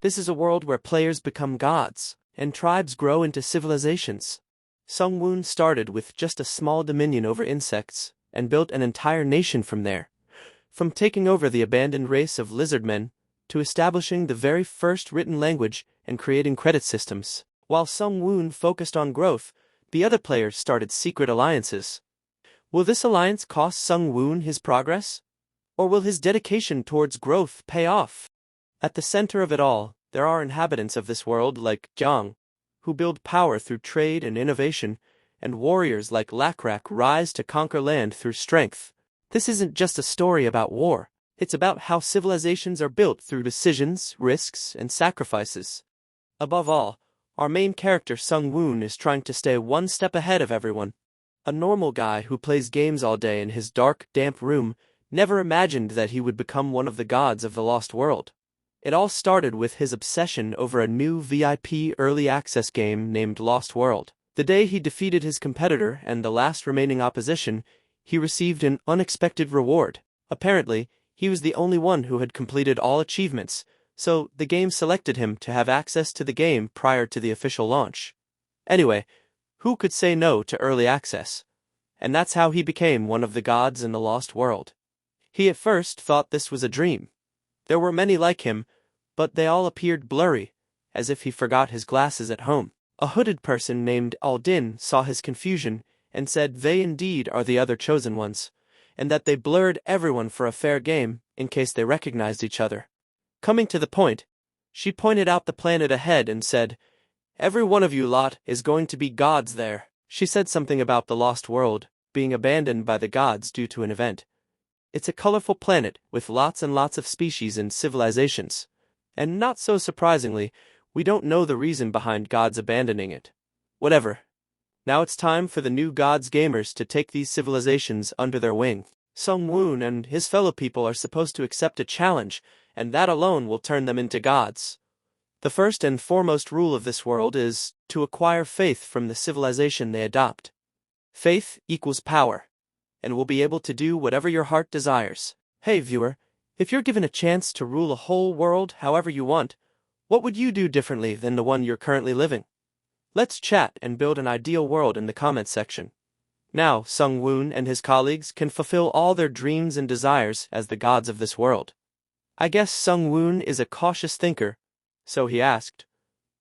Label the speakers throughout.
Speaker 1: This is a world where players become gods, and tribes grow into civilizations. Sungwoon started with just a small dominion over insects, and built an entire nation from there. From taking over the abandoned race of lizardmen, to establishing the very first written language and creating credit systems. While Sungwoon focused on growth, the other players started secret alliances. Will this alliance cost Sungwoon his progress? Or will his dedication towards growth pay off? At the center of it all, there are inhabitants of this world like Jiang, who build power through trade and innovation, and warriors like Lakrak rise to conquer land through strength. This isn't just a story about war, it's about how civilizations are built through decisions, risks, and sacrifices. Above all, our main character Sungwoon is trying to stay one step ahead of everyone. A normal guy who plays games all day in his dark, damp room never imagined that he would become one of the gods of the Lost World. It all started with his obsession over a new VIP early access game named Lost World. The day he defeated his competitor and the last remaining opposition, he received an unexpected reward. Apparently, he was the only one who had completed all achievements, so the game selected him to have access to the game prior to the official launch. Anyway, who could say no to early access? And that's how he became one of the gods in the Lost World. He at first thought this was a dream. There were many like him, but they all appeared blurry, as if he forgot his glasses at home. A hooded person named Aldin saw his confusion and said they indeed are the other chosen ones, and that they blurred everyone for a fair game in case they recognized each other. Coming to the point, she pointed out the planet ahead and said, "Every one of you lot is going to be gods there." She said something about the Lost World being abandoned by the gods due to an event. It's a colorful planet with lots and lots of species and civilizations. And not so surprisingly, we don't know the reason behind gods abandoning it. Whatever. Now it's time for the new gods gamers to take these civilizations under their wing. Sungwoon and his fellow people are supposed to accept a challenge, and that alone will turn them into gods. The first and foremost rule of this world is to acquire faith from the civilization they adopt. Faith equals power, and will be able to do whatever your heart desires. Hey viewer, if you're given a chance to rule a whole world however you want, what would you do differently than the one you're currently living? Let's chat and build an ideal world in the comments section. Now, Sungwoon and his colleagues can fulfill all their dreams and desires as the gods of this world. I guess Sungwoon is a cautious thinker, so he asked,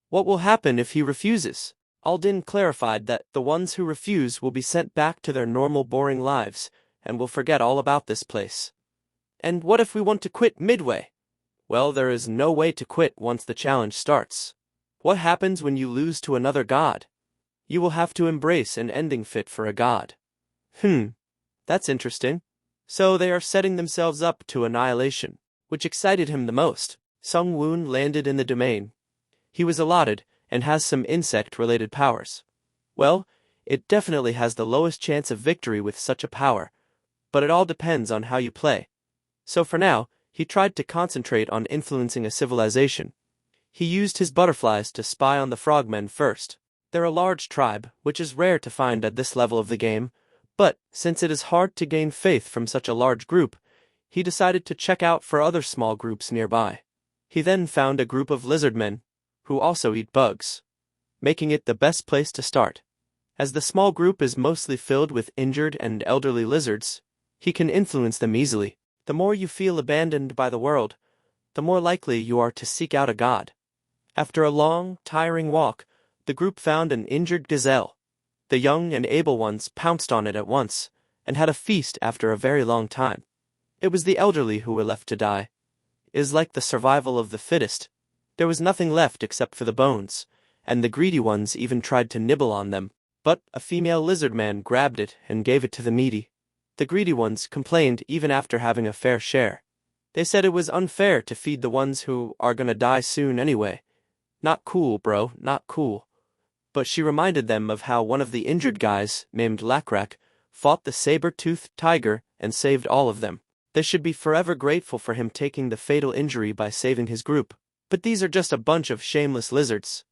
Speaker 1: "What will happen if he refuses?" Aldin clarified that the ones who refuse will be sent back to their normal boring lives, and will forget all about this place. "And what if we want to quit midway?" "Well, there is no way to quit once the challenge starts. What happens when you lose to another god? You will have to embrace an ending fit for a god." That's interesting. So they are setting themselves up to annihilation, which excited him the most. Sungwoon landed in the domain he was allotted and has some insect-related powers. Well, it definitely has the lowest chance of victory with such a power, but it all depends on how you play. So for now, he tried to concentrate on influencing a civilization. He used his butterflies to spy on the frogmen first. They're a large tribe, which is rare to find at this level of the game, but since it is hard to gain faith from such a large group, he decided to check out for other small groups nearby. He then found a group of lizardmen, who also eat bugs, making it the best place to start. As the small group is mostly filled with injured and elderly lizards, he can influence them easily. The more you feel abandoned by the world, the more likely you are to seek out a god. After a long, tiring walk, the group found an injured gazelle. The young and able ones pounced on it at once, and had a feast after a very long time. It was the elderly who were left to die. It is like the survival of the fittest. There was nothing left except for the bones, and the greedy ones even tried to nibble on them. But a female lizard man grabbed it and gave it to the needy. The greedy ones complained even after having a fair share. They said it was unfair to feed the ones who are gonna die soon anyway. Not cool, bro, not cool. But she reminded them of how one of the injured guys, named Lakrak, fought the saber-toothed tiger and saved all of them. They should be forever grateful for him taking the fatal injury by saving his group. But these are just a bunch of shameless lizards.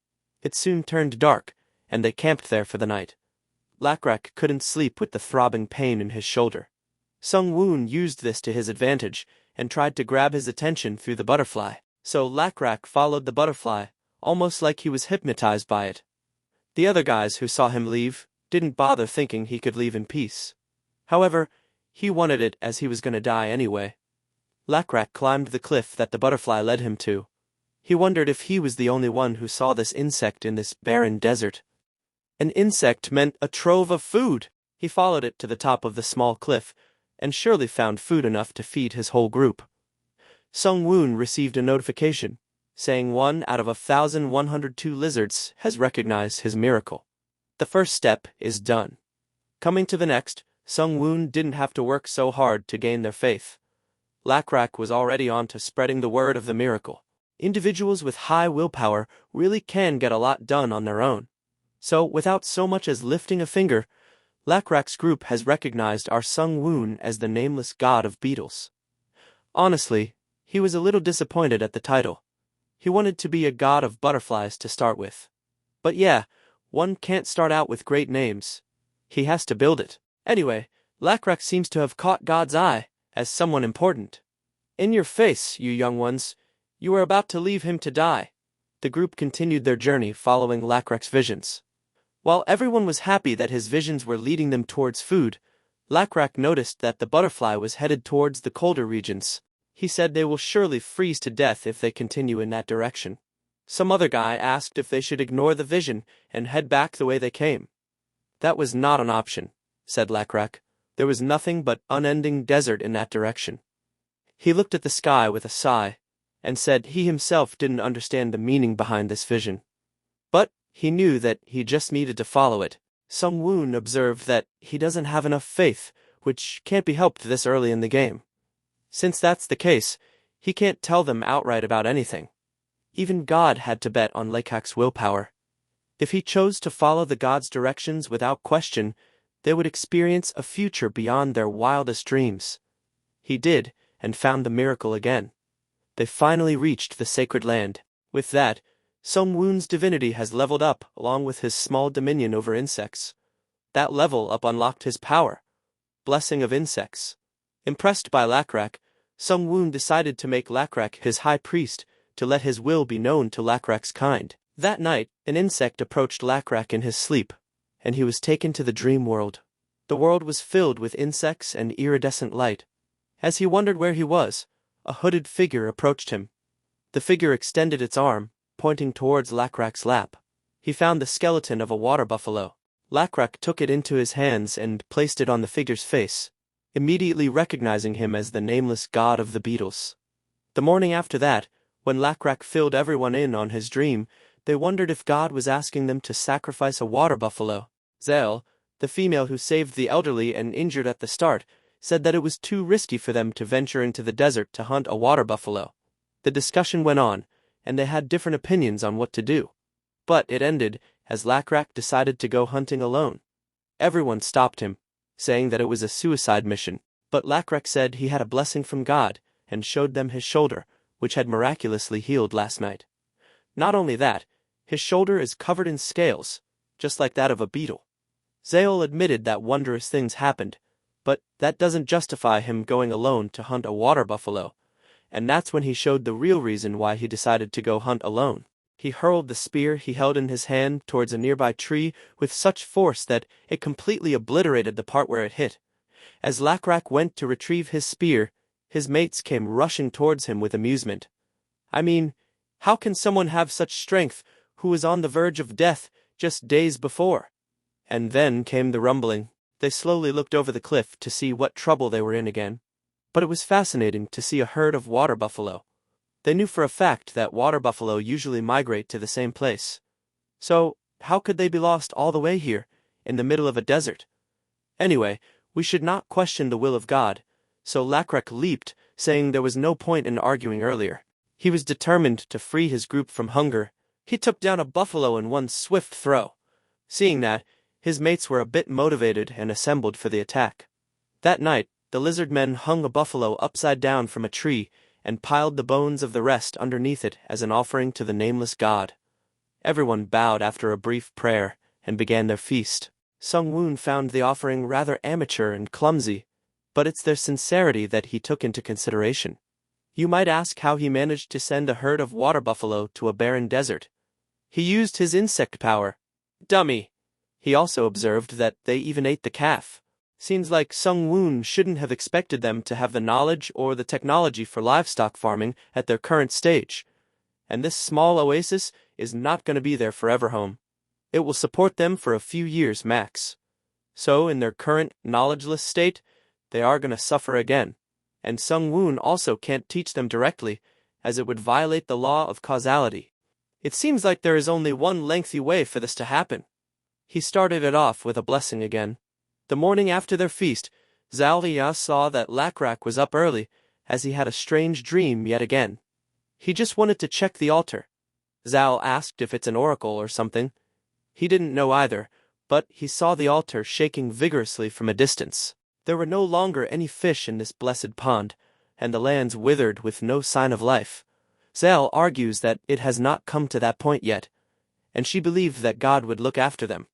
Speaker 1: It soon turned dark, and they camped there for the night. Lakrak couldn't sleep with the throbbing pain in his shoulder. Sungwoon used this to his advantage, and tried to grab his attention through the butterfly. So Lakrak followed the butterfly, almost like he was hypnotized by it. The other guys who saw him leave didn't bother thinking he could leave in peace. However, he wanted it as he was gonna die anyway. Lakrak climbed the cliff that the butterfly led him to. He wondered if he was the only one who saw this insect in this barren desert. An insect meant a trove of food. He followed it to the top of the small cliff, and surely found food enough to feed his whole group. Sung-woon received a notification, saying 1 out of 1,102 lizards has recognized his miracle. The first step is done. Coming to the next, Sung-woon didn't have to work so hard to gain their faith. Lakrak was already on to spreading the word of the miracle. Individuals with high willpower really can get a lot done on their own. So, without so much as lifting a finger, Lakrak's group has recognized our Sung-woon as the nameless god of beetles. Honestly, he was a little disappointed at the title. He wanted to be a god of butterflies to start with. But yeah, one can't start out with great names. He has to build it. Anyway, Lakrak seems to have caught God's eye as someone important. In your face, you young ones. You are about to leave him to die. The group continued their journey following Lakrak's visions. While everyone was happy that his visions were leading them towards food, Lakrak noticed that the butterfly was headed towards the colder regions. He said they will surely freeze to death if they continue in that direction. Some other guy asked if they should ignore the vision and head back the way they came. That was not an option, said Lakrak. There was nothing but unending desert in that direction. He looked at the sky with a sigh, and said he himself didn't understand the meaning behind this vision. But he knew that he just needed to follow it. Sung-woon observed that he doesn't have enough faith, which can't be helped this early in the game. Since that's the case, he can't tell them outright about anything. Even God had to bet on Lakrak's willpower. If he chose to follow the god's directions without question, they would experience a future beyond their wildest dreams. He did, and found the miracle again. They finally reached the sacred land. With that, Sung-woon's divinity has leveled up along with his small dominion over insects. That level up unlocked his power. Blessing of insects. Impressed by Lakrak, Sung-woon decided to make Lakrak his high priest to let his will be known to Lakrak's kind. That night, an insect approached Lakrak in his sleep, and he was taken to the dream world. The world was filled with insects and iridescent light. As he wondered where he was, a hooded figure approached him. The figure extended its arm, pointing towards Lakrak's lap. He found the skeleton of a water buffalo. Lakrak took it into his hands and placed it on the figure's face, immediately recognizing him as the nameless god of the beetles. The morning after that, when Lakrak filled everyone in on his dream, they wondered if God was asking them to sacrifice a water buffalo. Zell, the female who saved the elderly and injured at the start, said that it was too risky for them to venture into the desert to hunt a water buffalo. The discussion went on, and they had different opinions on what to do. But it ended as Lakrak decided to go hunting alone. Everyone stopped him, saying that it was a suicide mission, but Lakrak said he had a blessing from God and showed them his shoulder, which had miraculously healed last night. Not only that, his shoulder is covered in scales, just like that of a beetle. Zeol admitted that wondrous things happened, but that doesn't justify him going alone to hunt a water buffalo, and that's when he showed the real reason why he decided to go hunt alone. He hurled the spear he held in his hand towards a nearby tree with such force that it completely obliterated the part where it hit. As Lakrak went to retrieve his spear, his mates came rushing towards him with amusement. I mean, how can someone have such strength who was on the verge of death just days before? And then came the rumbling. They slowly looked over the cliff to see what trouble they were in again. But it was fascinating to see a herd of water buffalo. They knew for a fact that water buffalo usually migrate to the same place. So, how could they be lost all the way here, in the middle of a desert? Anyway, we should not question the will of God, so Lakrak leaped, saying there was no point in arguing earlier. He was determined to free his group from hunger. He took down a buffalo in one swift throw. Seeing that, his mates were a bit motivated and assembled for the attack. That night, the lizard men hung a buffalo upside down from a tree and piled the bones of the rest underneath it as an offering to the nameless god. Everyone bowed after a brief prayer and began their feast. Sung-woon found the offering rather amateur and clumsy, but it's their sincerity that he took into consideration. You might ask how he managed to send a herd of water buffalo to a barren desert. He used his insect power. Dummy. He also observed that they even ate the calf. Seems like Sung-woon shouldn't have expected them to have the knowledge or the technology for livestock farming at their current stage. And this small oasis is not going to be their forever home. It will support them for a few years max. So in their current knowledgeless state, they are going to suffer again. And Sung-woon also can't teach them directly, as it would violate the law of causality. It seems like there is only one lengthy way for this to happen. He started it off with a blessing again. The morning after their feast, Zhao saw that Lakrak was up early, as he had a strange dream yet again. He just wanted to check the altar. Zhao asked if it's an oracle or something. He didn't know either, but he saw the altar shaking vigorously from a distance. There were no longer any fish in this blessed pond, and the lands withered with no sign of life. Zhao argues that it has not come to that point yet, and she believed that God would look after them.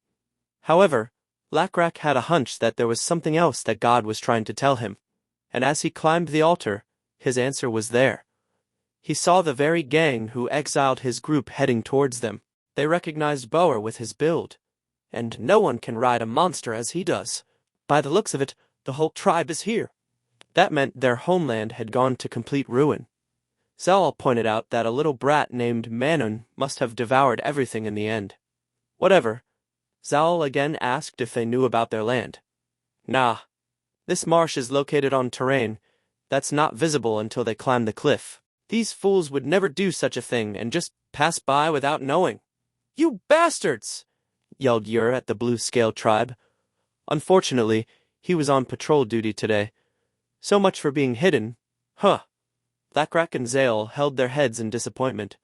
Speaker 1: However, Lakrak had a hunch that there was something else that God was trying to tell him, and as he climbed the altar, his answer was there. He saw the very gang who exiled his group heading towards them. They recognized Boer with his build, and no one can ride a monster as he does. By the looks of it, the whole tribe is here. That meant their homeland had gone to complete ruin. Zhao pointed out that a little brat named Manhwa must have devoured everything in the end. Whatever. Zhao again asked if they knew about their land. Nah. This marsh is located on terrain that's not visible until they climb the cliff. These fools would never do such a thing and just pass by without knowing. You bastards! Yelled Yer at the Blue Scale tribe. Unfortunately, he was on patrol duty today. So much for being hidden. Huh. Lakrak and Zale held their heads in disappointment.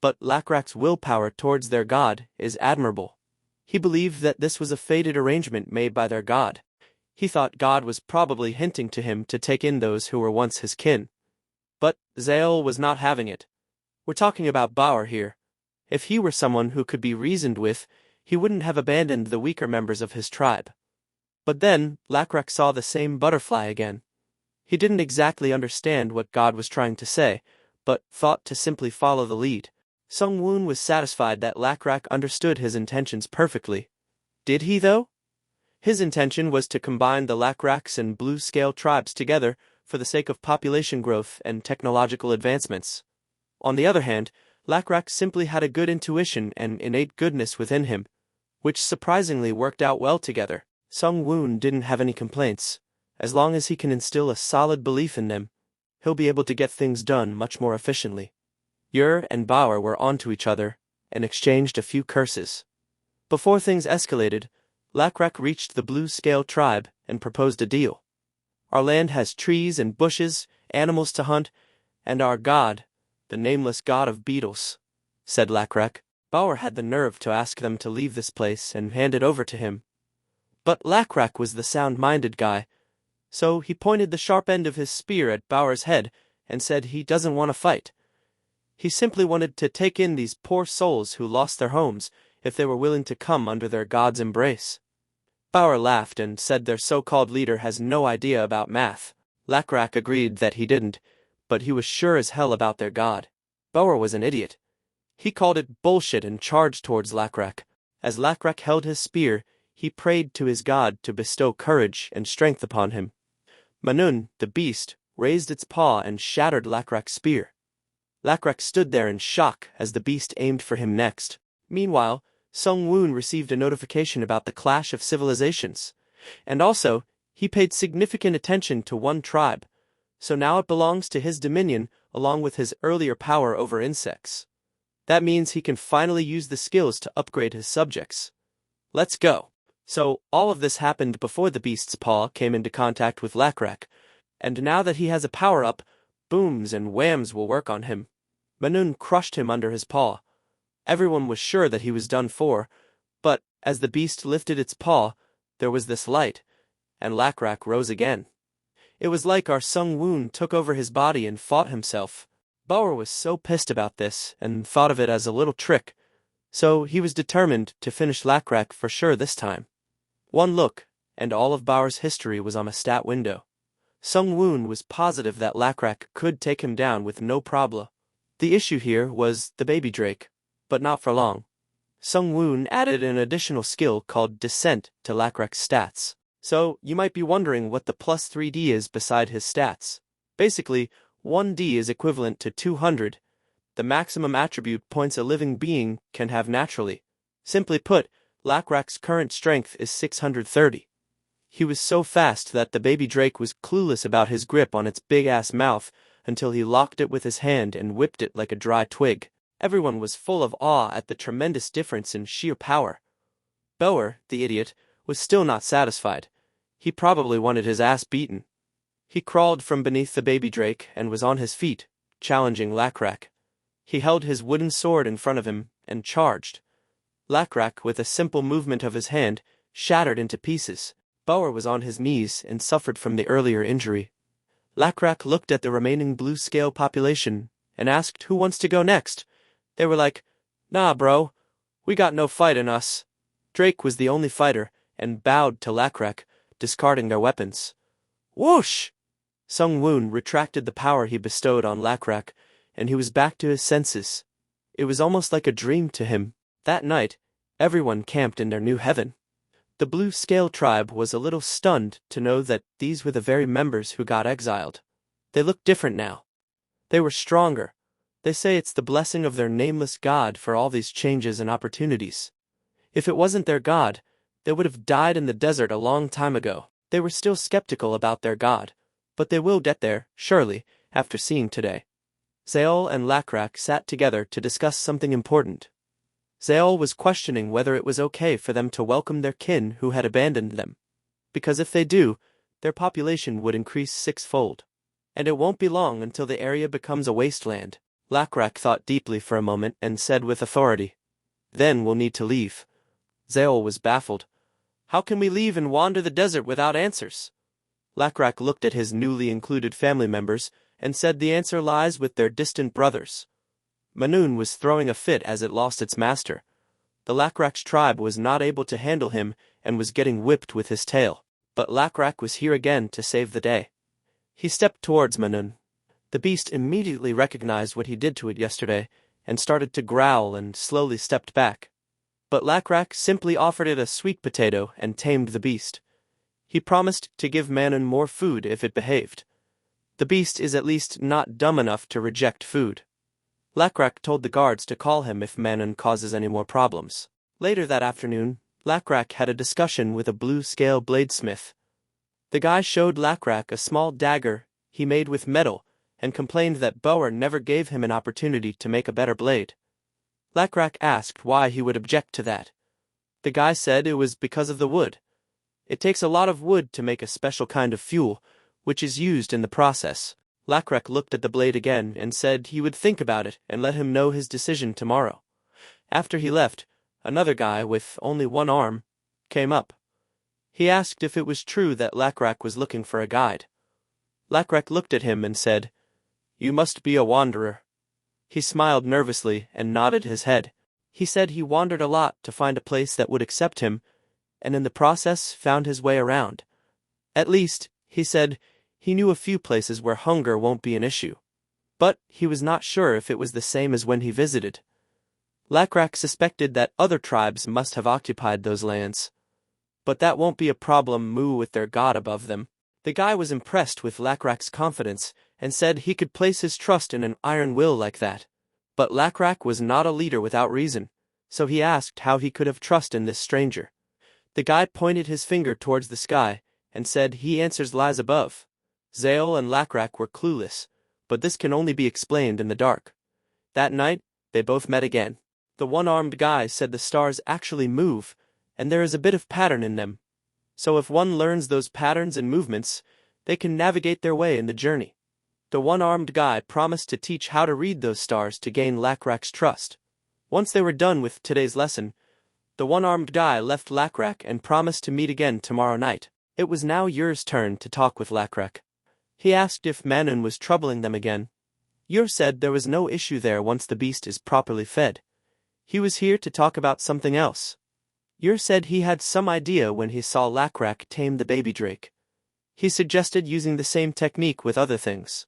Speaker 1: But Lakrak's willpower towards their god is admirable. He believed that this was a fated arrangement made by their god. He thought God was probably hinting to him to take in those who were once his kin. But Zale was not having it. We're talking about Bauer here. If he were someone who could be reasoned with, he wouldn't have abandoned the weaker members of his tribe. But then, Lakrak saw the same butterfly again. He didn't exactly understand what God was trying to say, but thought to simply follow the lead. Sung-woon was satisfied that Lakrak understood his intentions perfectly. Did he, though? His intention was to combine the Lakraks and Blue Scale tribes together for the sake of population growth and technological advancements. On the other hand, Lakrak simply had a good intuition and innate goodness within him, which surprisingly worked out well together. Sung-woon didn't have any complaints. As long as he can instill a solid belief in them, he'll be able to get things done much more efficiently. Yer and Bauer were onto each other and exchanged a few curses. Before things escalated, Lakrak reached the Blue Scale tribe and proposed a deal. Our land has trees and bushes, animals to hunt, and our god, the nameless god of beetles, said Lakrak. Bauer had the nerve to ask them to leave this place and hand it over to him. But Lakrak was the sound-minded guy, so he pointed the sharp end of his spear at Bauer's head and said he doesn't want to fight. He simply wanted to take in these poor souls who lost their homes if they were willing to come under their god's embrace. Bauer laughed and said their so-called leader has no idea about math. Lakrak agreed that he didn't, but he was sure as hell about their god. Bauer was an idiot. He called it bullshit and charged towards Lakrak. As Lakrak held his spear, he prayed to his god to bestow courage and strength upon him. Manhwa, the beast, raised its paw and shattered Lakrak's spear. Lakrak stood there in shock as the beast aimed for him next. Meanwhile, Sung-woon received a notification about the clash of civilizations. And also, he paid significant attention to one tribe, so now it belongs to his dominion along with his earlier power over insects. That means he can finally use the skills to upgrade his subjects. Let's go. So, all of this happened before the beast's paw came into contact with Lakrak, and now that he has a power-up, booms and whams will work on him. Manhwa crushed him under his paw. Everyone was sure that he was done for, but as the beast lifted its paw, there was this light, and Lakrak rose again. It was like our Sung-woon took over his body and fought himself. Bauer was so pissed about this and thought of it as a little trick, so he was determined to finish Lakrak for sure this time. One look, and all of Bauer's history was on a stat window. Sung-woon was positive that Lakrak could take him down with no problem. The issue here was the baby drake, but not for long. Sung-woon added an additional skill called Descent to Lakrak's stats. So, you might be wondering what the plus 3D is beside his stats. Basically, 1D is equivalent to 200, the maximum attribute points a living being can have naturally. Simply put, Lakrak's current strength is 630. He was so fast that the baby drake was clueless about his grip on its big-ass mouth until he locked it with his hand and whipped it like a dry twig. Everyone was full of awe at the tremendous difference in sheer power. Boer, the idiot, was still not satisfied. He probably wanted his ass beaten. He crawled from beneath the baby drake and was on his feet, challenging Lakrak. He held his wooden sword in front of him and charged. Lakrak, with a simple movement of his hand, shattered into pieces. Boer was on his knees and suffered from the earlier injury. Lakrak looked at the remaining blue-scale population and asked who wants to go next. They were like, "Nah, bro, we got no fight in us." Drake was the only fighter and bowed to Lakrak, discarding their weapons. Whoosh! Sung-woon retracted the power he bestowed on Lakrak, and he was back to his senses. It was almost like a dream to him. That night, everyone camped in their new heaven. The Blue Scale tribe was a little stunned to know that these were the very members who got exiled. They looked different now. They were stronger. They say it's the blessing of their nameless god for all these changes and opportunities. If it wasn't their god, they would have died in the desert a long time ago. They were still skeptical about their god, but they will get there, surely, after seeing today. Zeol and Lakrak sat together to discuss something important. Zeol was questioning whether it was okay for them to welcome their kin who had abandoned them. Because if they do, their population would increase sixfold. And it won't be long until the area becomes a wasteland. Lakrak thought deeply for a moment and said with authority, "Then we'll need to leave." Zeol was baffled. "How can we leave and wander the desert without answers?" Lakrak looked at his newly included family members and said the answer lies with their distant brothers. Manun was throwing a fit as it lost its master. The Lakrak's tribe was not able to handle him and was getting whipped with his tail. But Lakrak was here again to save the day. He stepped towards Manun. The beast immediately recognized what he did to it yesterday and started to growl and slowly stepped back. But Lakrak simply offered it a sweet potato and tamed the beast. He promised to give Manun more food if it behaved. The beast is at least not dumb enough to reject food. Lakrak told the guards to call him if Manun causes any more problems. Later that afternoon, Lakrak had a discussion with a blue-scale bladesmith. The guy showed Lakrak a small dagger he made with metal and complained that Boer never gave him an opportunity to make a better blade. Lakrak asked why he would object to that. The guy said it was because of the wood. It takes a lot of wood to make a special kind of fuel, which is used in the process. Lakrak looked at the blade again and said he would think about it and let him know his decision tomorrow. After he left, another guy with only one arm came up. He asked if it was true that Lakrak was looking for a guide. Lakrak looked at him and said, "You must be a wanderer." He smiled nervously and nodded his head. He said he wandered a lot to find a place that would accept him, and in the process found his way around. At least, he said, he knew a few places where hunger won't be an issue. But he was not sure if it was the same as when he visited. Lakrak suspected that other tribes must have occupied those lands. But that won't be a problem with their god above them. The guy was impressed with Lakrak's confidence and said he could place his trust in an iron will like that. But Lakrak was not a leader without reason, so he asked how he could have trust in this stranger. The guy pointed his finger towards the sky and said he answers lies above. Zeol and Lakrak were clueless, but this can only be explained in the dark. That night, they both met again. The one-armed guy said the stars actually move, and there is a bit of pattern in them. So if one learns those patterns and movements, they can navigate their way in the journey. The one-armed guy promised to teach how to read those stars to gain Lakrak's trust. Once they were done with today's lesson, the one-armed guy left Lakrak and promised to meet again tomorrow night. It was now Yur's turn to talk with Lakrak. He asked if Manun was troubling them again. Yur said there was no issue there once the beast is properly fed. He was here to talk about something else. Yur said he had some idea when he saw Lakrak tame the baby drake. He suggested using the same technique with other things.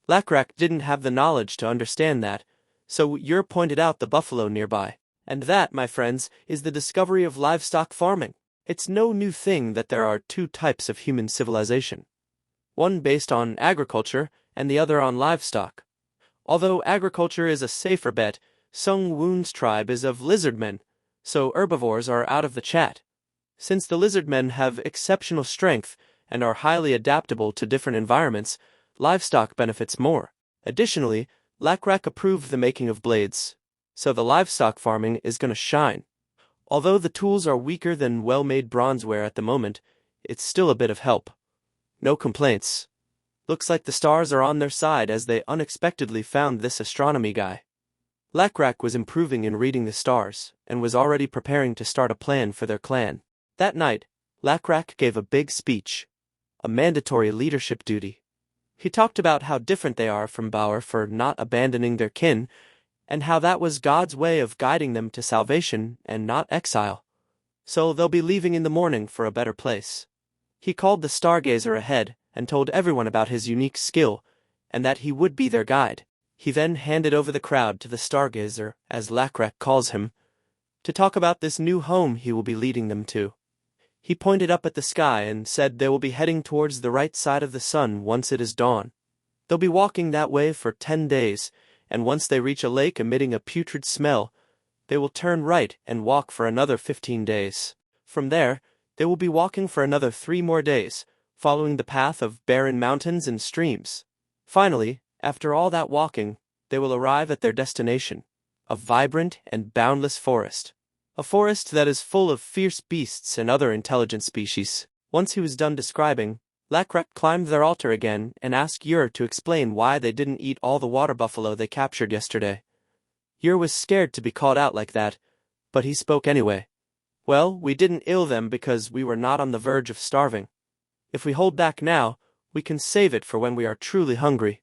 Speaker 1: Lakrak didn't have the knowledge to understand that, so Yer pointed out the buffalo nearby. And that, my friends, is the discovery of livestock farming. It's no new thing that there are two types of human civilization. One based on agriculture and the other on livestock. Although agriculture is a safer bet, Sung Woon's tribe is of lizardmen, so herbivores are out of the chat. Since the lizardmen have exceptional strength and are highly adaptable to different environments, livestock benefits more. Additionally, Lakrak approved the making of blades, so the livestock farming is gonna shine. Although the tools are weaker than well-made bronzeware at the moment, it's still a bit of help. No complaints. Looks like the stars are on their side as they unexpectedly found this astronomy guy. Lakrak was improving in reading the stars and was already preparing to start a plan for their clan. That night, Lakrak gave a big speech, a mandatory leadership duty. He talked about how different they are from Bauer for not abandoning their kin, and how that was God's way of guiding them to salvation and not exile. So they'll be leaving in the morning for a better place. He called the stargazer ahead and told everyone about his unique skill, and that he would be their guide. He then handed over the crowd to the stargazer, as Lakrak calls him, to talk about this new home he will be leading them to. He pointed up at the sky and said they will be heading towards the right side of the sun once it is dawn. They'll be walking that way for 10 days, and once they reach a lake emitting a putrid smell, they will turn right and walk for another 15 days. From there, they will be walking for another 3 more days, following the path of barren mountains and streams. Finally, after all that walking, they will arrive at their destination, a vibrant and boundless forest. A forest that is full of fierce beasts and other intelligent species. Once he was done describing, Lakrak climbed their altar again and asked Yer to explain why they didn't eat all the water buffalo they captured yesterday. Yer was scared to be called out like that, but he spoke anyway. Well, we didn't ill them because we were not on the verge of starving. If we hold back now, we can save it for when we are truly hungry.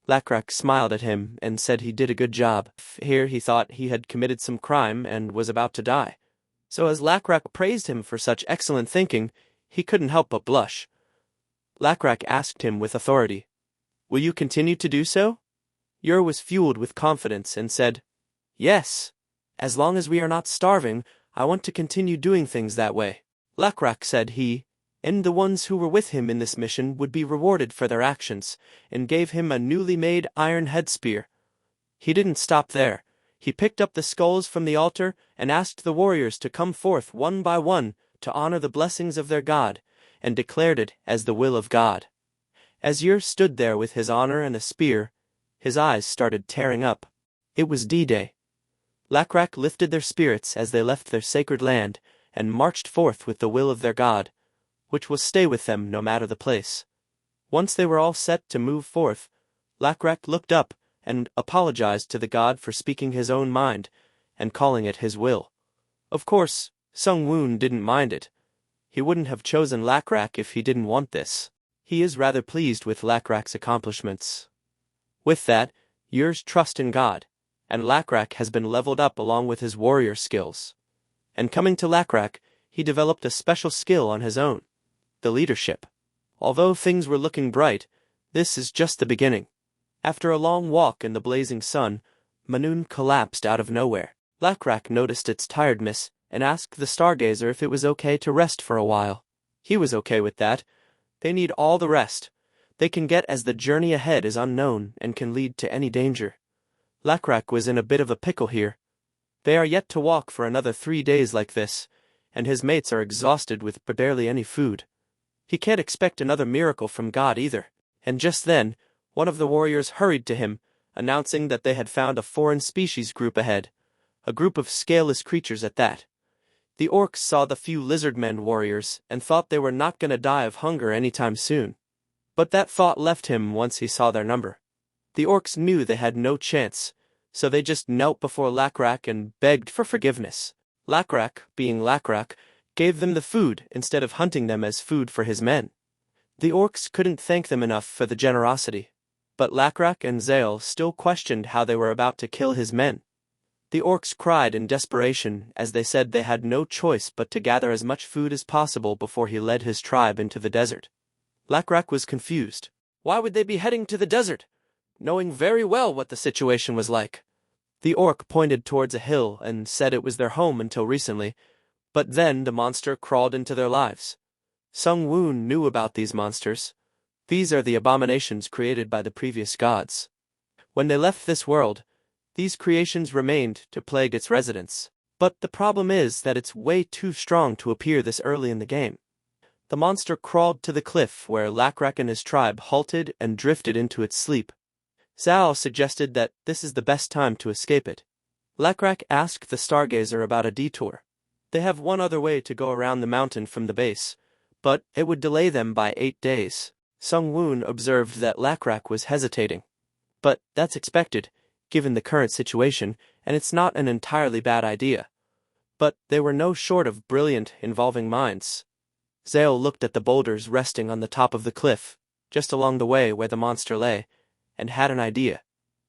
Speaker 1: Lakrak smiled at him and said he did a good job. Here he thought he had committed some crime and was about to die. So as Lakrak praised him for such excellent thinking, he couldn't help but blush. Lakrak asked him with authority, "Will you continue to do so?" Yer was fueled with confidence and said, "Yes. As long as we are not starving, I want to continue doing things that way." Lakrak said he, and the ones who were with him in this mission would be rewarded for their actions, and gave him a newly made iron head spear. He didn't stop there. He picked up the skulls from the altar and asked the warriors to come forth one by one to honor the blessings of their god, and declared it as the will of God. As Yer stood there with his honor and a spear, his eyes started tearing up. It was D-Day. Lakrak lifted their spirits as they left their sacred land and marched forth with the will of their god, which will stay with them no matter the place. Once they were all set to move forth, Lakrak looked up and apologized to the god for speaking his own mind and calling it his will. Of course, Sung Woon didn't mind it. He wouldn't have chosen Lakrak if he didn't want this. He is rather pleased with Lakrak's accomplishments. With that, Yer's trust in God, and Lakrak has been leveled up along with his warrior skills. And coming to Lakrak, he developed a special skill on his own, the leadership. Although things were looking bright, this is just the beginning. After a long walk in the blazing sun, Manun collapsed out of nowhere. Lakrak noticed its tiredness and asked the stargazer if it was okay to rest for a while. He was okay with that. They need all the rest they can get as the journey ahead is unknown and can lead to any danger. Lakrak was in a bit of a pickle here. They are yet to walk for another 3 days like this, and his mates are exhausted with barely any food. He can't expect another miracle from God either. And just then, one of the warriors hurried to him, announcing that they had found a foreign species group ahead, a group of scaleless creatures at that. The orcs saw the few lizardmen warriors and thought they were not going to die of hunger anytime soon. But that thought left him once he saw their number. The orcs knew they had no chance, so they just knelt before Lakrak and begged for forgiveness. Lakrak, being Lakrak, gave them the food instead of hunting them as food for his men. The orcs couldn't thank them enough for the generosity, but Lakrak and Zale still questioned how they were about to kill his men. The orcs cried in desperation as they said they had no choice but to gather as much food as possible before he led his tribe into the desert. Lakrak was confused. Why would they be heading to the desert, knowing very well what the situation was like? The orc pointed towards a hill and said it was their home until recently, but then the monster crawled into their lives. Sung Woon knew about these monsters. These are the abominations created by the previous gods. When they left this world, these creations remained to plague its residents. But the problem is that it's way too strong to appear this early in the game. The monster crawled to the cliff where Lakrak and his tribe halted and drifted into its sleep. Zhao suggested that this is the best time to escape it. Lakrak asked the stargazer about a detour. They have one other way to go around the mountain from the base, but it would delay them by 8 days. Sung Woon observed that Lakrak was hesitating. But that's expected, given the current situation, and it's not an entirely bad idea. But they were no short of brilliant, involving minds. Zhao looked at the boulders resting on the top of the cliff, just along the way where the monster lay, and had an idea.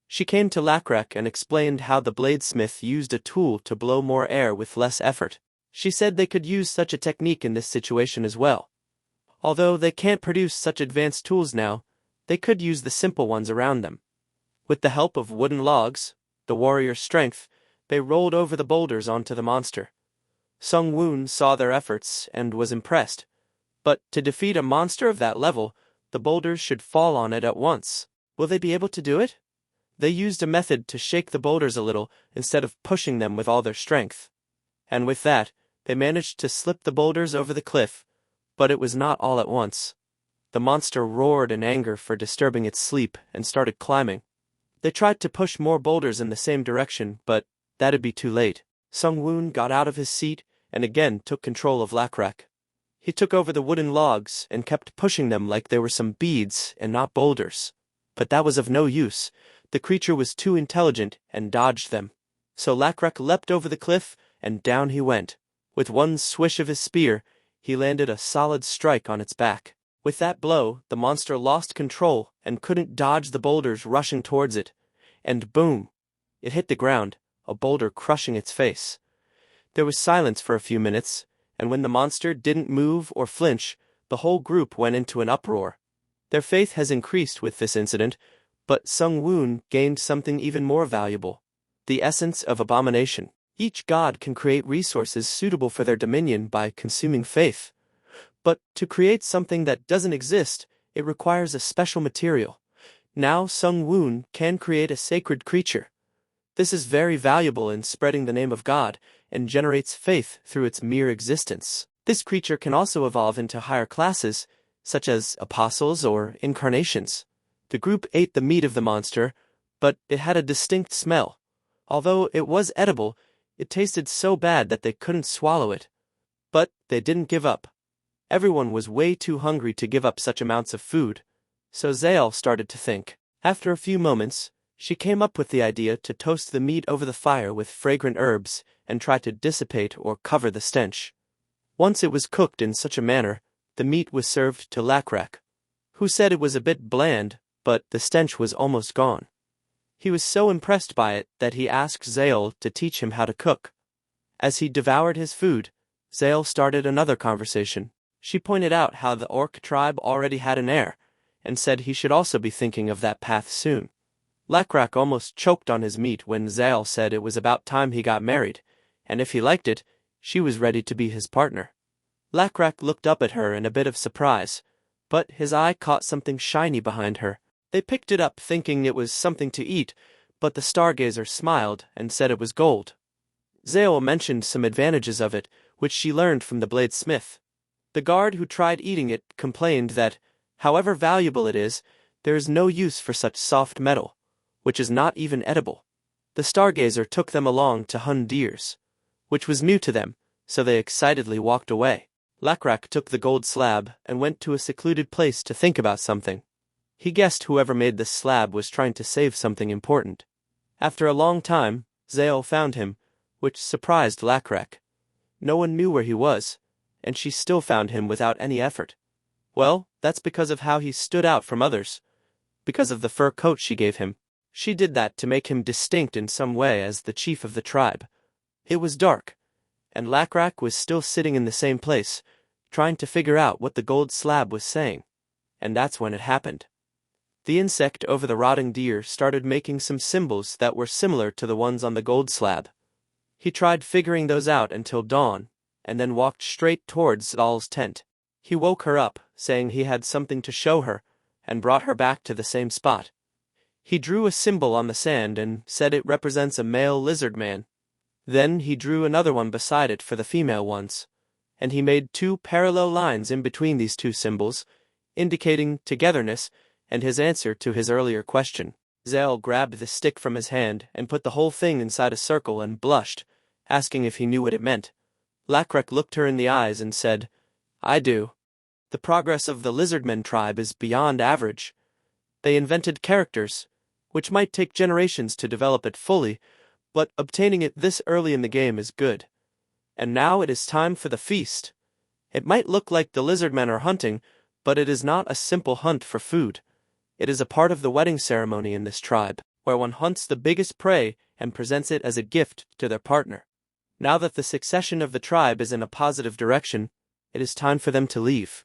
Speaker 1: She came to Lakrak and explained how the bladesmith used a tool to blow more air with less effort. She said they could use such a technique in this situation as well. Although they can't produce such advanced tools now, they could use the simple ones around them. With the help of wooden logs, the warrior's strength, they rolled over the boulders onto the monster. Sung Woon saw their efforts and was impressed. But to defeat a monster of that level, the boulders should fall on it at once. Will they be able to do it? They used a method to shake the boulders a little instead of pushing them with all their strength. And with that, they managed to slip the boulders over the cliff, but it was not all at once. The monster roared in anger for disturbing its sleep and started climbing. They tried to push more boulders in the same direction, but that'd be too late. Sung Woon got out of his seat and again took control of Lakrak. He took over the wooden logs and kept pushing them like they were some beads and not boulders. But that was of no use. The creature was too intelligent and dodged them. So Lakrak leapt over the cliff and down he went. With one swish of his spear, he landed a solid strike on its back. With that blow, the monster lost control and couldn't dodge the boulders rushing towards it. And boom! It hit the ground, a boulder crushing its face. There was silence for a few minutes, and when the monster didn't move or flinch, the whole group went into an uproar. Their faith has increased with this incident, but Sung Woon gained something even more valuable: the essence of abomination. Each god can create resources suitable for their dominion by consuming faith. But to create something that doesn't exist, it requires a special material. Now Sung Woon can create a sacred creature. This is very valuable in spreading the name of God, and generates faith through its mere existence. This creature can also evolve into higher classes, such as apostles or incarnations. The group ate the meat of the monster, but it had a distinct smell. Although it was edible, it tasted so bad that they couldn't swallow it. But they didn't give up. Everyone was way too hungry to give up such amounts of food. So Zale started to think. After a few moments, she came up with the idea to toast the meat over the fire with fragrant herbs and try to dissipate or cover the stench. Once it was cooked in such a manner, the meat was served to Lakrak, who said it was a bit bland, but the stench was almost gone. He was so impressed by it that he asked Zale to teach him how to cook. As he devoured his food, Zale started another conversation. She pointed out how the orc tribe already had an heir, and said he should also be thinking of that path soon. Lakrak almost choked on his meat when Zale said it was about time he got married, and if he liked it, she was ready to be his partner. Lakrak looked up at her in a bit of surprise, but his eye caught something shiny behind her. They picked it up thinking it was something to eat, but the stargazer smiled and said it was gold. Zale mentioned some advantages of it, which she learned from the bladesmith. The guard who tried eating it complained that, however valuable it is, there is no use for such soft metal, which is not even edible. The stargazer took them along to hunt deers, which was new to them, so they excitedly walked away. Lakrak took the gold slab and went to a secluded place to think about something. He guessed whoever made this slab was trying to save something important. After a long time, Zale found him, which surprised Lakrak. No one knew where he was, and she still found him without any effort. Well, that's because of how he stood out from others. Because of the fur coat she gave him. She did that to make him distinct in some way as the chief of the tribe. It was dark, and Lakrak was still sitting in the same place, trying to figure out what the gold slab was saying. and that's when it happened. The insect over the rotting deer started making some symbols that were similar to the ones on the gold slab. He tried figuring those out until dawn, and then walked straight towards Zal's tent. He woke her up, saying he had something to show her, and brought her back to the same spot. He drew a symbol on the sand and said it represents a male lizard man. Then he drew another one beside it for the female ones, and he made 2 parallel lines in between these 2 symbols, indicating togetherness and his answer to his earlier question. Zal grabbed the stick from his hand and put the whole thing inside a circle and blushed, asking if he knew what it meant. Lacrek looked her in the eyes and said, "I do. The progress of the lizardmen tribe is beyond average. They invented characters, which might take generations to develop it fully, but obtaining it this early in the game is good. And now it is time for the feast. It might look like the lizardmen are hunting, but it is not a simple hunt for food. It is a part of the wedding ceremony in this tribe, where one hunts the biggest prey and presents it as a gift to their partner. Now that the succession of the tribe is in a positive direction, it is time for them to leave."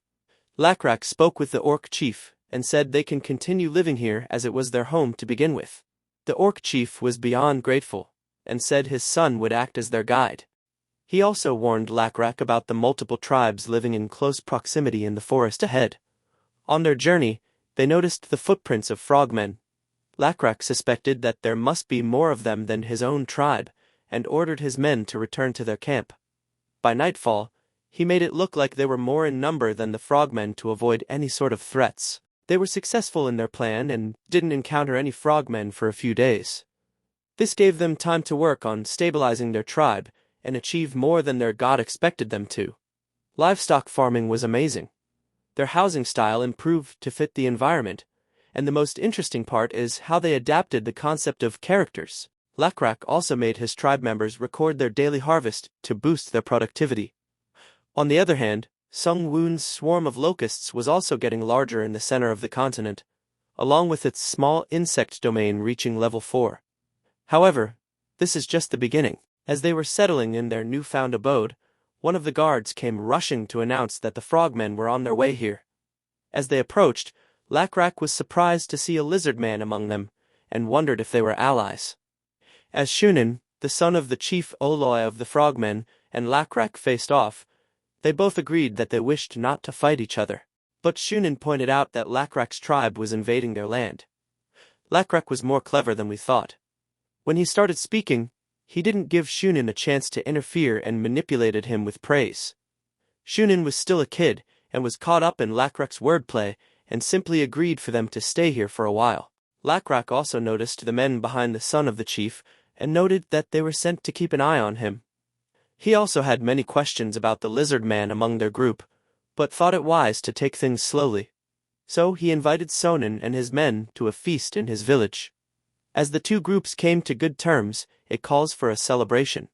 Speaker 1: Lacrak spoke with the orc chief and said they can continue living here as it was their home to begin with. The orc chief was beyond grateful, and said his son would act as their guide. He also warned Lacrak about the multiple tribes living in close proximity in the forest ahead. On their journey, they noticed the footprints of frogmen. Lacrak suspected that there must be more of them than his own tribe, and ordered his men to return to their camp. By nightfall, he made it look like they were more in number than the frogmen to avoid any sort of threats. They were successful in their plan and didn't encounter any frogmen for a few days. This gave them time to work on stabilizing their tribe and achieve more than their god expected them to. Livestock farming was amazing. Their housing style improved to fit the environment, and the most interesting part is how they adapted the concept of characters. Lacrak also made his tribe members record their daily harvest to boost their productivity. On the other hand, Sung Woon's swarm of locusts was also getting larger in the center of the continent, along with its small insect domain reaching level 4. However, this is just the beginning. As they were settling in their newfound abode, one of the guards came rushing to announce that the frogmen were on their way here. As they approached, Lacrak was surprised to see a lizard man among them, and wondered if they were allies. As Shunin, the son of the chief Oloi of the frogmen, and Lacrak faced off, they both agreed that they wished not to fight each other. But Shunin pointed out that Lacrak's tribe was invading their land. Lacrak was more clever than we thought. When he started speaking, he didn't give Shunin a chance to interfere and manipulated him with praise. Shunin was still a kid and was caught up in Lacrak's wordplay and simply agreed for them to stay here for a while. Lacrak also noticed the men behind the son of the chief and noted that they were sent to keep an eye on him. He also had many questions about the lizard man among their group, but thought it wise to take things slowly. So he invited Sonin and his men to a feast in his village. As the two groups came to good terms, it calls for a celebration.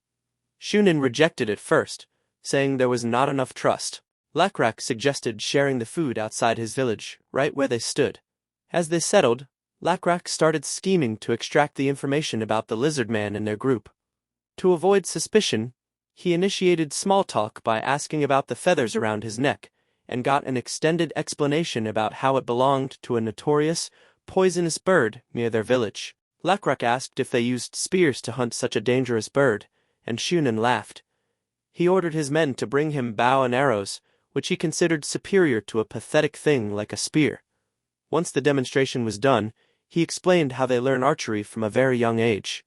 Speaker 1: Shunin rejected it first, saying there was not enough trust. Lacrak suggested sharing the food outside his village, right where they stood. As they settled, Lacrak started scheming to extract the information about the lizard man in their group. To avoid suspicion, he initiated small talk by asking about the feathers around his neck, and got an extended explanation about how it belonged to a notorious, poisonous bird near their village. Lacrak asked if they used spears to hunt such a dangerous bird, and Shunin laughed. He ordered his men to bring him bow and arrows, which he considered superior to a pathetic thing like a spear. Once the demonstration was done, he explained how they learn archery from a very young age.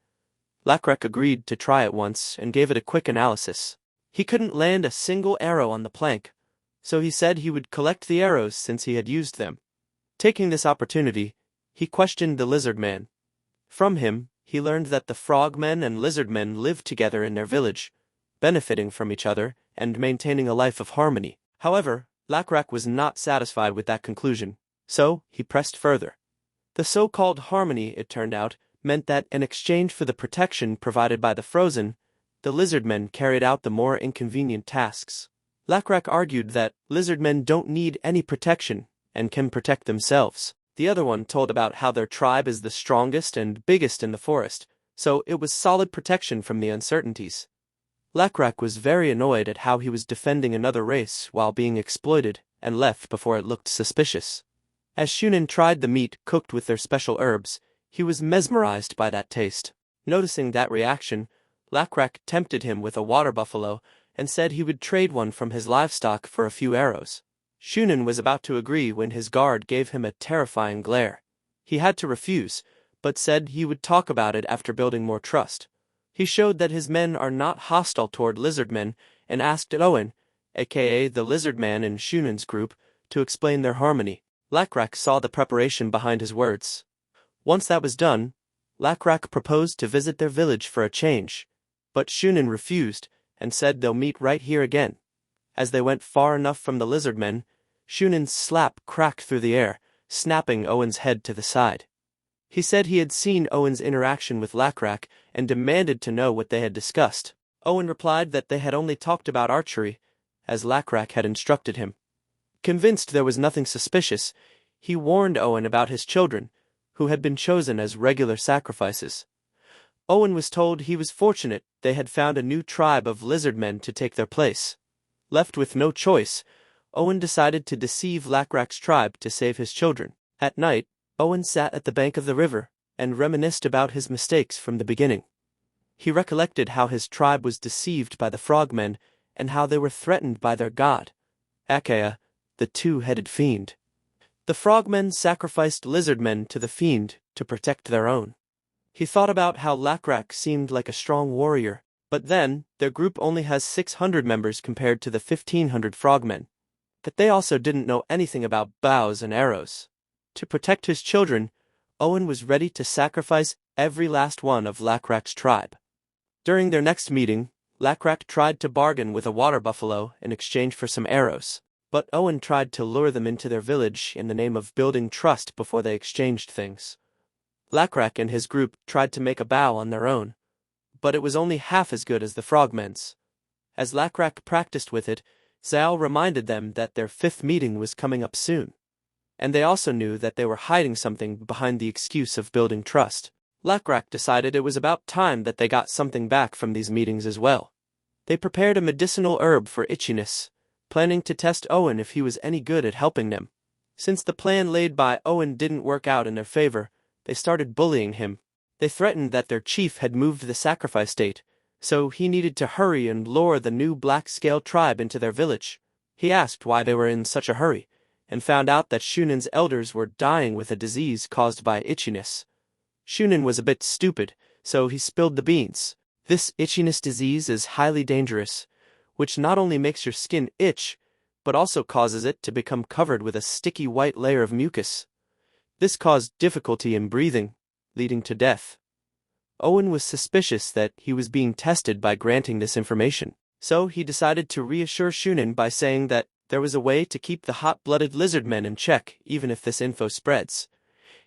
Speaker 1: Lacrak agreed to try it once and gave it a quick analysis. He couldn't land a single arrow on the plank, so he said he would collect the arrows since he had used them. Taking this opportunity, he questioned the lizard man. From him, he learned that the frogmen and lizardmen lived together in their village, benefiting from each other and maintaining a life of harmony. However, Lacrak was not satisfied with that conclusion, so he pressed further. The so-called harmony, it turned out, meant that in exchange for the protection provided by the frozen, the lizardmen carried out the more inconvenient tasks. Lacrak argued that lizardmen don't need any protection and can protect themselves. The other one told about how their tribe is the strongest and biggest in the forest, so it was solid protection from the uncertainties. Lacrak was very annoyed at how he was defending another race while being exploited, and left before it looked suspicious. As Shunin tried the meat cooked with their special herbs, he was mesmerized by that taste. Noticing that reaction, Lakrak tempted him with a water buffalo and said he would trade one from his livestock for a few arrows. Shunin was about to agree when his guard gave him a terrifying glare. He had to refuse, but said he would talk about it after building more trust. He showed that his men are not hostile toward lizardmen and asked Owen, aka the lizard man in Shunin's group, to explain their harmony. Lakrak saw the preparation behind his words. Once that was done, Lakrak proposed to visit their village for a change, but Shunin refused and said they'll meet right here again. As they went far enough from the lizardmen, Shunin's slap cracked through the air, snapping Owen's head to the side. He said he had seen Owen's interaction with Lakrak and demanded to know what they had discussed. Owen replied that they had only talked about archery, as Lakrak had instructed him. Convinced there was nothing suspicious, he warned Owen about his children, who had been chosen as regular sacrifices. Owen was told he was fortunate they had found a new tribe of lizardmen to take their place. Left with no choice, Owen decided to deceive Lakrak's tribe to save his children. At night, Owen sat at the bank of the river and reminisced about his mistakes from the beginning. He recollected how his tribe was deceived by the frogmen and how they were threatened by their god, Akea, the two-headed fiend. The frogmen sacrificed lizardmen to the fiend to protect their own. He thought about how Lakrak seemed like a strong warrior, but then their group only has 600 members compared to the 1,500 frogmen. That they also didn't know anything about bows and arrows. To protect his children, Owen was ready to sacrifice every last one of Lakrak's tribe. During their next meeting, Lakrak tried to bargain with a water buffalo in exchange for some arrows, but Owen tried to lure them into their village in the name of building trust before they exchanged things. Lakrak and his group tried to make a bow on their own, but it was only half as good as the frogmen's. As Lakrak practiced with it, Zhao reminded them that their 5th meeting was coming up soon. And they also knew that they were hiding something behind the excuse of building trust. Lakrak decided it was about time that they got something back from these meetings as well. They prepared a medicinal herb for itchiness, planning to test Owen if he was any good at helping them. Since the plan laid by Owen didn't work out in their favor, they started bullying him. They threatened that their chief had moved the sacrifice date, so he needed to hurry and lure the new black-scale tribe into their village. He asked why they were in such a hurry, and found out that Shunin's elders were dying with a disease caused by itchiness. Shunin was a bit stupid, so he spilled the beans. This itchiness disease is highly dangerous, which not only makes your skin itch, but also causes it to become covered with a sticky white layer of mucus. This caused difficulty in breathing, leading to death. Owen was suspicious that he was being tested by granting this information, so he decided to reassure Shunin by saying that there was a way to keep the hot-blooded lizardmen in check even if this info spreads.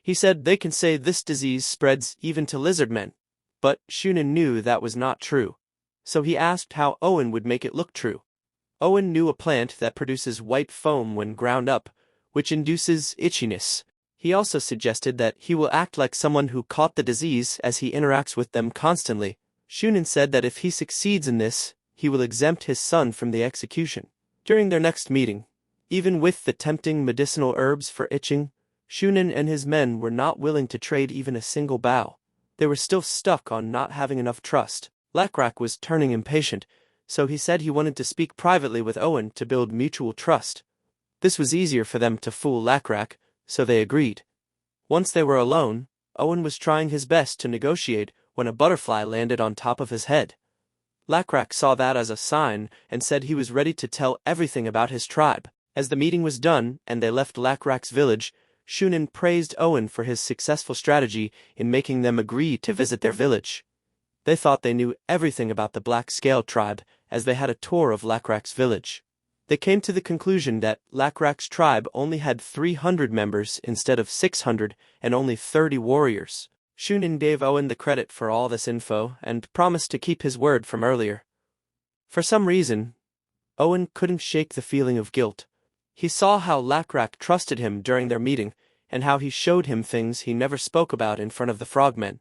Speaker 1: He said they can say this disease spreads even to lizardmen, but Shunin knew that was not true, so he asked how Owen would make it look true. Owen knew a plant that produces white foam when ground up, which induces itchiness. He also suggested that he will act like someone who caught the disease as he interacts with them constantly. Shunin said that if he succeeds in this, he will exempt his son from the execution. During their next meeting, even with the tempting medicinal herbs for itching, Shunin and his men were not willing to trade even a single bow. They were still stuck on not having enough trust. Lakrak was turning impatient, so he said he wanted to speak privately with Owen to build mutual trust. This was easier for them to fool Lakrak, so they agreed. Once they were alone, Owen was trying his best to negotiate when a butterfly landed on top of his head. Lakrak saw that as a sign and said he was ready to tell everything about his tribe. As the meeting was done and they left Lakrak's village, Shunin praised Owen for his successful strategy in making them agree to visit their village. They thought they knew everything about the Black Scale tribe as they had a tour of Lakrak's village. They came to the conclusion that Lakrak's tribe only had 300 members instead of 600 and only 30 warriors. Shunin gave Owen the credit for all this info and promised to keep his word from earlier. For some reason, Owen couldn't shake the feeling of guilt. He saw how Lakrak trusted him during their meeting and how he showed him things he never spoke about in front of the frogmen.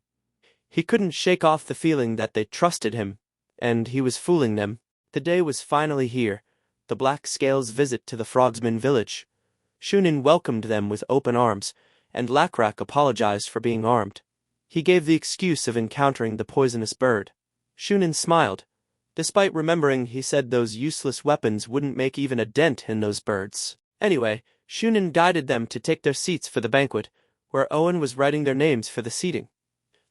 Speaker 1: He couldn't shake off the feeling that they trusted him, and he was fooling them. The day was finally here, the Black Scale's visit to the Frogsman village. Shunin welcomed them with open arms, and Lakrak apologized for being armed. He gave the excuse of encountering the poisonous bird. Shunin smiled. Despite remembering he said those useless weapons wouldn't make even a dent in those birds. Anyway, Shunin guided them to take their seats for the banquet, where Owen was writing their names for the seating.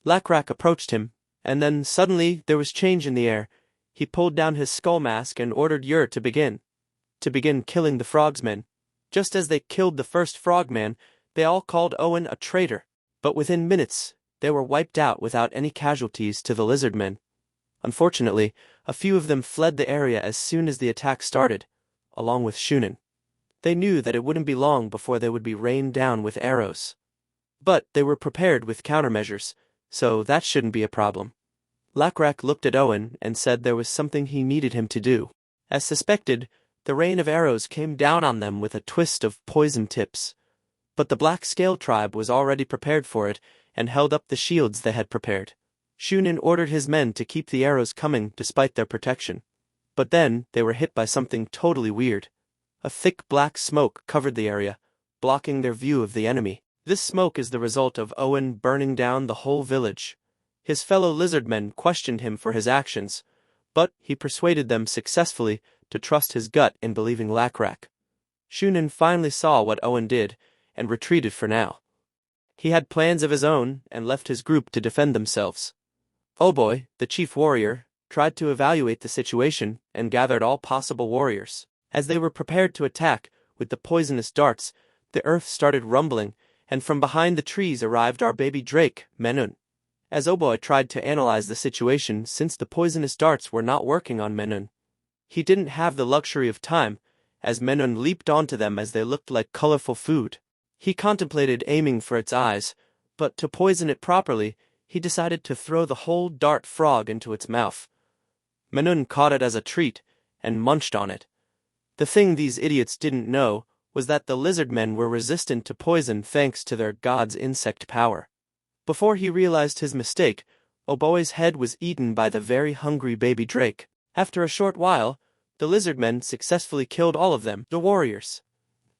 Speaker 1: Lakrak approached him, and then suddenly there was change in the air. He pulled down his skull mask and ordered Yer to begin killing the frogsmen. Just as they killed the first frogman, they all called Owen a traitor, but within minutes, they were wiped out without any casualties to the lizardmen. Unfortunately, a few of them fled the area as soon as the attack started, along with Shunin. They knew that it wouldn't be long before they would be rained down with arrows. But they were prepared with countermeasures, so that shouldn't be a problem. Lakrak looked at Owen and said there was something he needed him to do. As suspected, the rain of arrows came down on them with a twist of poison tips. But the Black Scale tribe was already prepared for it and held up the shields they had prepared. Shunin ordered his men to keep the arrows coming despite their protection. But then they were hit by something totally weird. A thick black smoke covered the area, blocking their view of the enemy. This smoke is the result of Owen burning down the whole village. His fellow lizardmen questioned him for his actions, but he persuaded them successfully to trust his gut in believing Lakrak. Shunin finally saw what Owen did and retreated for now. He had plans of his own and left his group to defend themselves. Oboy, the chief warrior, tried to evaluate the situation and gathered all possible warriors. As they were prepared to attack with the poisonous darts, the earth started rumbling, and from behind the trees arrived our baby drake, Menun. As Oboy tried to analyze the situation since the poisonous darts were not working on Menun, he didn't have the luxury of time, as Menun leaped onto them as they looked like colorful food. He contemplated aiming for its eyes, but to poison it properly, he decided to throw the whole dart frog into its mouth. Menun caught it as a treat and munched on it. The thing these idiots didn't know was that the lizardmen were resistant to poison thanks to their god's insect power. Before he realized his mistake, Oboy's head was eaten by the very hungry baby drake. After a short while, the lizardmen successfully killed all of them, the warriors.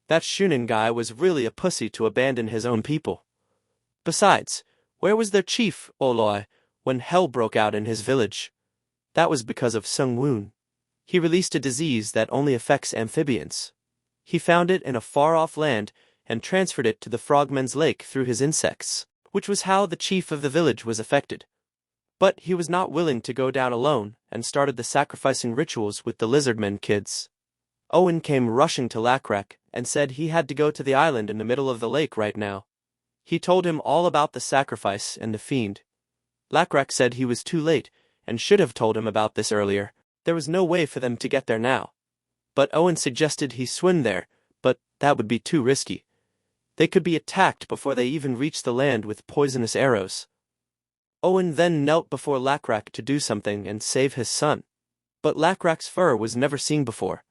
Speaker 1: That Shunin guy was really a pussy to abandon his own people. Besides, where was their chief, Oloi, when hell broke out in his village? That was because of Sung Woon. He released a disease that only affects amphibians. He found it in a far-off land and transferred it to the Frogmen's Lake through his insects, which was how the chief of the village was affected. But he was not willing to go down alone and started the sacrificing rituals with the lizardmen kids. Owen came rushing to Lakrak and said he had to go to the island in the middle of the lake right now. He told him all about the sacrifice and the fiend. Lakrak said he was too late and should have told him about this earlier. There was no way for them to get there now. But Owen suggested he swim there, but that would be too risky. They could be attacked before they even reached the land with poisonous arrows. Owen then knelt before Lakrak to do something and save his son. But Lakrak's fur was never seen before.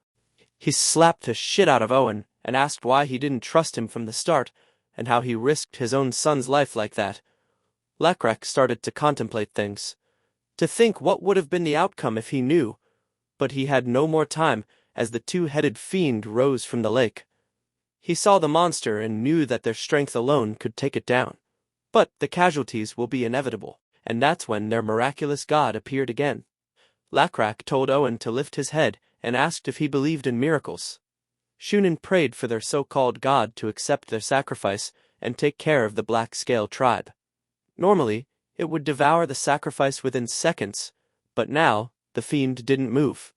Speaker 1: He slapped the shit out of Owen and asked why he didn't trust him from the start and how he risked his own son's life like that. Lakrak started to contemplate things, to think what would have been the outcome if he knew, but he had no more time as the two-headed fiend rose from the lake. He saw the monster and knew that their strength alone could take it down. But the casualties will be inevitable, and that's when their miraculous god appeared again. Lakrak told Owen to lift his head and asked if he believed in miracles. Shunin prayed for their so-called god to accept their sacrifice and take care of the Black Scale tribe. Normally, it would devour the sacrifice within seconds, but now the fiend didn't move.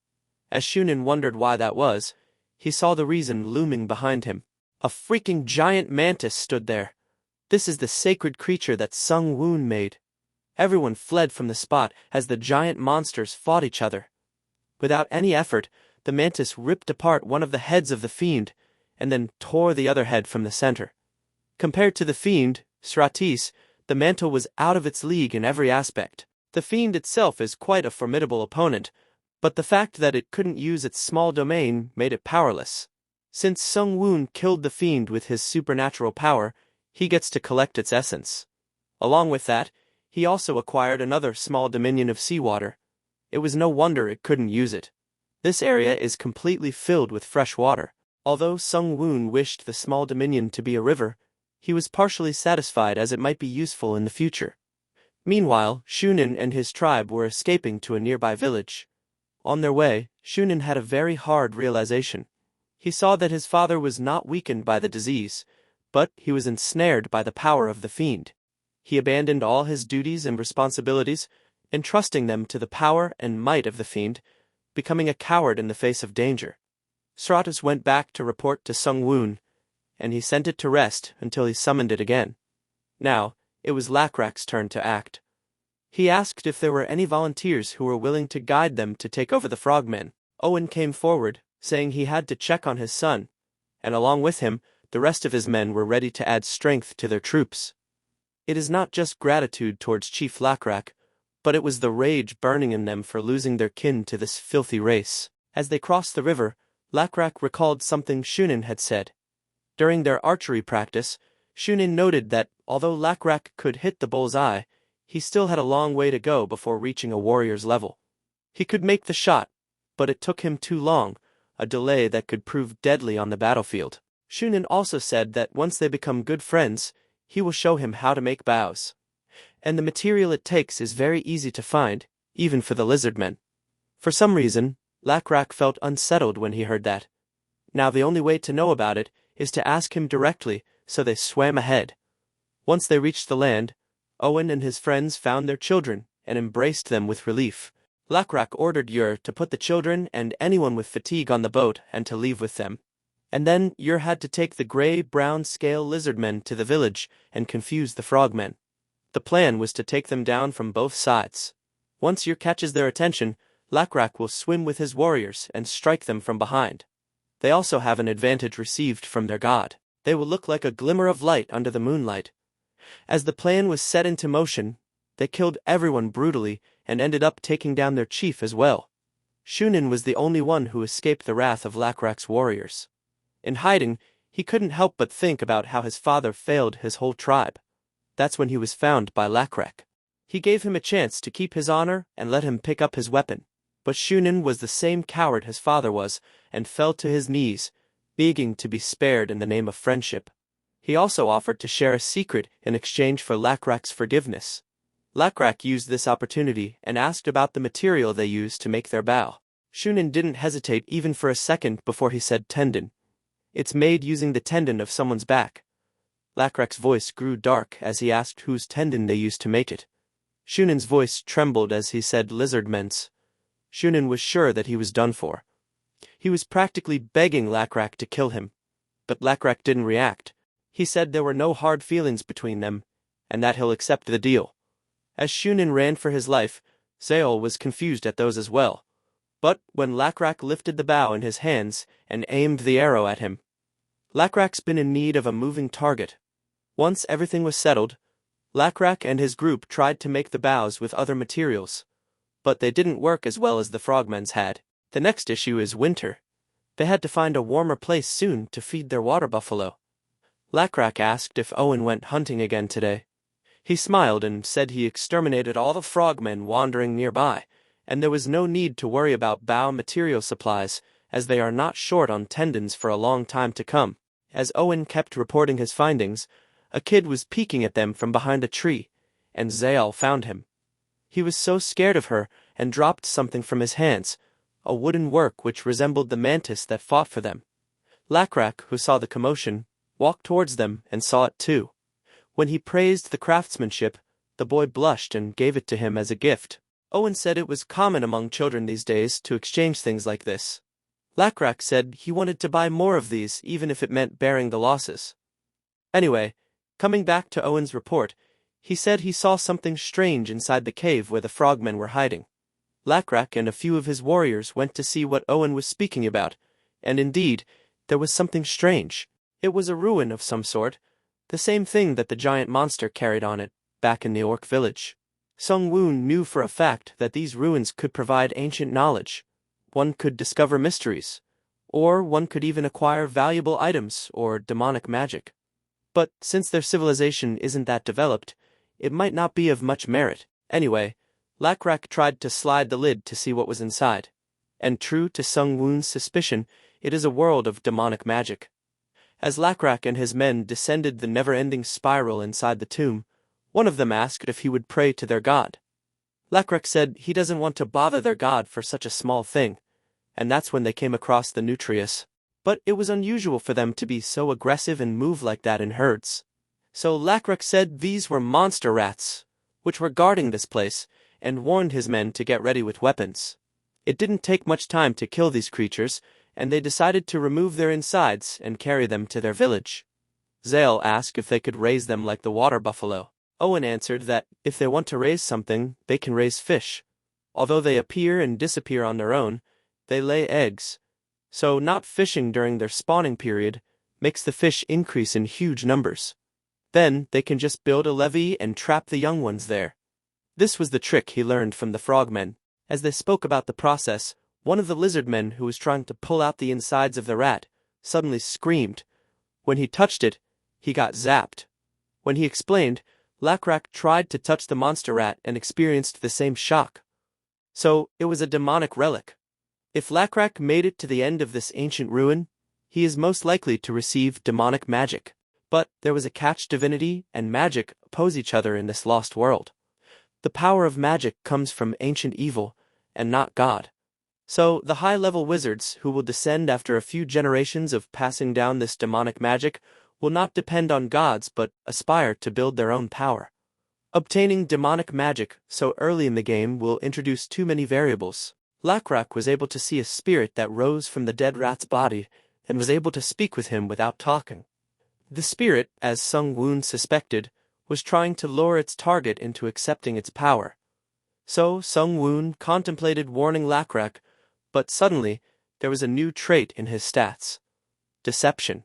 Speaker 1: As Shunin wondered why that was, he saw the reason looming behind him. A freaking giant mantis stood there. This is the sacred creature that Sung Woon made. Everyone fled from the spot as the giant monsters fought each other. Without any effort, the mantis ripped apart one of the heads of the fiend, and then tore the other head from the center. Compared to the fiend, Sratis, the mantle was out of its league in every aspect. The fiend itself is quite a formidable opponent, but the fact that it couldn't use its small domain made it powerless. Since Sung Woon killed the fiend with his supernatural power, he gets to collect its essence. Along with that, he also acquired another small dominion of seawater. It was no wonder it couldn't use it. This area is completely filled with fresh water. Although Sung Woon wished the small dominion to be a river, he was partially satisfied as it might be useful in the future. Meanwhile, Shunin and his tribe were escaping to a nearby village. On their way, Shunin had a very hard realization. He saw that his father was not weakened by the disease, but he was ensnared by the power of the fiend. He abandoned all his duties and responsibilities, entrusting them to the power and might of the fiend, becoming a coward in the face of danger. Stratos went back to report to Sung Woon, and he sent it to rest until he summoned it again. Now, it was Lakrak's turn to act. He asked if there were any volunteers who were willing to guide them to take over the frogmen. Owen came forward, saying he had to check on his son, and along with him, the rest of his men were ready to add strength to their troops. It is not just gratitude towards Chief Lakrak, but it was the rage burning in them for losing their kin to this filthy race. As they crossed the river, Lakrak recalled something Shunin had said. During their archery practice, Shunin noted that, although Lakrak could hit the bull's eye, he still had a long way to go before reaching a warrior's level. He could make the shot, but it took him too long, a delay that could prove deadly on the battlefield. Shunin also said that once they become good friends, he will show him how to make bows. And the material it takes is very easy to find, even for the lizardmen. For some reason, Lakrak felt unsettled when he heard that. Now the only way to know about it is to ask him directly, so they swam ahead. Once they reached the land, Owen and his friends found their children and embraced them with relief. Lakrak ordered Yer to put the children and anyone with fatigue on the boat and to leave with them. And then Yer had to take the gray-brown scale lizardmen to the village and confuse the frogmen. The plan was to take them down from both sides. Once Yer catches their attention, Lakrak will swim with his warriors and strike them from behind. They also have an advantage received from their god. They will look like a glimmer of light under the moonlight. As the plan was set into motion, they killed everyone brutally and ended up taking down their chief as well. Shunin was the only one who escaped the wrath of Lakrak's warriors. In hiding, he couldn't help but think about how his father failed his whole tribe. That's when he was found by Lakrak. He gave him a chance to keep his honor and let him pick up his weapon. But Shunin was the same coward his father was, and fell to his knees, begging to be spared in the name of friendship. He also offered to share a secret in exchange for Lakrak's forgiveness. Lakrak used this opportunity and asked about the material they used to make their bow. Shunin didn't hesitate even for a second before he said tendon. It's made using the tendon of someone's back. Lakrak's voice grew dark as he asked whose tendon they used to make it. Shunin's voice trembled as he said lizardmen's. Shunin was sure that he was done for. He was practically begging Lakrak to kill him. But Lakrak didn't react. He said there were no hard feelings between them, and that he'll accept the deal. As Shunin ran for his life, Zeol was confused at those as well. But when Lakrak lifted the bow in his hands and aimed the arrow at him, Lakrak's been in need of a moving target. Once everything was settled, Lakrak and his group tried to make the bows with other materials. But they didn't work as well as the frogmen's had. The next issue is winter. They had to find a warmer place soon to feed their water buffalo. Lakrak asked if Owen went hunting again today. He smiled and said he exterminated all the frogmen wandering nearby, and there was no need to worry about bow material supplies, as they are not short on tendons for a long time to come. As Owen kept reporting his findings, a kid was peeking at them from behind a tree, and Zeol found him. He was so scared of her and dropped something from his hands, a wooden work which resembled the mantis that fought for them. Lakrak, who saw the commotion, walked towards them and saw it too. When he praised the craftsmanship, the boy blushed and gave it to him as a gift. Owen said it was common among children these days to exchange things like this. Lakrak said he wanted to buy more of these even if it meant bearing the losses. Anyway, coming back to Owen's report, he said he saw something strange inside the cave where the frogmen were hiding. Lakrak and a few of his warriors went to see what Owen was speaking about, and indeed, there was something strange. It was a ruin of some sort, the same thing that the giant monster carried on it, back in the orc village. Sung Woon knew for a fact that these ruins could provide ancient knowledge. One could discover mysteries, or one could even acquire valuable items or demonic magic. But since their civilization isn't that developed, it might not be of much merit. Anyway, Lakrak tried to slide the lid to see what was inside, and true to Sung Woon's suspicion, it is a world of demonic magic. As Lakrak and his men descended the never-ending spiral inside the tomb, one of them asked if he would pray to their god. Lakrak said he doesn't want to bother their god for such a small thing, and that's when they came across the Nutrius. But it was unusual for them to be so aggressive and move like that in herds. So Lakrak said these were monster rats, which were guarding this place, and warned his men to get ready with weapons. It didn't take much time to kill these creatures, and they decided to remove their insides and carry them to their village. Zale asked if they could raise them like the water buffalo. Owen answered that if they want to raise something, they can raise fish. Although they appear and disappear on their own, they lay eggs. So not fishing during their spawning period makes the fish increase in huge numbers. Then they can just build a levee and trap the young ones there. This was the trick he learned from the frogmen. As they spoke about the process, one of the lizard men who was trying to pull out the insides of the rat suddenly screamed. When he touched it, he got zapped. When he explained, Lakrak tried to touch the monster rat and experienced the same shock. So it was a demonic relic. If Lakrak made it to the end of this ancient ruin, he is most likely to receive demonic magic. But there was a catch: divinity and magic oppose each other in this lost world. The power of magic comes from ancient evil, and not God. So the high-level wizards who will descend after a few generations of passing down this demonic magic will not depend on gods but aspire to build their own power. Obtaining demonic magic so early in the game will introduce too many variables. Lakrak was able to see a spirit that rose from the dead rat's body and was able to speak with him without talking. The spirit, as Sung Woon suspected, was trying to lure its target into accepting its power. So Sung Woon contemplated warning Lakrak, but suddenly there was a new trait in his stats: deception.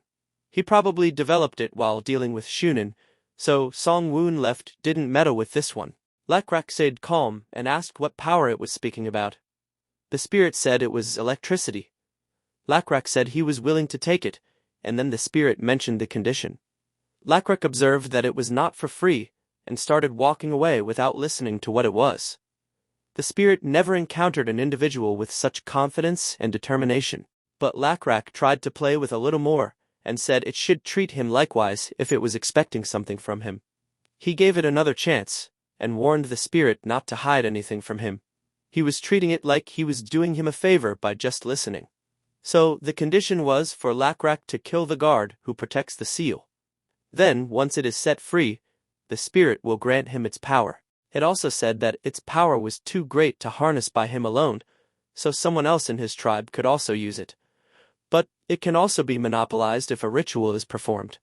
Speaker 1: He probably developed it while dealing with Shunin, so Sung Woon didn't meddle with this one. Lakrak stayed calm and asked what power it was speaking about. The spirit said it was electricity. Lakrak said he was willing to take it, and then the spirit mentioned the condition. Lakrak observed that it was not for free, and started walking away without listening to what it was. The spirit never encountered an individual with such confidence and determination, but Lakrak tried to play with a little more, and said it should treat him likewise if it was expecting something from him. He gave it another chance, and warned the spirit not to hide anything from him. He was treating it like he was doing him a favor by just listening. So the condition was for Lakrak to kill the guard who protects the seal. Then, once it is set free, the spirit will grant him its power. It also said that its power was too great to harness by him alone, so someone else in his tribe could also use it. But it can also be monopolized if a ritual is performed.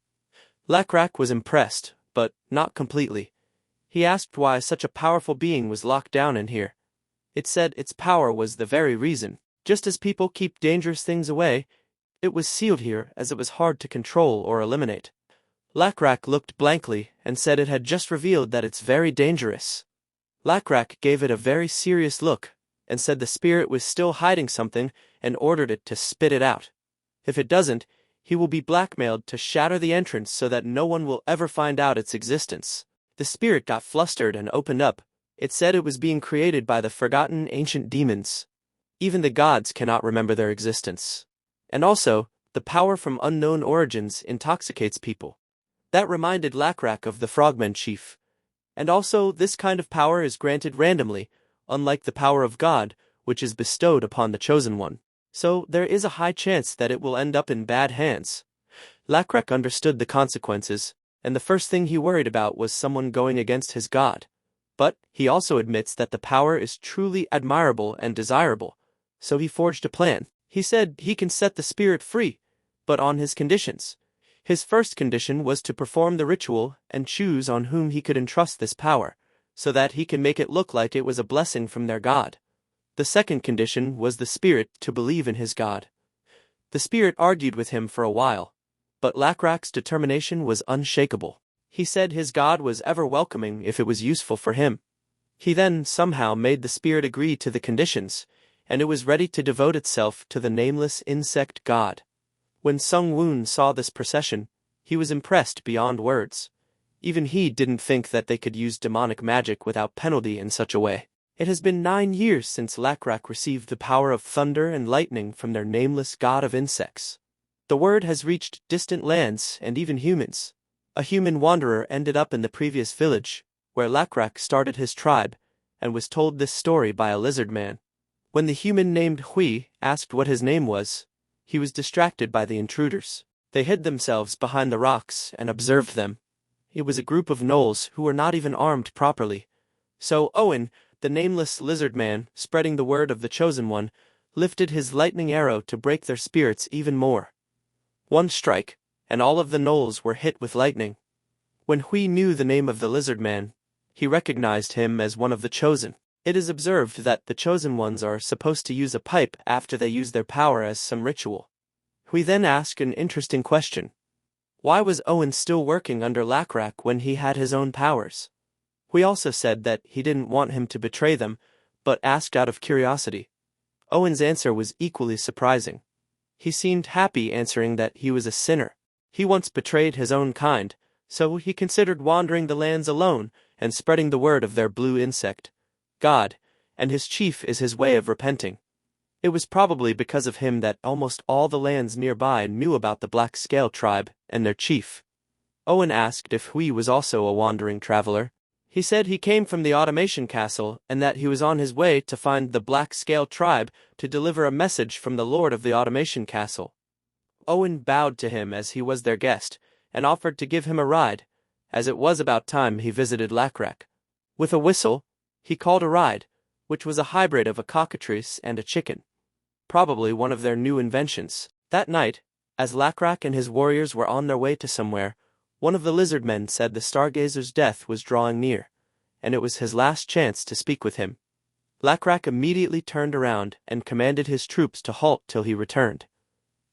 Speaker 1: Lakrak was impressed, but not completely. He asked why such a powerful being was locked down in here. It said its power was the very reason. Just as people keep dangerous things away, it was sealed here as it was hard to control or eliminate. Lakrak looked blankly and said it had just revealed that it's very dangerous. Lakrak gave it a very serious look and said the spirit was still hiding something and ordered it to spit it out. If it doesn't, he will be blackmailed to shatter the entrance so that no one will ever find out its existence. The spirit got flustered and opened up. It said it was being created by the forgotten ancient demons. Even the gods cannot remember their existence. And also, the power from unknown origins intoxicates people. That reminded Lakrak of the Frogman chief. And also, this kind of power is granted randomly, unlike the power of God, which is bestowed upon the chosen one. So there is a high chance that it will end up in bad hands. Lakrak understood the consequences, and the first thing he worried about was someone going against his god. But he also admits that the power is truly admirable and desirable, so he forged a plan. He said he can set the spirit free, but on his conditions. His first condition was to perform the ritual and choose on whom he could entrust this power, so that he can make it look like it was a blessing from their god. The second condition was the spirit to believe in his god. The spirit argued with him for a while, but Lakrak's determination was unshakable. He said his god was ever welcoming if it was useful for him. He then somehow made the spirit agree to the conditions, and it was ready to devote itself to the nameless insect god. When Sung Woon saw this procession, he was impressed beyond words. Even he didn't think that they could use demonic magic without penalty in such a way. It has been 9 years since Lakrak received the power of thunder and lightning from their nameless god of insects. The word has reached distant lands and even humans. A human wanderer ended up in the previous village, where Lakrak started his tribe, and was told this story by a lizard man. When the human named Hui asked what his name was, he was distracted by the intruders. They hid themselves behind the rocks and observed them. It was a group of gnolls who were not even armed properly. So Owen, the nameless lizard man, spreading the word of the Chosen One, lifted his lightning arrow to break their spirits even more. One strike, and all of the gnolls were hit with lightning. When Hui knew the name of the lizard man, he recognized him as one of the Chosen. It is observed that the Chosen Ones are supposed to use a pipe after they use their power as some ritual. Hui then asked an interesting question. Why was Owen still working under Lakrak when he had his own powers? Hui also said that he didn't want him to betray them, but asked out of curiosity. Owen's answer was equally surprising. He seemed happy answering that he was a sinner. He once betrayed his own kind, so he considered wandering the lands alone and spreading the word of their blue insect god, and his chief is his way of repenting. It was probably because of him that almost all the lands nearby knew about the Black Scale tribe and their chief. Owen asked if Hui was also a wandering traveler. He said he came from the Automation Castle and that he was on his way to find the Black Scale tribe to deliver a message from the Lord of the Automation Castle. Owen bowed to him as he was their guest and offered to give him a ride, as it was about time he visited Lakrak. With a whistle, he called a ride, which was a hybrid of a cockatrice and a chicken. Probably one of their new inventions. That night, as Lakrak and his warriors were on their way to somewhere, one of the lizard men said the stargazer's death was drawing near, and it was his last chance to speak with him. Lakrak immediately turned around and commanded his troops to halt till he returned.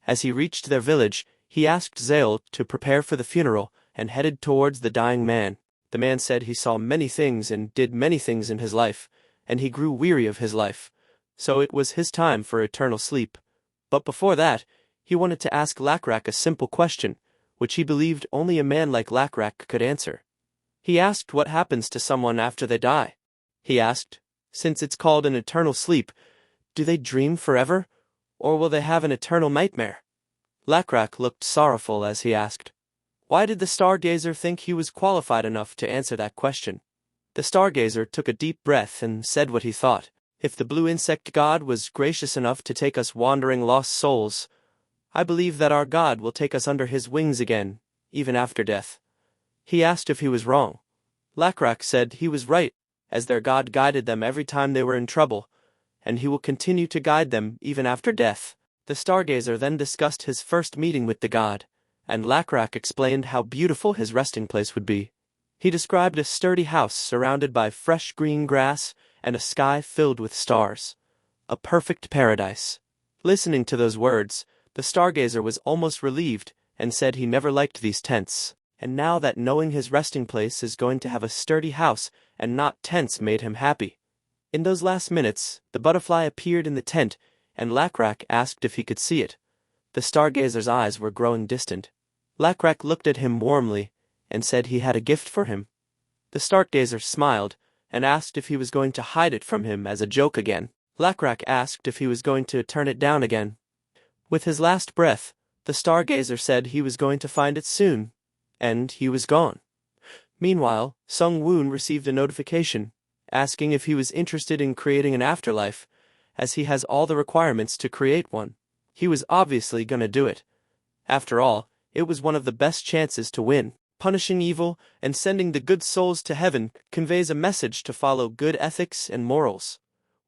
Speaker 1: As he reached their village, he asked Zael to prepare for the funeral and headed towards the dying man. The man said he saw many things and did many things in his life, and he grew weary of his life, so it was his time for eternal sleep. But before that, he wanted to ask Lakrak a simple question, which he believed only a man like Lakrak could answer. He asked what happens to someone after they die. He asked, since it's called an eternal sleep, do they dream forever, or will they have an eternal nightmare? Lakrak looked sorrowful as he asked. Why did the stargazer think he was qualified enough to answer that question? The stargazer took a deep breath and said what he thought. If the blue insect god was gracious enough to take us wandering lost souls, I believe that our god will take us under his wings again, even after death. He asked if he was wrong. Lakrak said he was right, as their god guided them every time they were in trouble, and he will continue to guide them even after death. The stargazer then discussed his first meeting with the god, and Lakrak explained how beautiful his resting place would be. He described a sturdy house surrounded by fresh green grass and a sky filled with stars. A perfect paradise. Listening to those words, the stargazer was almost relieved and said he never liked these tents, and now that knowing his resting place is going to have a sturdy house and not tents made him happy. In those last minutes, the butterfly appeared in the tent, and Lakrak asked if he could see it. The stargazer's eyes were growing distant. Lakrak looked at him warmly and said he had a gift for him. The stargazer smiled and asked if he was going to hide it from him as a joke again. Lakrak asked if he was going to turn it down again. With his last breath, the stargazer said he was going to find it soon, and he was gone. Meanwhile, Sung Woon received a notification asking if he was interested in creating an afterlife, as he has all the requirements to create one. He was obviously gonna do it. After all, it was one of the best chances to win. Punishing evil and sending the good souls to heaven conveys a message to follow good ethics and morals.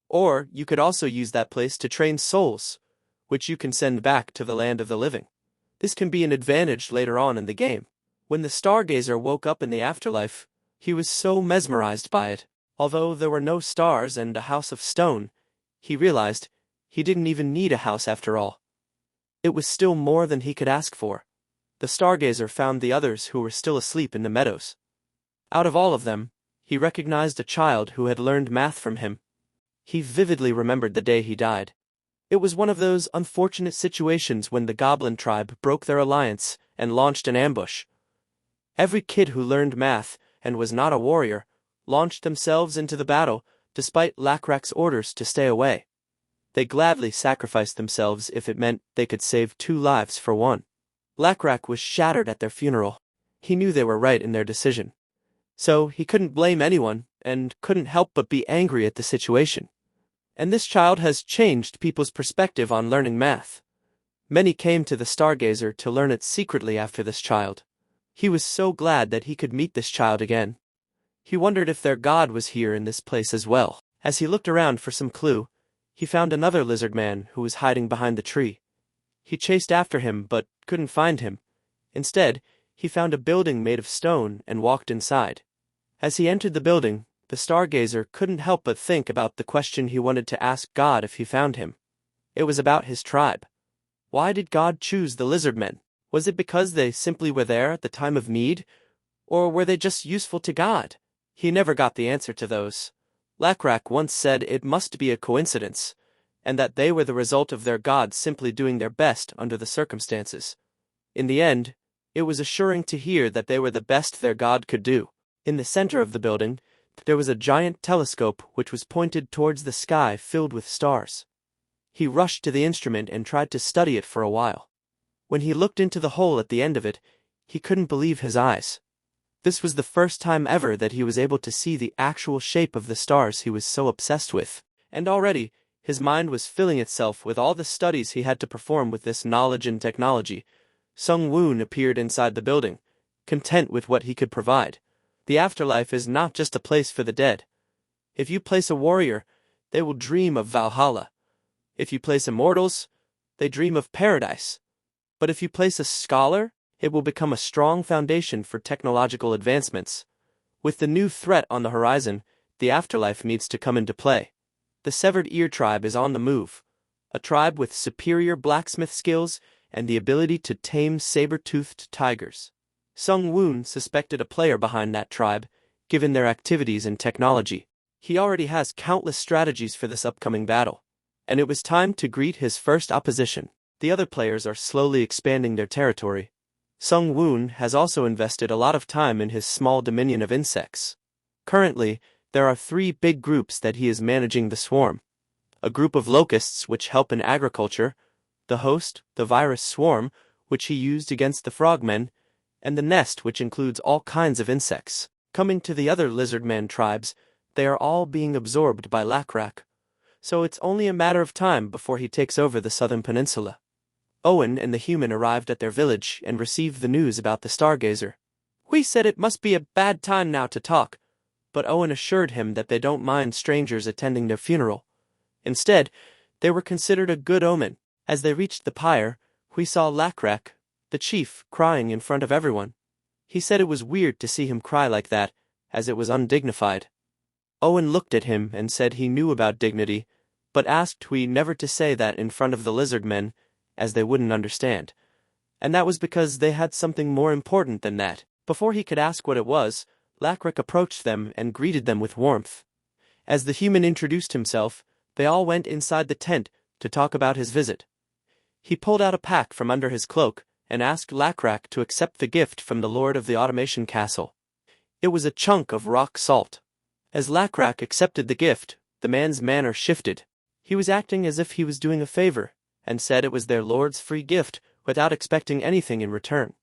Speaker 1: Or you could also use that place to train souls, which you can send back to the land of the living. This can be an advantage later on in the game. When the stargazer woke up in the afterlife, he was so mesmerized by it. Although there were no stars and a house of stone, he realized he didn't even need a house after all. It was still more than he could ask for. The stargazer found the others who were still asleep in the meadows. Out of all of them, he recognized a child who had learned math from him. He vividly remembered the day he died. It was one of those unfortunate situations when the goblin tribe broke their alliance and launched an ambush. Every kid who learned math and was not a warrior launched themselves into the battle despite Lacrak's orders to stay away. They gladly sacrificed themselves if it meant they could save 2 lives for 1. Lacrak was shattered at their funeral. He knew they were right in their decision. So he couldn't blame anyone, and couldn't help but be angry at the situation. And this child has changed people's perspective on learning math. Many came to the Stargazer to learn it secretly after this child. He was so glad that he could meet this child again. He wondered if their god was here in this place as well. As he looked around for some clue, he found another lizard man who was hiding behind the tree. He chased after him but couldn't find him. Instead, he found a building made of stone and walked inside. As he entered the building, the Stargazer couldn't help but think about the question he wanted to ask God if he found him. It was about his tribe. Why did God choose the lizardmen? Was it because they simply were there at the time of need? Or were they just useful to God? He never got the answer to those. Lacrak once said it must be a coincidence, and that they were the result of their God simply doing their best under the circumstances. In the end, it was assuring to hear that they were the best their God could do. In the center of the building, there was a giant telescope which was pointed towards the sky filled with stars. He rushed to the instrument and tried to study it for a while. When he looked into the hole at the end of it, he couldn't believe his eyes. This was the first time ever that he was able to see the actual shape of the stars he was so obsessed with. And already, his mind was filling itself with all the studies he had to perform with this knowledge and technology. Sung Woon appeared inside the building, content with what he could provide. The afterlife is not just a place for the dead. If you place a warrior, they will dream of Valhalla. If you place immortals, they dream of paradise. But if you place a scholar, it will become a strong foundation for technological advancements. With the new threat on the horizon, the afterlife needs to come into play. The Severed Ear tribe is on the move, a tribe with superior blacksmith skills and the ability to tame saber-toothed tigers. Sung Woon suspected a player behind that tribe, given their activities and technology. He already has countless strategies for this upcoming battle, and it was time to greet his first opposition. The other players are slowly expanding their territory. Sung Woon has also invested a lot of time in his small dominion of insects. Currently, there are 3 big groups that he is managing the swarm. A group of locusts which help in agriculture, the host, the virus swarm, which he used against the frogmen, and the nest which includes all kinds of insects. Coming to the other lizardman tribes, they are all being absorbed by Lacrak, so it's only a matter of time before he takes over the southern peninsula. Owen and the human arrived at their village and received the news about the Stargazer. Hui said it must be a bad time now to talk, but Owen assured him that they don't mind strangers attending their funeral. Instead, they were considered a good omen. As they reached the pyre, Hui saw Lacrak, the chief, crying in front of everyone. He said it was weird to see him cry like that, as it was undignified. Owen looked at him and said he knew about dignity, but asked Hui never to say that in front of the lizard men, as they wouldn't understand. And that was because they had something more important than that. Before he could ask what it was, Lacrak approached them and greeted them with warmth. As the human introduced himself, they all went inside the tent to talk about his visit. He pulled out a pack from under his cloak and asked Lacrak to accept the gift from the Lord of the Automation Castle. It was a chunk of rock salt. As Lacrak accepted the gift, the man's manner shifted. He was acting as if he was doing a favor, and said it was their lord's free gift without expecting anything in return.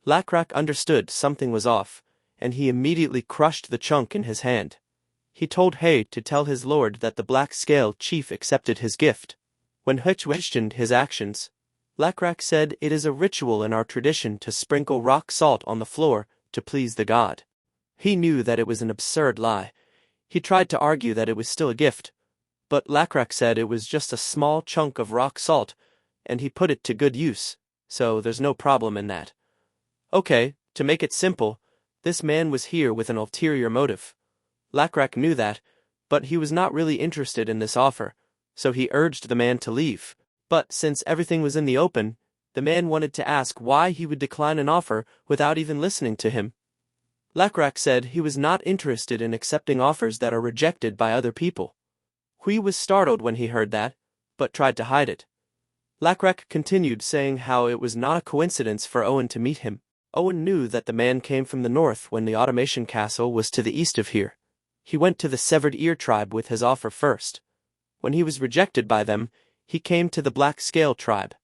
Speaker 1: Lacrak understood something was off, and he immediately crushed the chunk in his hand. He told He to tell his lord that the Black Scale chief accepted his gift. When He questioned his actions, Lacrak said it is a ritual in our tradition to sprinkle rock salt on the floor to please the god. He knew that it was an absurd lie. He tried to argue that it was still a gift, but Lacrak said it was just a small chunk of rock salt, and he put it to good use, so there's no problem in that. Okay, to make it simple, this man was here with an ulterior motive. Lacrak knew that, but he was not really interested in this offer, so he urged the man to leave. But since everything was in the open, the man wanted to ask why he would decline an offer without even listening to him. Lacrak said he was not interested in accepting offers that are rejected by other people. Hui was startled when he heard that, but tried to hide it. Lacrak continued saying how it was not a coincidence for Owen to meet him. Owen knew that the man came from the north when the automation castle was to the east of here. He went to the Severed Ear tribe with his offer first. When he was rejected by them, he came to the Black Scale tribe.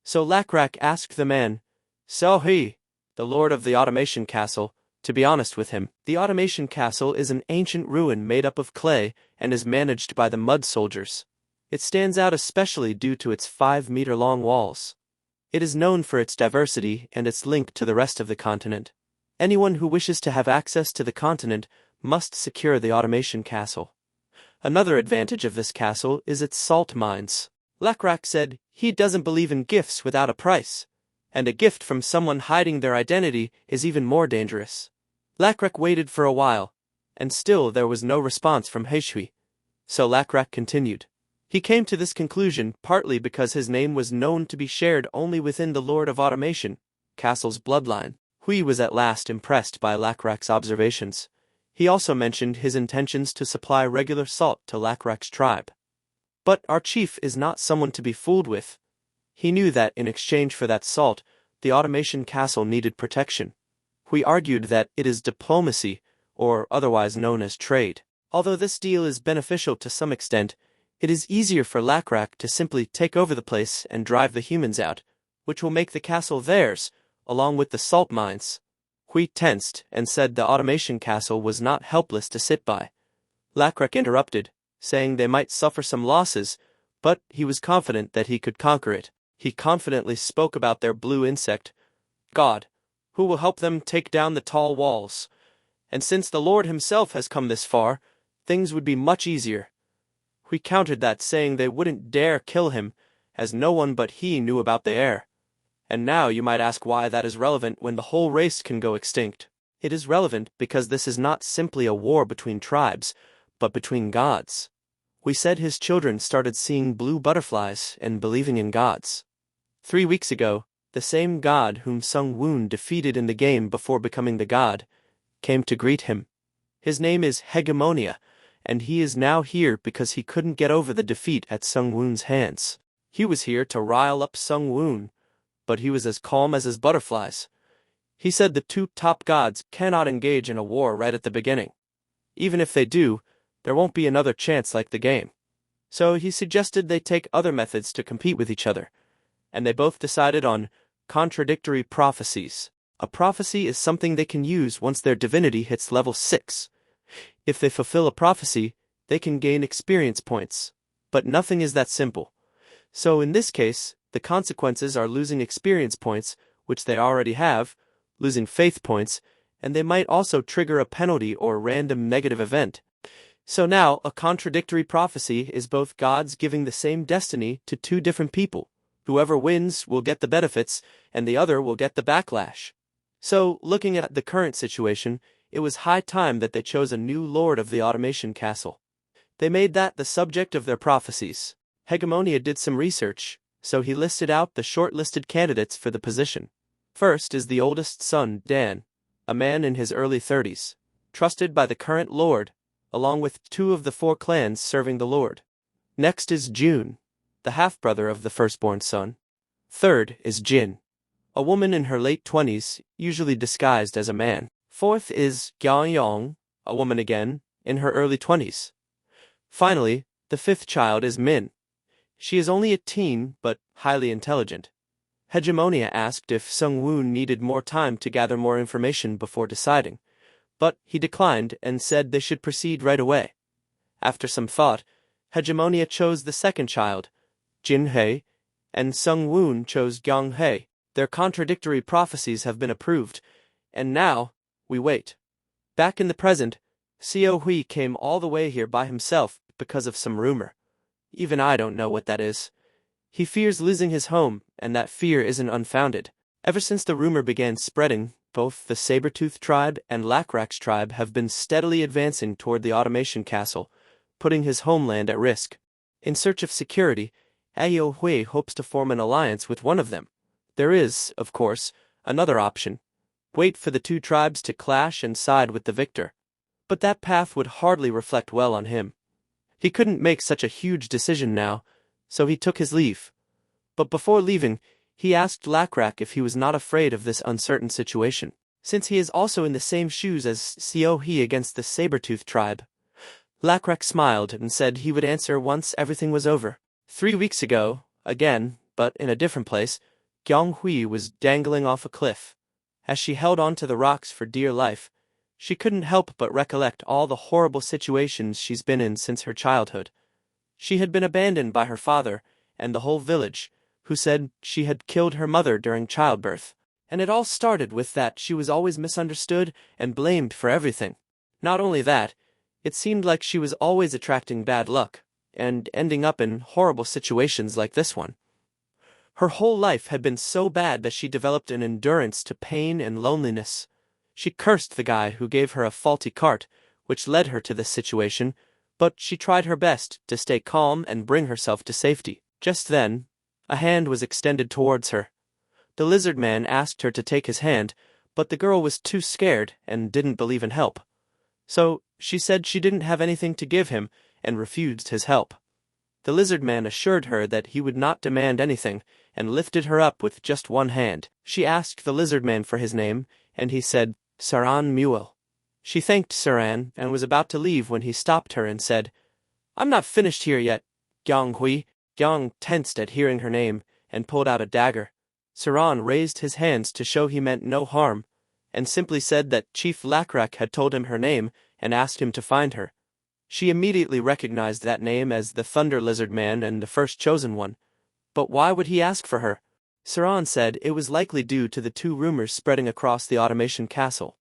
Speaker 1: So Lakrak asked the man, "So he, the lord of the Automation Castle, to be honest with him." The Automation Castle is an ancient ruin made up of clay and is managed by the Mud Soldiers. It stands out especially due to its 5-meter-long walls. It is known for its diversity and its link to the rest of the continent. Anyone who wishes to have access to the continent must secure the Automation Castle. Another advantage of this castle is its salt mines. Lakrak said he doesn't believe in gifts without a price, and a gift from someone hiding their identity is even more dangerous. Lakrak waited for a while, and still there was no response from Heishui. So Lakrak continued. He came to this conclusion partly because his name was known to be shared only within the Lord of Automation Castle's bloodline. Hui was at last impressed by Lakrak's observations. He also mentioned his intentions to supply regular salt to Lakrak's tribe. But our chief is not someone to be fooled with. He knew that in exchange for that salt, the Automation Castle needed protection. Hui argued that it is diplomacy, or otherwise known as trade. Although this deal is beneficial to some extent, it is easier for Lakrak to simply take over the place and drive the humans out, which will make the castle theirs, along with the salt mines. Hui tensed and said the Automation Castle was not helpless to sit by. Lakrak interrupted, saying they might suffer some losses, but he was confident that he could conquer it. He confidently spoke about their blue insect god, who will help them take down the tall walls. And since the Lord himself has come this far, things would be much easier. Hui countered that, saying they wouldn't dare kill him, as no one but he knew about the heir. And now you might ask why that is relevant when the whole race can go extinct. It is relevant because this is not simply a war between tribes, but between gods. Hui said his children started seeing blue butterflies and believing in gods. 3 weeks ago, the same god whom Sung Woon defeated in the game before becoming the god, came to greet him. His name is Hegemonia, and he is now here because he couldn't get over the defeat at Sung Woon's hands. He was here to rile up Sung Woon, but he was as calm as his butterflies. He said the two top gods cannot engage in a war right at the beginning. Even if they do, there won't be another chance like the game. So he suggested they take other methods to compete with each other, and they both decided on contradictory prophecies. A prophecy is something they can use once their divinity hits level 6. If they fulfill a prophecy, they can gain experience points. But nothing is that simple. So in this case, the consequences are losing experience points, which they already have, losing faith points, and they might also trigger a penalty or random negative event. So now, a contradictory prophecy is both gods giving the same destiny to two different people. Whoever wins will get the benefits, and the other will get the backlash. So, looking at the current situation, it was high time that they chose a new lord of the Automation Castle. They made that the subject of their prophecies. Hegemonia did some research, so he listed out the shortlisted candidates for the position. First is the oldest son, Dan, a man in his early 30s, trusted by the current lord, along with 2 of the 4 clans serving the lord. Next is June, the half-brother of the firstborn son. Third is Jin, a woman in her late 20s, usually disguised as a man. Fourth is Gyeongyong, a woman again, in her early 20s. Finally, the 5th child is Min. She is only a teen, but highly intelligent. Hegemonia asked if Sung Woon needed more time to gather more information before deciding, but he declined and said they should proceed right away. After some thought, Hegemonia chose the 2nd child, Jin Hei, and Sung Woon chose Gyong Hei. Their contradictory prophecies have been approved, and now, we wait. Back in the present, Seo Hui came all the way here by himself because of some rumor. Even I don't know what that is. He fears losing his home, and that fear isn't unfounded. Ever since the rumor began spreading, both the Sabertooth tribe and Lakrak's tribe have been steadily advancing toward the Automation Castle, putting his homeland at risk. In search of security, Ayo Hui hopes to form an alliance with one of them. There is, of course, another option. Wait for the 2 tribes to clash and side with the victor. But that path would hardly reflect well on him. He couldn't make such a huge decision now, so he took his leave. But before leaving, he asked Lakrak if he was not afraid of this uncertain situation. Since he is also in the same shoes as Seo He against the Sabertooth tribe, Lacrack smiled and said he would answer once everything was over. 3 weeks ago, again, but in a different place, Gyonghui was dangling off a cliff. As she held on to the rocks for dear life, she couldn't help but recollect all the horrible situations she's been in since her childhood. She had been abandoned by her father and the whole village, who said she had killed her mother during childbirth. And it all started with that she was always misunderstood and blamed for everything. Not only that, it seemed like she was always attracting bad luck, and ending up in horrible situations like this one. Her whole life had been so bad that she developed an endurance to pain and loneliness. She cursed the guy who gave her a faulty cart, which led her to this situation, but she tried her best to stay calm and bring herself to safety. Just then, a hand was extended towards her. The lizard man asked her to take his hand, but the girl was too scared and didn't believe in help. So she said she didn't have anything to give him and refused his help. The lizard man assured her that he would not demand anything and lifted her up with just one hand. She asked the lizard man for his name, and he said, Saran Mule. She thanked Saran and was about to leave when he stopped her and said, I'm not finished here yet, Gyonghui. Gyong tensed at hearing her name and pulled out a dagger. Saran raised his hands to show he meant no harm, and simply said that Chief Lacrack had told him her name and asked him to find her. She immediately recognized that name as the Thunder Lizard Man and the first chosen one. But why would he ask for her? Saran said it was likely due to the two rumors spreading across the Automation Castle.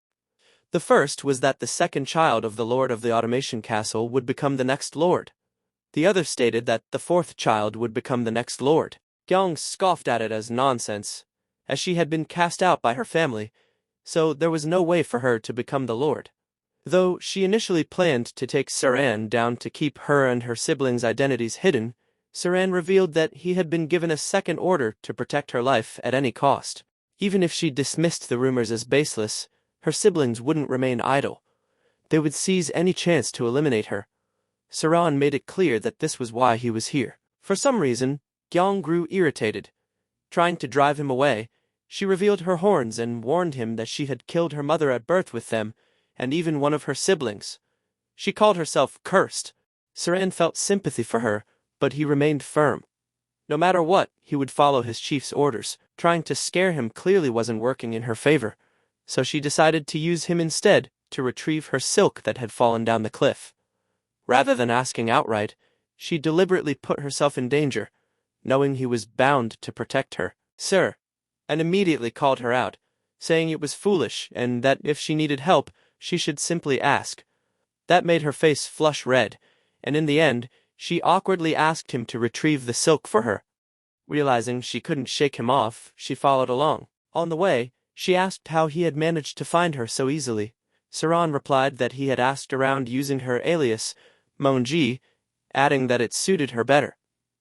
Speaker 1: The first was that the second child of the Lord of the Automation Castle would become the next Lord. The other stated that the fourth child would become the next Lord. Gyong scoffed at it as nonsense, as she had been cast out by her family, so there was no way for her to become the Lord. Though she initially planned to take Saran down to keep her and her siblings' identities hidden, Saran revealed that he had been given a second order to protect her life at any cost. Even if she dismissed the rumors as baseless, her siblings wouldn't remain idle. They would seize any chance to eliminate her. Saran made it clear that this was why he was here. For some reason, Gyong grew irritated. Trying to drive him away, she revealed her horns and warned him that she had killed her mother at birth with them, and even one of her siblings. She called herself cursed. Saran felt sympathy for her, but he remained firm. No matter what, he would follow his chief's orders. Trying to scare him clearly wasn't working in her favor, so she decided to use him instead to retrieve her silk that had fallen down the cliff. Rather than asking outright, she deliberately put herself in danger, knowing he was bound to protect her. Sir, and immediately called her out, saying it was foolish and that if she needed help, she should simply ask. That made her face flush red, and in the end, she awkwardly asked him to retrieve the silk for her. Realizing she couldn't shake him off, she followed along. On the way, she asked how he had managed to find her so easily. Saran replied that he had asked around using her alias, Monji, adding that it suited her better.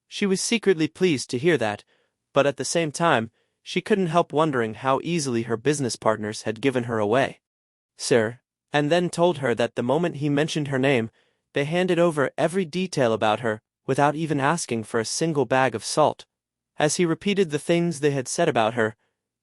Speaker 1: She was secretly pleased to hear that, but at the same time, she couldn't help wondering how easily her business partners had given her away. Sir, and then told her that the moment he mentioned her name, they handed over every detail about her without even asking for a single bag of salt. As he repeated the things they had said about her,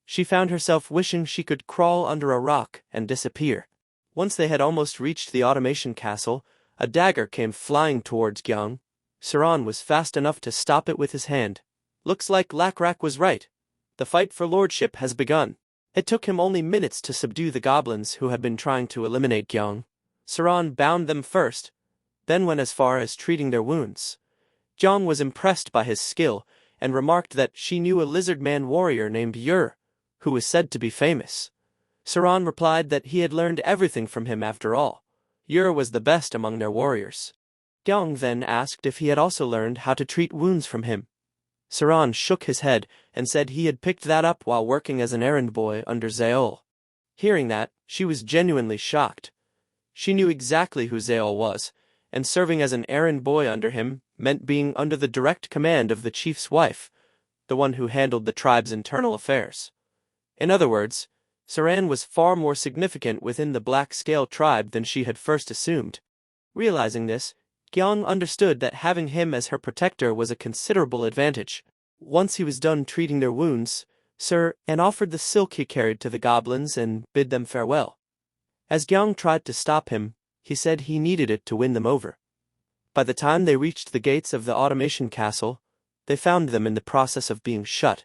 Speaker 1: she found herself wishing she could crawl under a rock and disappear. Once they had almost reached the Automation Castle, a dagger came flying towards Gyong. Saran was fast enough to stop it with his hand. Looks like Lacrack was right. The fight for lordship has begun. It took him only minutes to subdue the goblins who had been trying to eliminate Gyong. Saran bound them first, then went as far as treating their wounds. Gyong was impressed by his skill and remarked that she knew a lizard man warrior named Yer, who was said to be famous. Saran replied that he had learned everything from him after all. Yer was the best among their warriors. Gyong then asked if he had also learned how to treat wounds from him. Saran shook his head and said he had picked that up while working as an errand boy under Zeol. Hearing that, she was genuinely shocked. She knew exactly who Zeol was, and serving as an errand boy under him meant being under the direct command of the chief's wife, the one who handled the tribe's internal affairs. In other words, Saran was far more significant within the Black Scale tribe than she had first assumed. Realizing this, Gyong understood that having him as her protector was a considerable advantage. Once he was done treating their wounds, Sir and offered the silk he carried to the goblins and bid them farewell. As Gyong tried to stop him, he said he needed it to win them over. By the time they reached the gates of the automation castle, they found them in the process of being shut.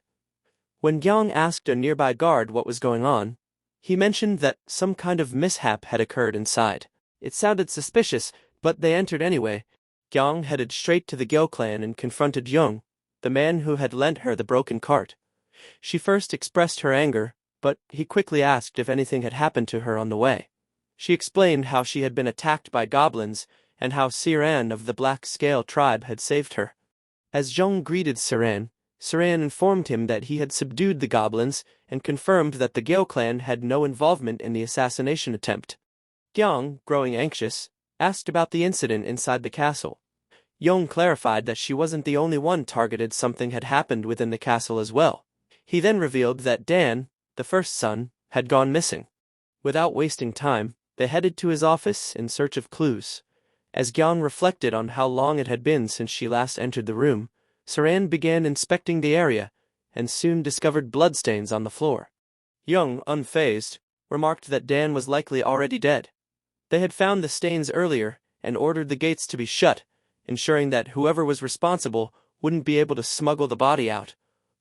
Speaker 1: When Gyang asked a nearby guard what was going on, he mentioned that some kind of mishap had occurred inside. It sounded suspicious, but they entered anyway. Gyang headed straight to the Gyo clan and confronted Young, the man who had lent her the broken cart. She first expressed her anger, but he quickly asked if anything had happened to her on the way. She explained how she had been attacked by goblins and how Siran of the Black Scale tribe had saved her. As Young greeted Siran informed him that he had subdued the goblins and confirmed that the Gyo clan had no involvement in the assassination attempt. Gyang, growing anxious, asked about the incident inside the castle. Young clarified that she wasn't the only one targeted. Something had happened within the castle as well. He then revealed that Dan, the first son, had gone missing. Without wasting time, they headed to his office in search of clues. As Gyang reflected on how long it had been since she last entered the room, Siran began inspecting the area, and soon discovered bloodstains on the floor. Young, unfazed, remarked that Dan was likely already dead. They had found the stains earlier, and ordered the gates to be shut, ensuring that whoever was responsible wouldn't be able to smuggle the body out.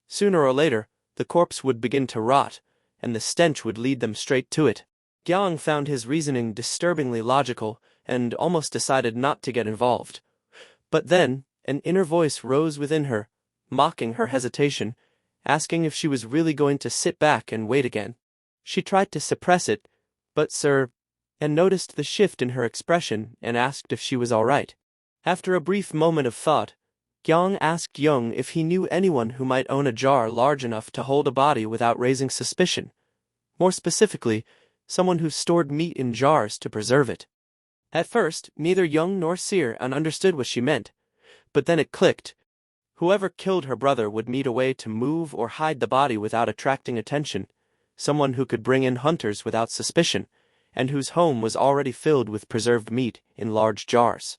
Speaker 1: Sooner or later, the corpse would begin to rot, and the stench would lead them straight to it. Gyang found his reasoning disturbingly logical, and almost decided not to get involved. But then, an inner voice rose within her, mocking her hesitation, asking if she was really going to sit back and wait again. She tried to suppress it, but and noticed the shift in her expression and asked if she was all right. After a brief moment of thought, Gyang asked Young if he knew anyone who might own a jar large enough to hold a body without raising suspicion. More specifically, someone who stored meat in jars to preserve it. At first, neither Young nor Seer understood what she meant, but then it clicked. Whoever killed her brother would need a way to move or hide the body without attracting attention, someone who could bring in hunters without suspicion, and whose home was already filled with preserved meat in large jars.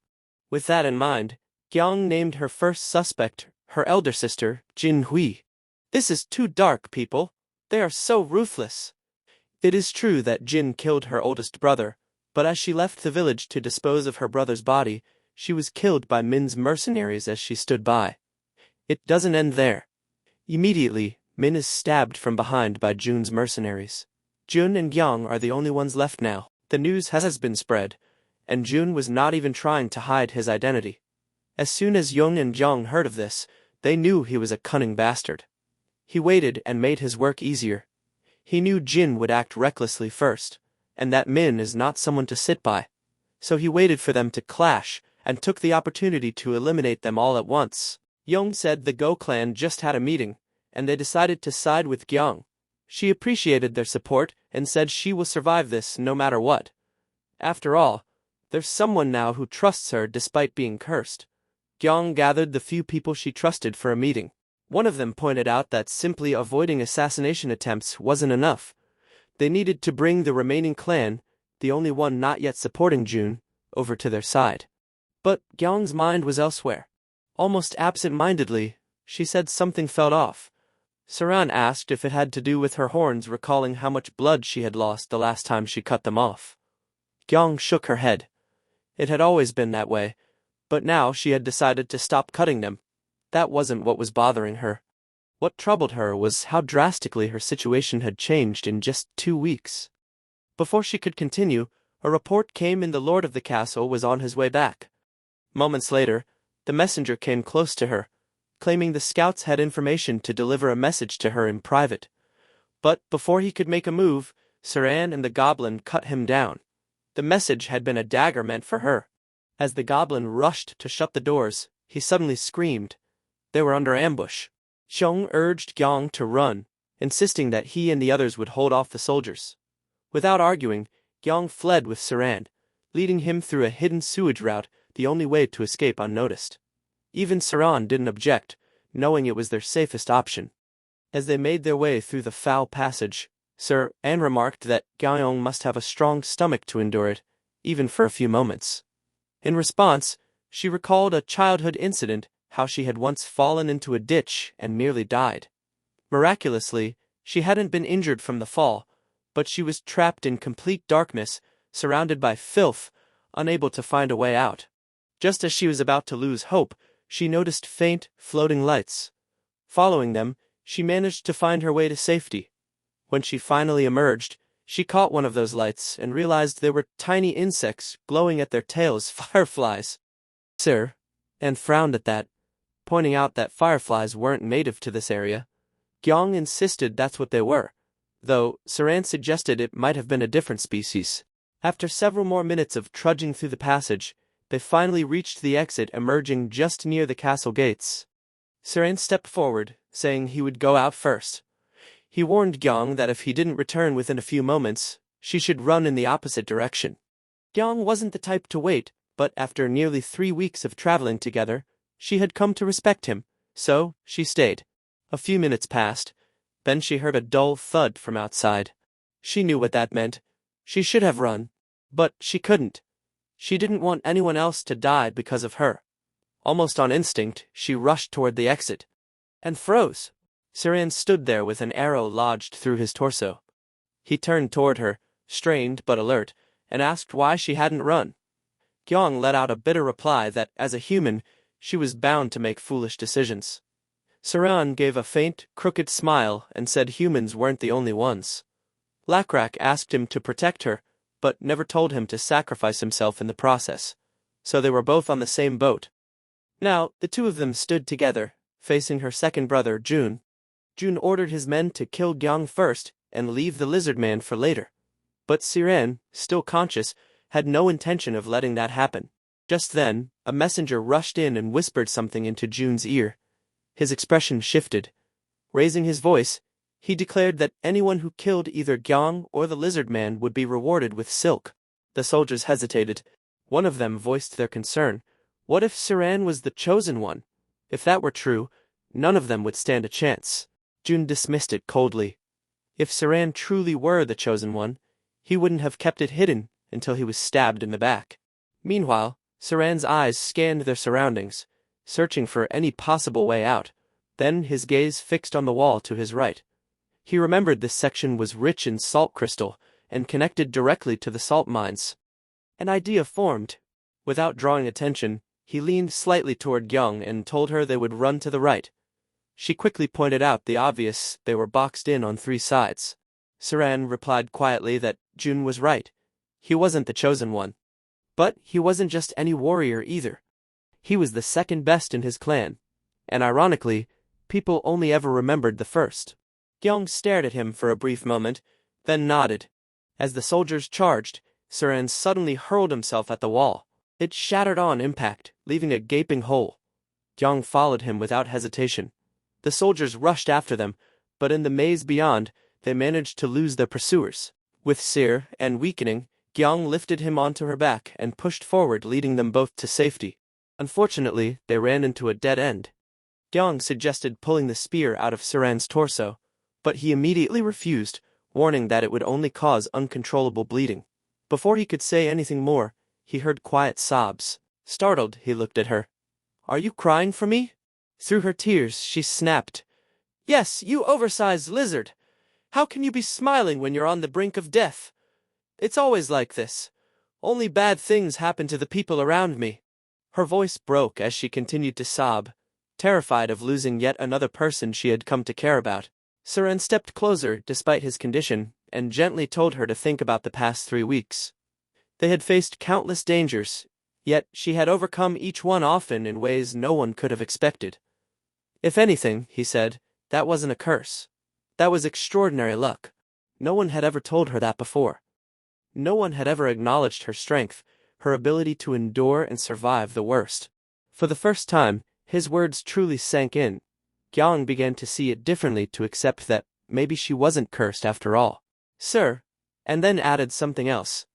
Speaker 1: With that in mind, Gyang named her first suspect, her elder sister, Jin Hui. This is too dark, people. They are so ruthless. It is true that Jin killed her oldest brother, but as she left the village to dispose of her brother's body, she was killed by Min's mercenaries as she stood by. It doesn't end there. Immediately, Min is stabbed from behind by Jun's mercenaries. Jun and Gyang are the only ones left now. The news has been spread, and Jun was not even trying to hide his identity. As soon as Young and Gyang heard of this, they knew he was a cunning bastard. He waited and made his work easier. He knew Jin would act recklessly first, and that Min is not someone to sit by. So he waited for them to clash, and took the opportunity to eliminate them all at once. Young said the Go clan just had a meeting, and they decided to side with Gyang. She appreciated their support and said she will survive this no matter what. After all, there's someone now who trusts her despite being cursed. Gyang gathered the few people she trusted for a meeting. One of them pointed out that simply avoiding assassination attempts wasn't enough. They needed to bring the remaining clan, the only one not yet supporting Jun, over to their side. But Gyang's mind was elsewhere. Almost absent-mindedly, she said something felt off. Saran asked if it had to do with her horns, recalling how much blood she had lost the last time she cut them off. Gyang shook her head. It had always been that way, but now she had decided to stop cutting them. That wasn't what was bothering her. What troubled her was how drastically her situation had changed in just 2 weeks. Before she could continue, a report came in. The lord of the castle was on his way back. Moments later, the messenger came close to her, claiming the scouts had information to deliver a message to her in private. But before he could make a move, Saran and the goblin cut him down. The message had been a dagger meant for her. As the goblin rushed to shut the doors, he suddenly screamed. They were under ambush. Xiong urged Gyang to run, insisting that he and the others would hold off the soldiers. Without arguing, Gyang fled with Saran, leading him through a hidden sewage route, the only way to escape unnoticed. Even Saran didn't object, knowing it was their safest option. As they made their way through the foul passage, Sir An remarked that Gyang must have a strong stomach to endure it, even for a few moments. In response, she recalled a childhood incident, how she had once fallen into a ditch and nearly died. Miraculously, she hadn't been injured from the fall, but she was trapped in complete darkness, surrounded by filth, unable to find a way out. Just as she was about to lose hope, she noticed faint, floating lights. Following them, she managed to find her way to safety. When she finally emerged, she caught one of those lights and realized they were tiny insects glowing at their tails, fireflies. Sir, and frowned at that, pointing out that fireflies weren't native to this area. Gyong insisted that's what they were, though Saran suggested it might have been a different species. After several more minutes of trudging through the passage, they finally reached the exit, emerging just near the castle gates. Saran stepped forward, saying he would go out first. He warned Gyong that if he didn't return within a few moments, she should run in the opposite direction. Gyong wasn't the type to wait, but after nearly 3 weeks of traveling together, she had come to respect him, so she stayed. A few minutes passed. Then she heard a dull thud from outside. She knew what that meant. She should have run, but she couldn't. She didn't want anyone else to die because of her. Almost on instinct, she rushed toward the exit. And froze. Saran stood there with an arrow lodged through his torso. He turned toward her, strained but alert, and asked why she hadn't run. Gyong let out a bitter reply that, as a human, she was bound to make foolish decisions. Saran gave a faint, crooked smile and said humans weren't the only ones. Lakrak asked him to protect her, but never told him to sacrifice himself in the process, so they were both on the same boat. Now, the two of them stood together, facing her second brother, Jun. Jun ordered his men to kill Gyong first and leave the lizard man for later. But Siren, still conscious, had no intention of letting that happen. Just then, a messenger rushed in and whispered something into Jun's ear. His expression shifted. Raising his voice, he declared that anyone who killed either Gyong or the lizard man would be rewarded with silk. The soldiers hesitated. One of them voiced their concern. What if Siran was the chosen one? If that were true, none of them would stand a chance. Jun dismissed it coldly. If Siran truly were the chosen one, he wouldn't have kept it hidden until he was stabbed in the back. Meanwhile, Siran's eyes scanned their surroundings, searching for any possible way out. Then his gaze fixed on the wall to his right. He remembered this section was rich in salt crystal and connected directly to the salt mines. An idea formed. Without drawing attention, he leaned slightly toward Gyong and told her they would run to the right. She quickly pointed out the obvious: they were boxed in on 3 sides. Saran replied quietly that Jun was right. He wasn't the chosen one. But he wasn't just any warrior either. He was the second best in his clan. And ironically, people only ever remembered the first. Gyong stared at him for a brief moment, then nodded. As the soldiers charged, Saran suddenly hurled himself at the wall. It shattered on impact, leaving a gaping hole. Gyong followed him without hesitation. The soldiers rushed after them, but in the maze beyond, they managed to lose their pursuers. With Seer and weakening, Gyong lifted him onto her back and pushed forward, leading them both to safety. Unfortunately, they ran into a dead end. Gyong suggested pulling the spear out of Saran's torso, but he immediately refused, warning that it would only cause uncontrollable bleeding. Before he could say anything more, he heard quiet sobs. Startled, he looked at her. "Are you crying for me?" Through her tears, she snapped. "Yes, you oversized lizard. How can you be smiling when you're on the brink of death? It's always like this. Only bad things happen to the people around me." Her voice broke as she continued to sob, terrified of losing yet another person she had come to care about. Saran stepped closer despite his condition and gently told her to think about the past 3 weeks. They had faced countless dangers, yet she had overcome each one often in ways no one could have expected. If anything, he said, that wasn't a curse. That was extraordinary luck. No one had ever told her that before. No one had ever acknowledged her strength, her ability to endure and survive the worst. For the first time, his words truly sank in. Gyong began to see it differently, to accept that maybe she wasn't cursed after all. "Sir," and then added something else.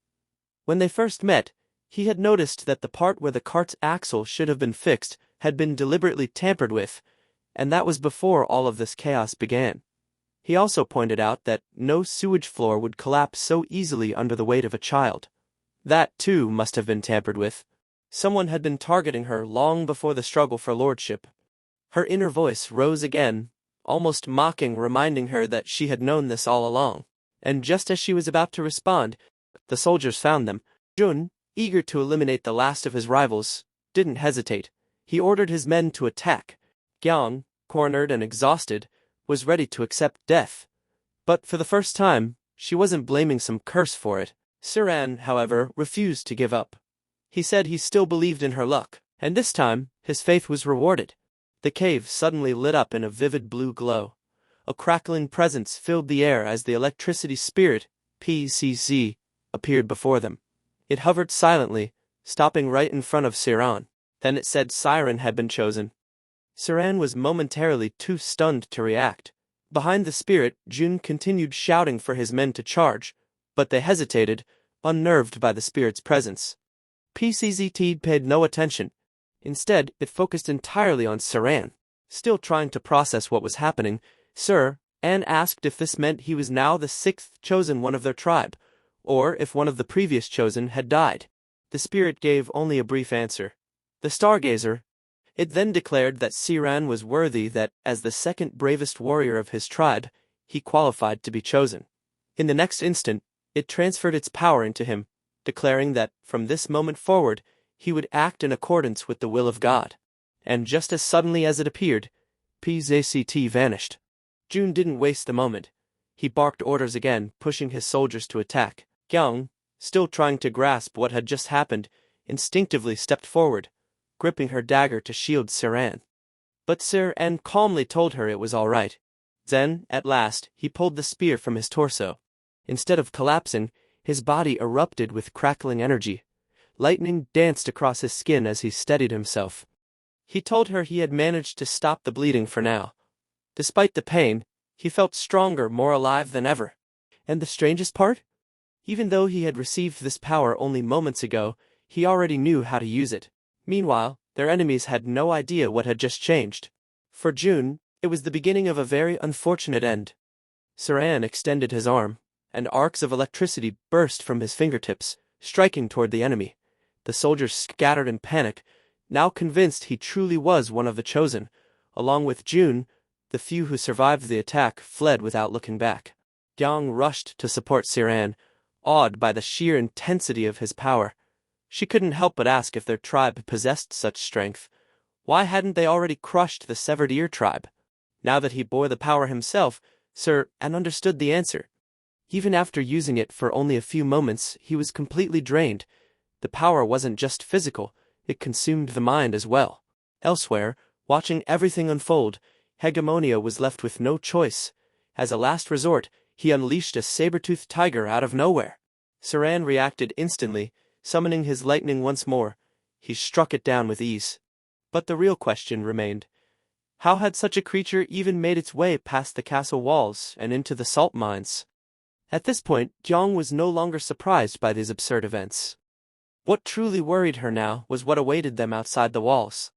Speaker 1: When they first met, he had noticed that the part where the cart's axle should have been fixed had been deliberately tampered with, and that was before all of this chaos began. He also pointed out that no sewage floor would collapse so easily under the weight of a child. That, too, must have been tampered with. Someone had been targeting her long before the struggle for lordship. Her inner voice rose again, almost mocking, reminding her that she had known this all along. And just as she was about to respond, the soldiers found them. Jun, eager to eliminate the last of his rivals, didn't hesitate. He ordered his men to attack. Gyang, cornered and exhausted, was ready to accept death. But for the first time, she wasn't blaming some curse for it. Siran, however, refused to give up. He said he still believed in her luck, and this time, his faith was rewarded. The cave suddenly lit up in a vivid blue glow. A crackling presence filled the air as the electricity spirit, PCC, appeared before them. It hovered silently, stopping right in front of Siran. Then it said Siren had been chosen. Siran was momentarily too stunned to react. Behind the spirit, Jun continued shouting for his men to charge, but they hesitated, unnerved by the spirit's presence. PCZT paid no attention. Instead, it focused entirely on Siran. Still trying to process what was happening, Sir An asked if this meant he was now the 6th chosen one of their tribe, or if one of the previous chosen had died. The spirit gave only a brief answer. The Stargazer. It then declared that Siran was worthy, that, as the 2nd bravest warrior of his tribe, he qualified to be chosen. In the next instant, it transferred its power into him, declaring that, from this moment forward, he would act in accordance with the will of God. And just as suddenly as it appeared, PZCT vanished. Jun didn't waste the moment. He barked orders again, pushing his soldiers to attack. Gyang, still trying to grasp what had just happened, instinctively stepped forward, gripping her dagger to shield Siran. But Sir An calmly told her it was all right. Then, at last, he pulled the spear from his torso. Instead of collapsing, his body erupted with crackling energy. Lightning danced across his skin as he steadied himself. He told her he had managed to stop the bleeding for now. Despite the pain, he felt stronger, more alive than ever. And the strangest part? Even though he had received this power only moments ago, he already knew how to use it. Meanwhile, their enemies had no idea what had just changed. For Jun, it was the beginning of a very unfortunate end. Siran extended his arm, and arcs of electricity burst from his fingertips, striking toward the enemy. The soldiers scattered in panic, now convinced he truly was one of the chosen. Along with Jun, the few who survived the attack fled without looking back. Gyang rushed to support Siran, awed by the sheer intensity of his power. She couldn't help but ask if their tribe possessed such strength. Why hadn't they already crushed the Severed Ear tribe? Now that he bore the power himself, Sir An understood the answer. Even after using it for only a few moments, he was completely drained. The power wasn't just physical, it consumed the mind as well. Elsewhere, watching everything unfold, Hegemonia was left with no choice. As a last resort, he unleashed a saber-toothed tiger out of nowhere. Siran reacted instantly, summoning his lightning once more. He struck it down with ease. But the real question remained. How had such a creature even made its way past the castle walls and into the salt mines? At this point, Jiang was no longer surprised by these absurd events. What truly worried her now was what awaited them outside the walls.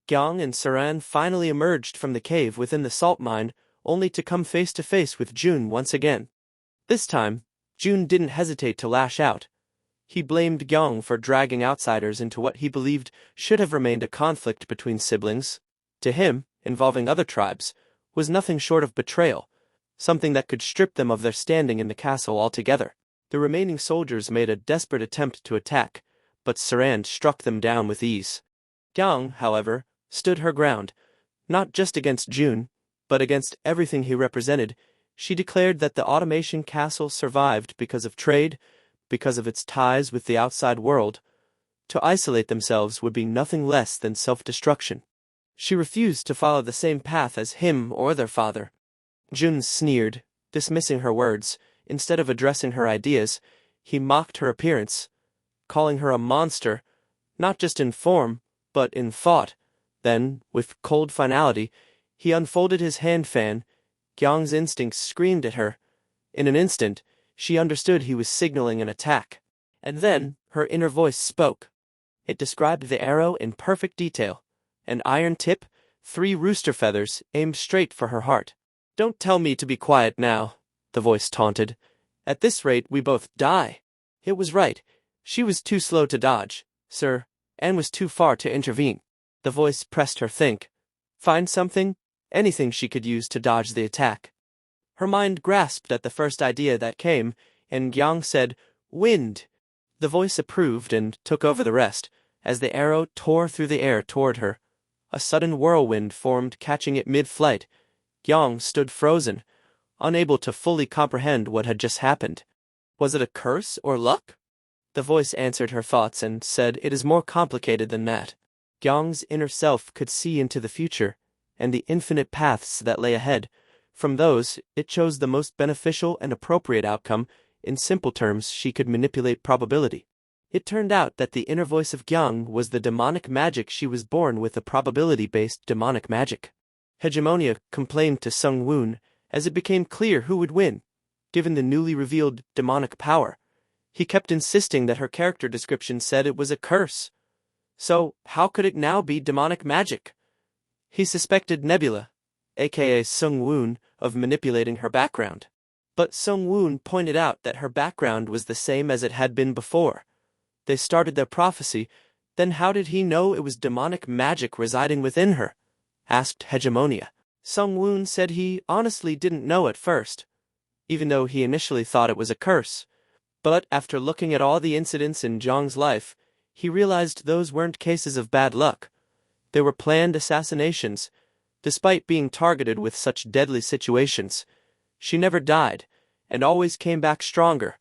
Speaker 1: Gyang and Siran finally emerged from the cave within the salt mine, only to come face to face with Jun once again. This time, Jun didn't hesitate to lash out. He blamed Gyang for dragging outsiders into what he believed should have remained a conflict between siblings. To him, involving other tribes, was nothing short of betrayal, something that could strip them of their standing in the castle altogether. The remaining soldiers made a desperate attempt to attack, but Siran struck them down with ease. Gyang, however, stood her ground, not just against Jun, but against everything he represented. She declared that the automation castle survived because of trade, because of its ties with the outside world. To isolate themselves would be nothing less than self-destruction. She refused to follow the same path as him or their father. Jun sneered, dismissing her words. Instead of addressing her ideas, he mocked her appearance, calling her a monster, not just in form, but in thought. Then, with cold finality, he unfolded his hand fan. Gyang's instincts screamed at her. In an instant, she understood he was signaling an attack. And then, her inner voice spoke. It described the arrow in perfect detail. An iron tip, 3 rooster feathers aimed straight for her heart. "Don't tell me to be quiet now," the voice taunted. "At this rate we both die." It was right. She was too slow to dodge, Sir, and was too far to intervene. The voice pressed her think. Find something, anything she could use to dodge the attack. Her mind grasped at the first idea that came, and Gyang said, "Wind." The voice approved and took over the rest. As the arrow tore through the air toward her, a sudden whirlwind formed, catching it mid-flight. Gyong stood frozen, unable to fully comprehend what had just happened. Was it a curse or luck? The voice answered her thoughts and said, "It is more complicated than that." Gyong's inner self could see into the future, and the infinite paths that lay ahead. From those, it chose the most beneficial and appropriate outcome. In simple terms, she could manipulate probability. It turned out that the inner voice of Gyong was the demonic magic. She was born with a probability-based demonic magic. Hegemonia complained to Sung Woon as it became clear who would win, given the newly revealed demonic power. He kept insisting that her character description said it was a curse. So, how could it now be demonic magic? He suspected Nebula, aka Sung Woon, of manipulating her background. But Sung Woon pointed out that her background was the same as it had been before. They started their prophecy, then how did he know it was demonic magic residing within her? Asked Hegemonia. Sung Woon said he honestly didn't know at first, even though he initially thought it was a curse. But after looking at all the incidents in Jong's life, he realized those weren't cases of bad luck. They were planned assassinations. Despite being targeted with such deadly situations, she never died, and always came back stronger.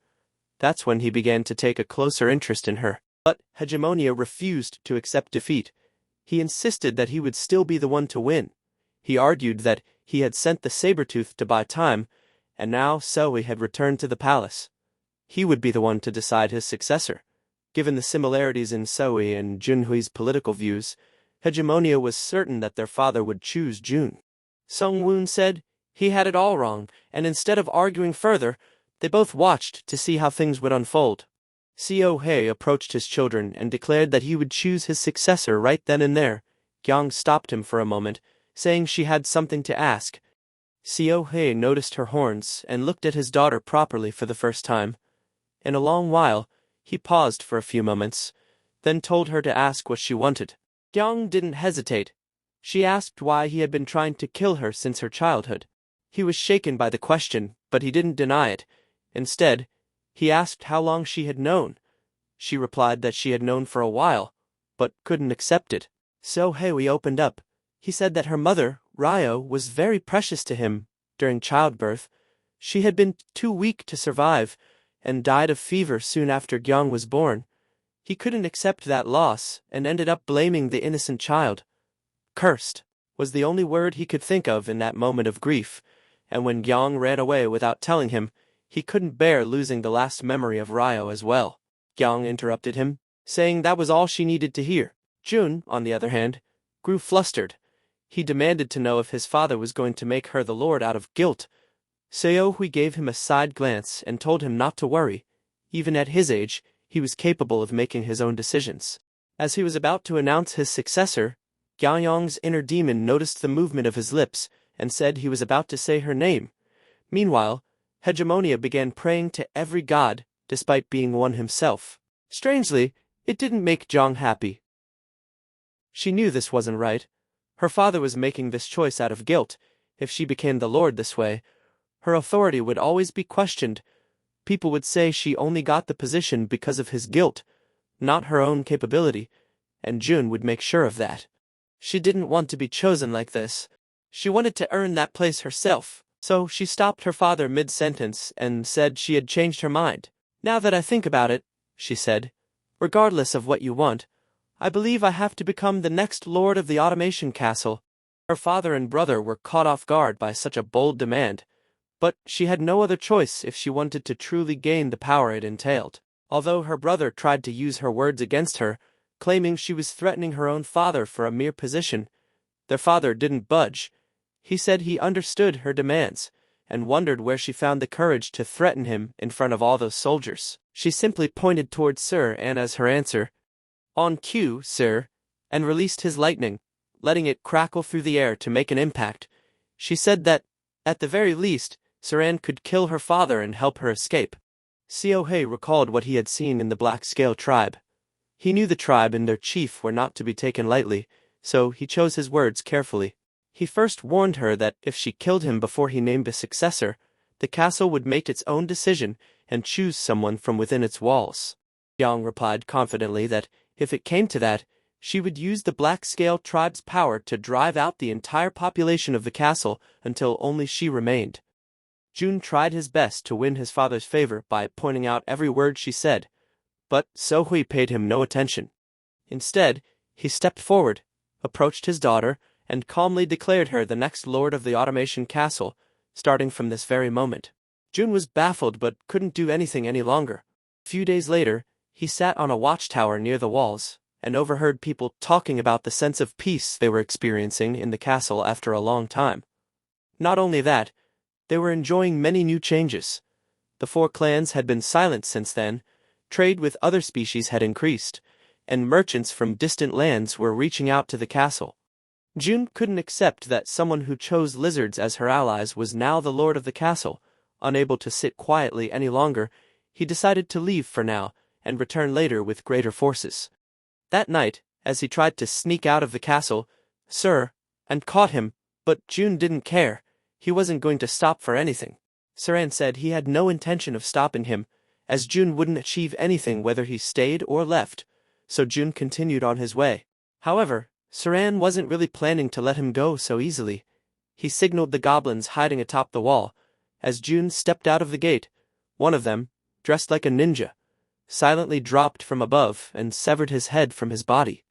Speaker 1: That's when he began to take a closer interest in her. But Hegemonia refused to accept defeat. He insisted that he would still be the one to win. He argued that he had sent the Sabertooth to buy time, and now Seo had returned to the palace. He would be the one to decide his successor. Given the similarities in Seo and Junhui's political views, Hegemonia was certain that their father would choose Jun. Sung Woon said he had it all wrong, and instead of arguing further, they both watched to see how things would unfold. Seo Hei approached his children and declared that he would choose his successor right then and there. Gyong stopped him for a moment, saying she had something to ask. Seo Hei noticed her horns and looked at his daughter properly for the first time. In a long while, he paused for a few moments, then told her to ask what she wanted. Gyong didn't hesitate. She asked why he had been trying to kill her since her childhood. He was shaken by the question, but he didn't deny it. Instead, he asked how long she had known. She replied that she had known for a while, but couldn't accept it. So Hei opened up. He said that her mother, Ryo, was very precious to him during childbirth. She had been too weak to survive, and died of fever soon after Gyong was born. He couldn't accept that loss, and ended up blaming the innocent child. Cursed was the only word he could think of in that moment of grief, and when Gyong ran away without telling him, he couldn't bear losing the last memory of Ryo as well. Gyong interrupted him, saying that was all she needed to hear. Jun, on the other hand, grew flustered. He demanded to know if his father was going to make her the lord out of guilt. Seo Hui gave him a side glance and told him not to worry. Even at his age, he was capable of making his own decisions. As he was about to announce his successor, Gyayong's inner demon noticed the movement of his lips and said he was about to say her name. Meanwhile, Hegemonia began praying to every god, despite being one himself. Strangely, it didn't make Jong happy. She knew this wasn't right. Her father was making this choice out of guilt. If she became the lord this way, her authority would always be questioned. People would say she only got the position because of his guilt, not her own capability, and Jun would make sure of that. She didn't want to be chosen like this. She wanted to earn that place herself, so she stopped her father mid-sentence and said she had changed her mind. "Now that I think about it," she said, "regardless of what you want, I believe I have to become the next lord of the automation castle." Her father and brother were caught off guard by such a bold demand, but she had no other choice if she wanted to truly gain the power it entailed. Although her brother tried to use her words against her, claiming she was threatening her own father for a mere position, their father didn't budge. He said he understood her demands, and wondered where she found the courage to threaten him in front of all those soldiers. She simply pointed towards Sir An as her answer. "On cue, sir," and released his lightning, letting it crackle through the air to make an impact. She said that, at the very least, Sir An could kill her father and help her escape. Seo Hei recalled what he had seen in the Black Scale tribe. He knew the tribe and their chief were not to be taken lightly, so he chose his words carefully. He first warned her that if she killed him before he named a successor, the castle would make its own decision and choose someone from within its walls. Yang replied confidently that If it came to that, she would use the Black Scale tribe's power to drive out the entire population of the castle until only she remained. Jun tried his best to win his father's favor by pointing out every word she said, but So-hui paid him no attention. Instead, he stepped forward, approached his daughter, and calmly declared her the next lord of the automation castle, starting from this very moment. Jun was baffled but couldn't do anything any longer. A few days later, he sat on a watchtower near the walls, and overheard people talking about the sense of peace they were experiencing in the castle after a long time. Not only that, they were enjoying many new changes. The 4 clans had been silent since then, trade with other species had increased, and merchants from distant lands were reaching out to the castle. Jun couldn't accept that someone who chose lizards as her allies was now the lord of the castle. Unable to sit quietly any longer, he decided to leave for now and return later with greater forces. That night, as he tried to sneak out of the castle, Sir and caught him, but Jun didn't care. He wasn't going to stop for anything. Saran said he had no intention of stopping him, as Jun wouldn't achieve anything whether he stayed or left, so Jun continued on his way. However, Saran wasn't really planning to let him go so easily. He signaled the goblins hiding atop the wall. As Jun stepped out of the gate, one of them, dressed like a ninja, silently dropped from above and severed his head from his body.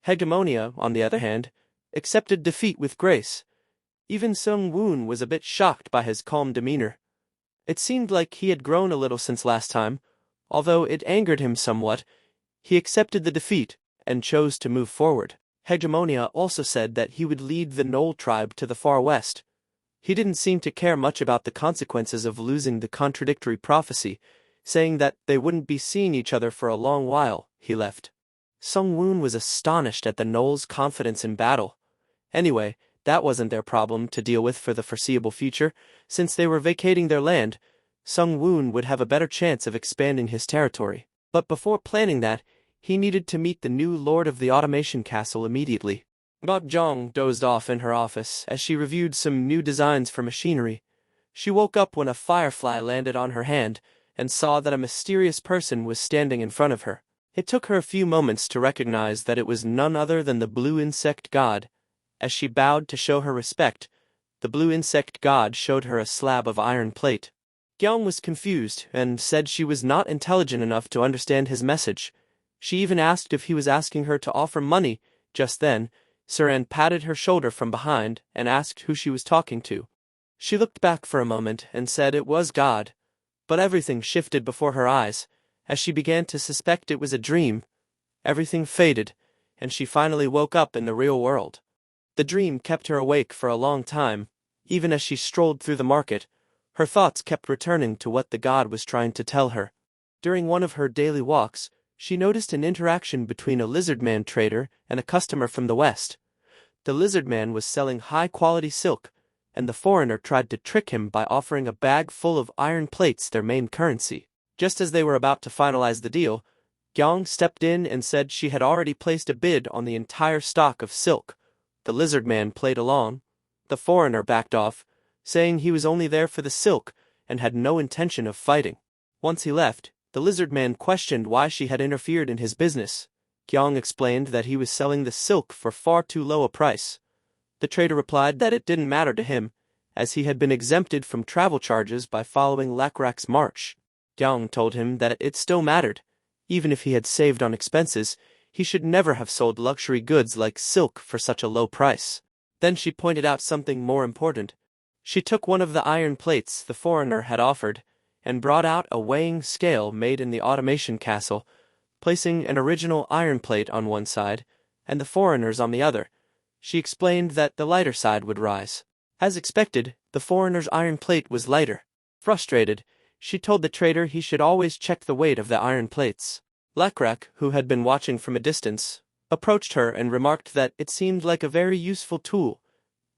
Speaker 1: Hegemonia, on the other hand, accepted defeat with grace. Even Sung-woon was a bit shocked by his calm demeanor. It seemed like he had grown a little since last time. Although it angered him somewhat, he accepted the defeat and chose to move forward. Hegemonia also said that he would lead the Knoll tribe to the far west. He didn't seem to care much about the consequences of losing the contradictory prophecy, saying that they wouldn't be seeing each other for a long while. He left. Sung-woon was astonished at the Knoll's confidence in battle. Anyway, that wasn't their problem to deal with for the foreseeable future. Since they were vacating their land, Sung-woon would have a better chance of expanding his territory. But before planning that, he needed to meet the new lord of the automation castle immediately. Bok Jong dozed off in her office as she reviewed some new designs for machinery. She woke up when a firefly landed on her hand and saw that a mysterious person was standing in front of her. It took her a few moments to recognize that it was none other than the blue insect god. As she bowed to show her respect, the blue insect god showed her a slab of iron plate. Gyeong was confused and said she was not intelligent enough to understand his message. She even asked if he was asking her to offer money. Just then, Saran patted her shoulder from behind and asked who she was talking to. She looked back for a moment and said it was God. But everything shifted before her eyes. As she began to suspect it was a dream, everything faded, and she finally woke up in the real world. The dream kept her awake for a long time. Even as she strolled through the market, her thoughts kept returning to what the god was trying to tell her. During one of her daily walks, she noticed an interaction between a lizardman trader and a customer from the west. The lizardman was selling high-quality silk, and the foreigner tried to trick him by offering a bag full of iron plates, their main currency. Just as they were about to finalize the deal, Gyeong stepped in and said she had already placed a bid on the entire stock of silk. The lizardman played along. The foreigner backed off, saying he was only there for the silk and had no intention of fighting. Once he left, the lizardman questioned why she had interfered in his business. Gyeong explained that he was selling the silk for far too low a price. The trader replied that it didn't matter to him, as he had been exempted from travel charges by following Lakrak's march. Gyeong told him that it still mattered. Even if he had saved on expenses, he should never have sold luxury goods like silk for such a low price. Then she pointed out something more important. She took one of the iron plates the foreigner had offered, and brought out a weighing scale made in the automation castle, placing an original iron plate on one side, and the foreigner's on the other. She explained that the lighter side would rise. As expected, the foreigner's iron plate was lighter. Frustrated, she told the trader he should always check the weight of the iron plates. Lakrak, who had been watching from a distance, approached her and remarked that it seemed like a very useful tool.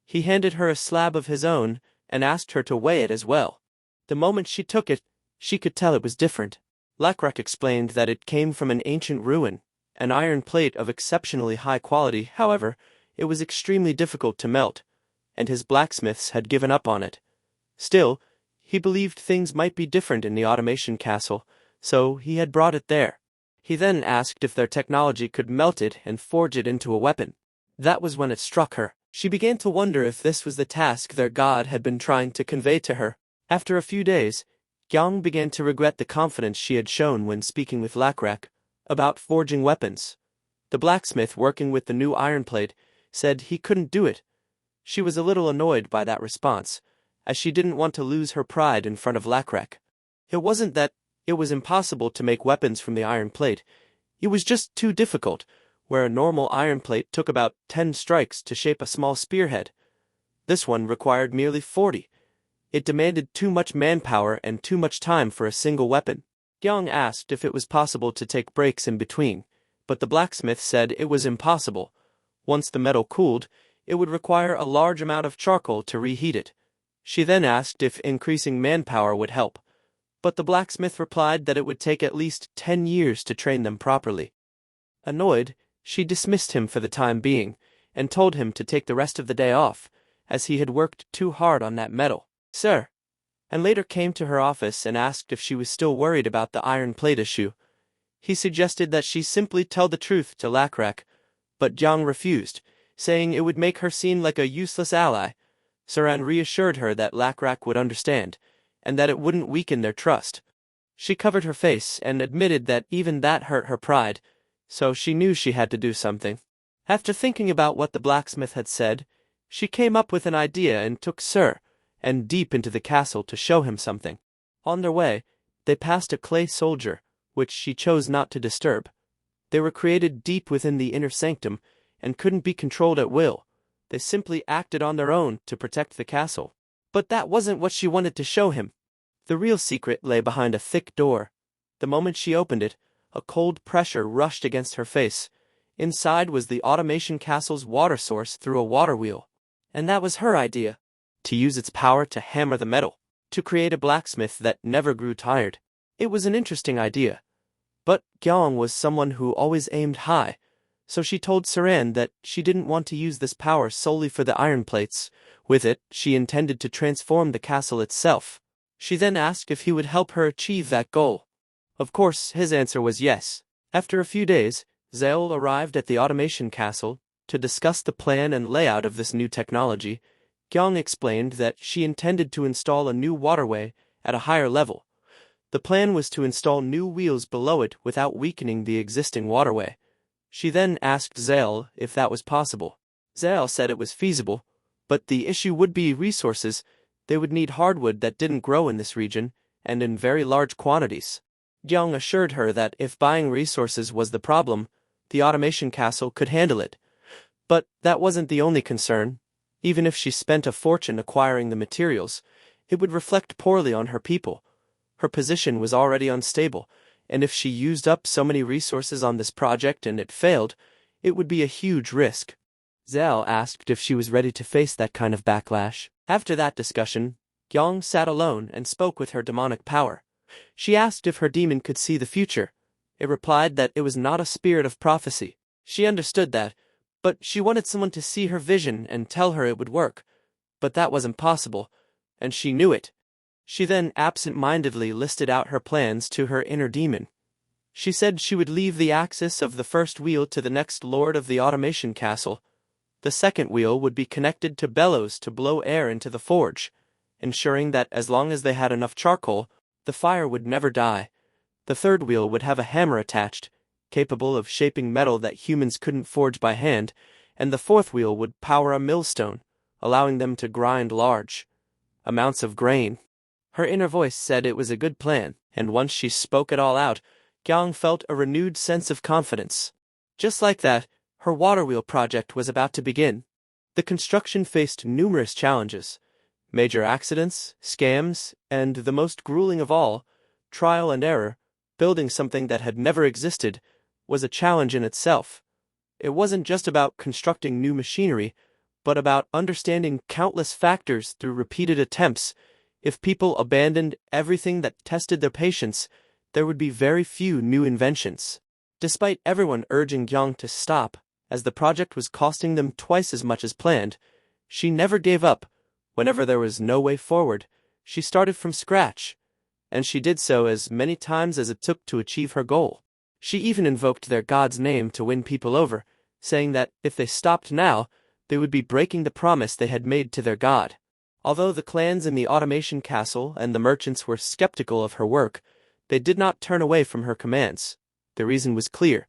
Speaker 1: He handed her a slab of his own and asked her to weigh it as well. The moment she took it, she could tell it was different. Lakrak explained that it came from an ancient ruin, an iron plate of exceptionally high quality. However, it was extremely difficult to melt, and his blacksmiths had given up on it. Still, he believed things might be different in the automation castle, so he had brought it there. He then asked if their technology could melt it and forge it into a weapon. That was when it struck her. She began to wonder if this was the task their god had been trying to convey to her. After a few days, Gyang began to regret the confidence she had shown when speaking with Lakrak about forging weapons. The blacksmith working with the new iron plate said he couldn't do it. She was a little annoyed by that response, as she didn't want to lose her pride in front of Lakrak. It wasn't that it was impossible to make weapons from the iron plate, it was just too difficult, where a normal iron plate took about 10 strikes to shape a small spearhead. This one required merely 40. It demanded too much manpower and too much time for a single weapon. Gyang asked if it was possible to take breaks in between, but the blacksmith said it was impossible. Once the metal cooled, it would require a large amount of charcoal to reheat it. She then asked if increasing manpower would help, but the blacksmith replied that it would take at least 10 years to train them properly. Annoyed, she dismissed him for the time being, and told him to take the rest of the day off, as he had worked too hard on that metal. Sir, and later came to her office and asked if she was still worried about the iron plate issue. He suggested that she simply tell the truth to Lakrak, but Jiang refused, saying it would make her seem like a useless ally. Saran reassured her that Lakrak would understand, and that it wouldn't weaken their trust. She covered her face and admitted that even that hurt her pride, so she knew she had to do something. After thinking about what the blacksmith had said, she came up with an idea and took Sir and deep into the castle to show him something. On their way, they passed a clay soldier, which she chose not to disturb. They were created deep within the inner sanctum and couldn't be controlled at will. They simply acted on their own to protect the castle. But that wasn't what she wanted to show him. The real secret lay behind a thick door. The moment she opened it, a cold pressure rushed against her face. Inside was the automation castle's water source through a water wheel. And that was her idea. To use its power to hammer the metal. To create a blacksmith that never grew tired. It was an interesting idea. But Gyong was someone who always aimed high, so she told Saran that she didn't want to use this power solely for the iron plates. With it, she intended to transform the castle itself. She then asked if he would help her achieve that goal. Of course, his answer was yes. After a few days, Zeol arrived at the automation castle to discuss the plan and layout of this new technology. Gyong explained that she intended to install a new waterway at a higher level. The plan was to install new wheels below it without weakening the existing waterway. She then asked Zeol if that was possible. Zeol said it was feasible, but the issue would be resources. They would need hardwood that didn't grow in this region, and in very large quantities. Gyong assured her that if buying resources was the problem, the automation castle could handle it. But that wasn't the only concern. Even if she spent a fortune acquiring the materials, it would reflect poorly on her people. Her position was already unstable, and if she used up so many resources on this project and it failed, it would be a huge risk. Zhao asked if she was ready to face that kind of backlash. After that discussion, Gyong sat alone and spoke with her demonic power. She asked if her demon could see the future. It replied that it was not a spirit of prophecy. She understood that, but she wanted someone to see her vision and tell her it would work. But that was impossible, and she knew it. She then absent-mindedly listed out her plans to her inner demon. She said she would leave the axis of the first wheel to the next lord of the automation castle. The second wheel would be connected to bellows to blow air into the forge, ensuring that as long as they had enough charcoal, the fire would never die. The third wheel would have a hammer attached, capable of shaping metal that humans couldn't forge by hand, and the fourth wheel would power a millstone, allowing them to grind large amounts of grain. Her inner voice said it was a good plan, and once she spoke it all out, Gyong felt a renewed sense of confidence. Just like that, her water wheel project was about to begin. The construction faced numerous challenges. Major accidents, scams, and the most grueling of all, trial and error. Building something that had never existed was a challenge in itself. It wasn't just about constructing new machinery, but about understanding countless factors through repeated attempts. If people abandoned everything that tested their patience, there would be very few new inventions. Despite everyone urging Gyong to stop, as the project was costing them twice as much as planned, she never gave up. Whenever there was no way forward, she started from scratch, and she did so as many times as it took to achieve her goal. She even invoked their god's name to win people over, saying that if they stopped now, they would be breaking the promise they had made to their god. Although the clans in the automation castle and the merchants were skeptical of her work, they did not turn away from her commands. The reason was clear: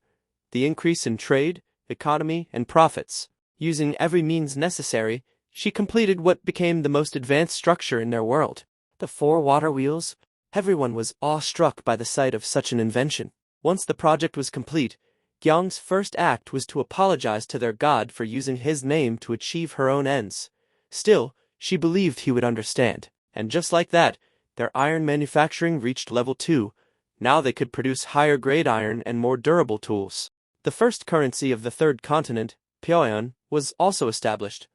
Speaker 1: the increase in trade, economy, and profits. Using every means necessary, she completed what became the most advanced structure in their world. The 4 water wheels. Everyone was awestruck by the sight of such an invention. Once the project was complete, Gyang's first act was to apologize to their god for using his name to achieve her own ends. Still, she believed he would understand. And just like that, their iron manufacturing reached level 2. Now they could produce higher-grade iron and more durable tools. The first currency of the third continent, Pyongyang, was also established.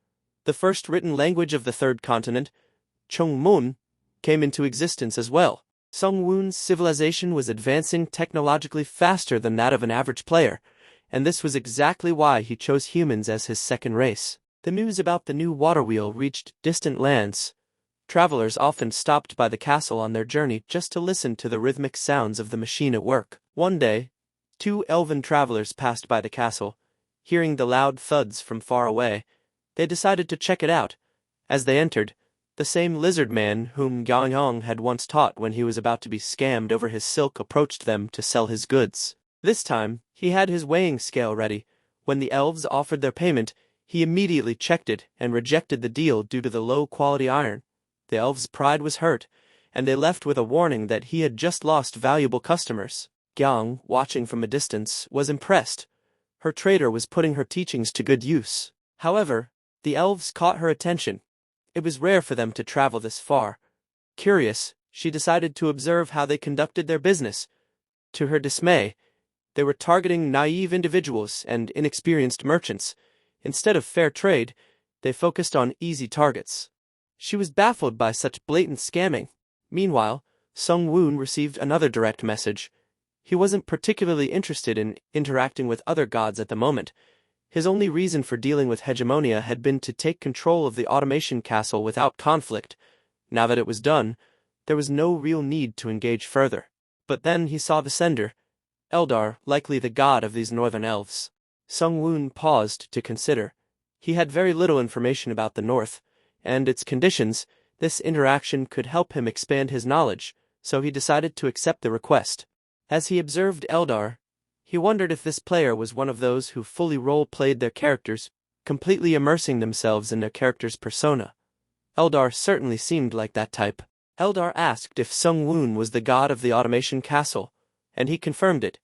Speaker 1: The first written language of the third continent, Chongmun, came into existence as well. Sungwoon's civilization was advancing technologically faster than that of an average player, and this was exactly why he chose humans as his second race. The news about the new water wheel reached distant lands. Travelers often stopped by the castle on their journey just to listen to the rhythmic sounds of the machine at work. One day, 2 elven travelers passed by the castle. Hearing the loud thuds from far away, they decided to check it out. As they entered, the same lizard man whom Gyang had once taught when he was about to be scammed over his silk approached them to sell his goods. This time, he had his weighing scale ready. When the elves offered their payment, he immediately checked it and rejected the deal due to the low-quality iron. The elves' pride was hurt, and they left with a warning that he had just lost valuable customers. Gyang, watching from a distance, was impressed. Her trader was putting her teachings to good use. However, the elves caught her attention. It was rare for them to travel this far. Curious, she decided to observe how they conducted their business. To her dismay, they were targeting naive individuals and inexperienced merchants. Instead of fair trade, they focused on easy targets. She was baffled by such blatant scamming. Meanwhile, Sungwoon received another direct message. He wasn't particularly interested in interacting with other gods at the moment. His only reason for dealing with Hegemonia had been to take control of the automation castle without conflict. Now that it was done, there was no real need to engage further. But then he saw the sender, Eldar, likely the god of these northern elves. Sungwoon paused to consider. He had very little information about the north, and its conditions. This interaction could help him expand his knowledge, so he decided to accept the request. As he observed Eldar, he wondered if this player was one of those who fully role-played their characters, completely immersing themselves in their character's persona. Eldar certainly seemed like that type. Eldar asked if Sungwoon was the god of the automation castle, and he confirmed it.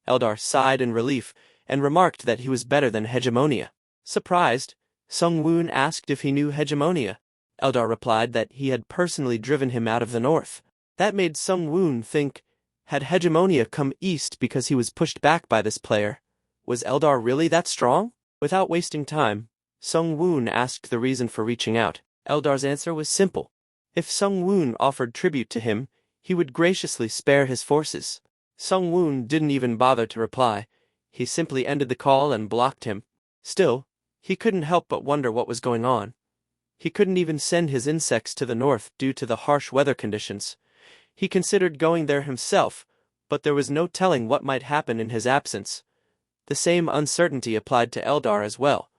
Speaker 1: Eldar sighed in relief and remarked that he was better than Hegemonia. Surprised, Sungwoon asked if he knew Hegemonia. Eldar replied that he had personally driven him out of the north. That made Sungwoon think, had Hegemonia come east because he was pushed back by this player? Was Eldar really that strong? Without wasting time, Sungwoon asked the reason for reaching out. Eldar's answer was simple. If Sungwoon offered tribute to him, he would graciously spare his forces. Sungwoon didn't even bother to reply. He simply ended the call and blocked him. Still, he couldn't help but wonder what was going on. He couldn't even send his insects to the north due to the harsh weather conditions. He considered going there himself, but there was no telling what might happen in his absence. The same uncertainty applied to Eldar as well.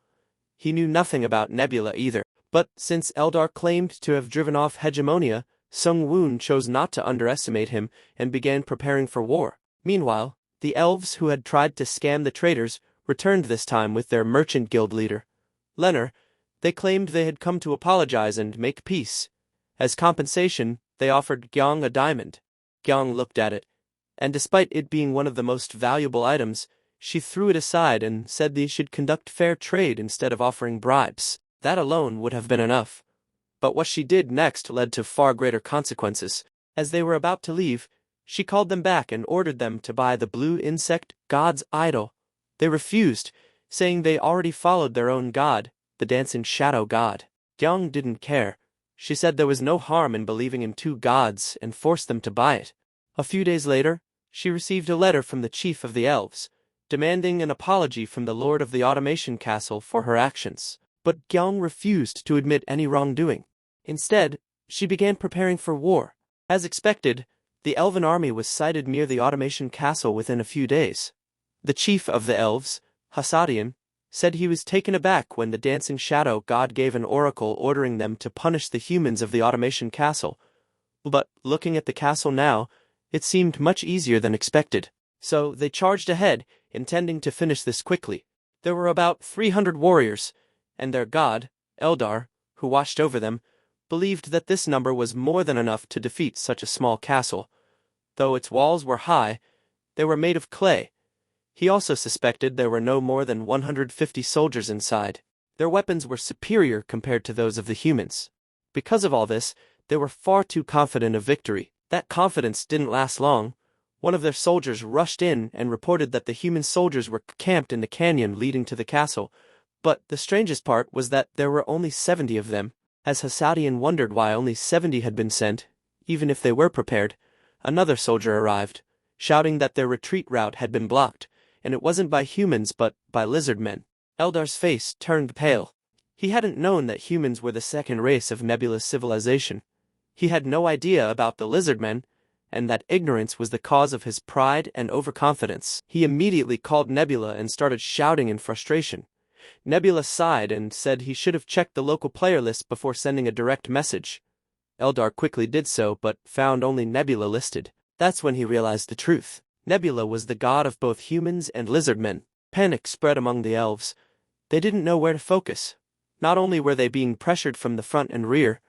Speaker 1: He knew nothing about Nebula either, but since Eldar claimed to have driven off Hegemonia, Sungwoon chose not to underestimate him and began preparing for war. Meanwhile, the elves who had tried to scam the traders returned this time with their merchant guild leader, Leonard. They claimed they had come to apologize and make peace. As compensation, they offered Gyang a diamond. Gyang looked at it, and despite it being one of the most valuable items, she threw it aside and said they should conduct fair trade instead of offering bribes. That alone would have been enough. But what she did next led to far greater consequences. As they were about to leave, she called them back and ordered them to buy the blue insect god's idol. They refused, saying they already followed their own god, the dancing shadow god. Gyang didn't care. She said there was no harm in believing in 2 gods and forced them to buy it. A few days later, she received a letter from the chief of the elves, demanding an apology from the lord of the automation castle for her actions. But Gyang refused to admit any wrongdoing. Instead, she began preparing for war. As expected, The elven army was sighted near the automation castle within a few days. The chief of the elves, Hasadian, said he was taken aback when the dancing shadow god gave an oracle ordering them to punish the humans of the automation castle. But, looking at the castle now, it seemed much easier than expected. So they charged ahead, intending to finish this quickly. There were about 300 warriors, and their god, Eldar, who watched over them, believed that this number was more than enough to defeat such a small castle. Though its walls were high, they were made of clay. He also suspected there were no more than 150 soldiers inside. Their weapons were superior compared to those of the humans. Because of all this, they were far too confident of victory. That confidence didn't last long. One of their soldiers rushed in and reported that the human soldiers were camped in the canyon leading to the castle. But the strangest part was that there were only 70 of them. As Hasadian wondered why only 70 had been sent, even if they were prepared, another soldier arrived, shouting that their retreat route had been blocked, and it wasn't by humans but by lizard men. Eldar's face turned pale. He hadn't known that humans were the second race of Nebula's civilization. He had no idea about the lizard men, and that ignorance was the cause of his pride and overconfidence. He immediately called Nebula and started shouting in frustration. Nebula sighed and said he should have checked the local player list before sending a direct message. Eldar quickly did so but found only Nebula listed. That's when he realized the truth. Nebula was the god of both humans and lizard men. Panic spread among the elves. They didn't know where to focus. Not only were they being pressured from the front and rear,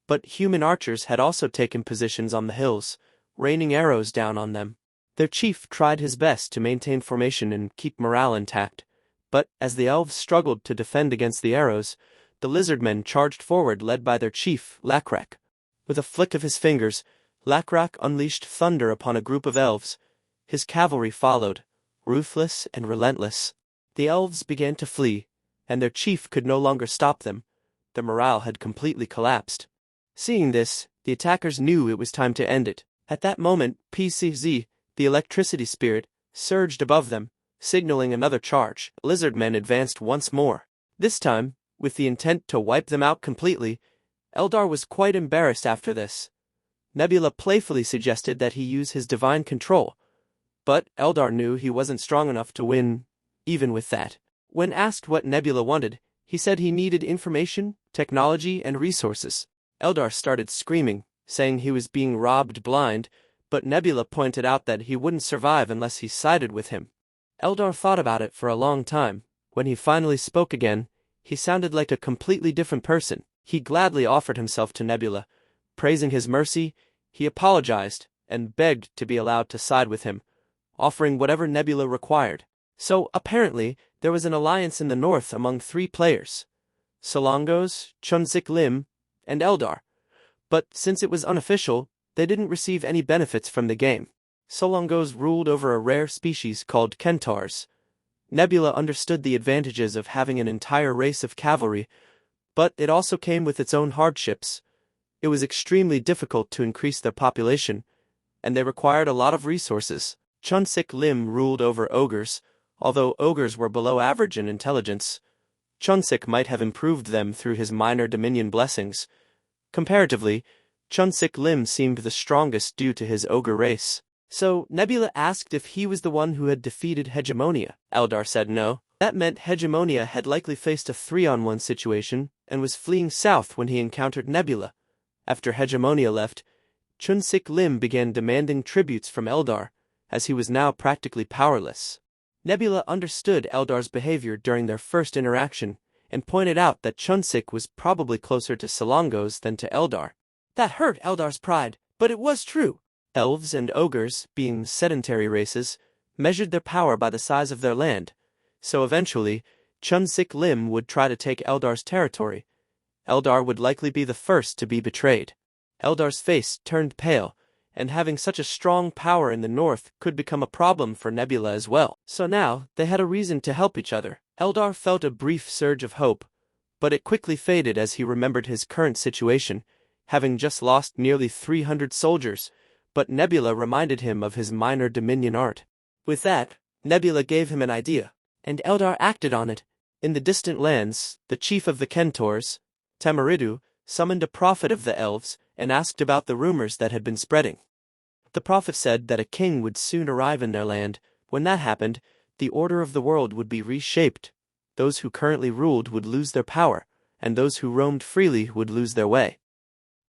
Speaker 1: but human archers had also taken positions on the hills, raining arrows down on them. Their chief tried his best to maintain formation and keep morale intact, but as the elves struggled to defend against the arrows, the lizardmen charged forward led by their chief, Lakrak. With a flick of his fingers, Lakrak unleashed thunder upon a group of elves. His cavalry followed, ruthless and relentless. The elves began to flee, and their chief could no longer stop them. Their morale had completely collapsed. Seeing this, the attackers knew it was time to end it. At that moment, PCZ, the electricity spirit, surged above them, signaling another charge. Lizardmen advanced once more. This time, with the intent to wipe them out completely. Eldar was quite embarrassed after this. Nebula playfully suggested that he use his divine control, but Eldar knew he wasn't strong enough to win, even with that. When asked what Nebula wanted, he said he needed information, technology, and resources. Eldar started screaming, saying he was being robbed blind, but Nebula pointed out that he wouldn't survive unless he sided with him. Eldar thought about it for a long time. When he finally spoke again, he sounded like a completely different person. He gladly offered himself to Nebula. Praising his mercy, he apologized and begged to be allowed to side with him, offering whatever Nebula required. So, apparently, there was an alliance in the north among 3 players: Solongos, Chunzik Lim, and Eldar. But since it was unofficial, they didn't receive any benefits from the game. Solongos ruled over a rare species called Kentars. Nebula understood the advantages of having an entire race of cavalry, but it also came with its own hardships. It was extremely difficult to increase their population, and they required a lot of resources. Chunzik Lim ruled over ogres. Although ogres were below average in intelligence, Chunzik might have improved them through his minor dominion blessings. Comparatively, Chunzik Lim seemed the strongest due to his ogre race. So Nebula asked if he was the one who had defeated Hegemonia. Eldar said no. That meant Hegemonia had likely faced a 3-on-1 situation and was fleeing south when he encountered Nebula. After Hegemonia left, Chunzik Lim began demanding tributes from Eldar, as he was now practically powerless. Nebula understood Eldar's behavior during their first interaction, and pointed out that Chunzik was probably closer to Solongos than to Eldar. That hurt Eldar's pride, but it was true. Elves and ogres, being sedentary races, measured their power by the size of their land, so eventually, Chunzik Lim would try to take Eldar's territory. Eldar would likely be the first to be betrayed. Eldar's face turned pale, and having such a strong power in the north could become a problem for Nebula as well. So now, they had a reason to help each other. Eldar felt a brief surge of hope, but it quickly faded as he remembered his current situation, having just lost nearly 300 soldiers, but Nebula reminded him of his minor dominion art. With that, Nebula gave him an idea, and Eldar acted on it. In the distant lands, the chief of the Kentors, Tamaridu, summoned a prophet of the elves and asked about the rumors that had been spreading. The prophet said that a king would soon arrive in their land. When that happened, the order of the world would be reshaped. Those who currently ruled would lose their power, and those who roamed freely would lose their way.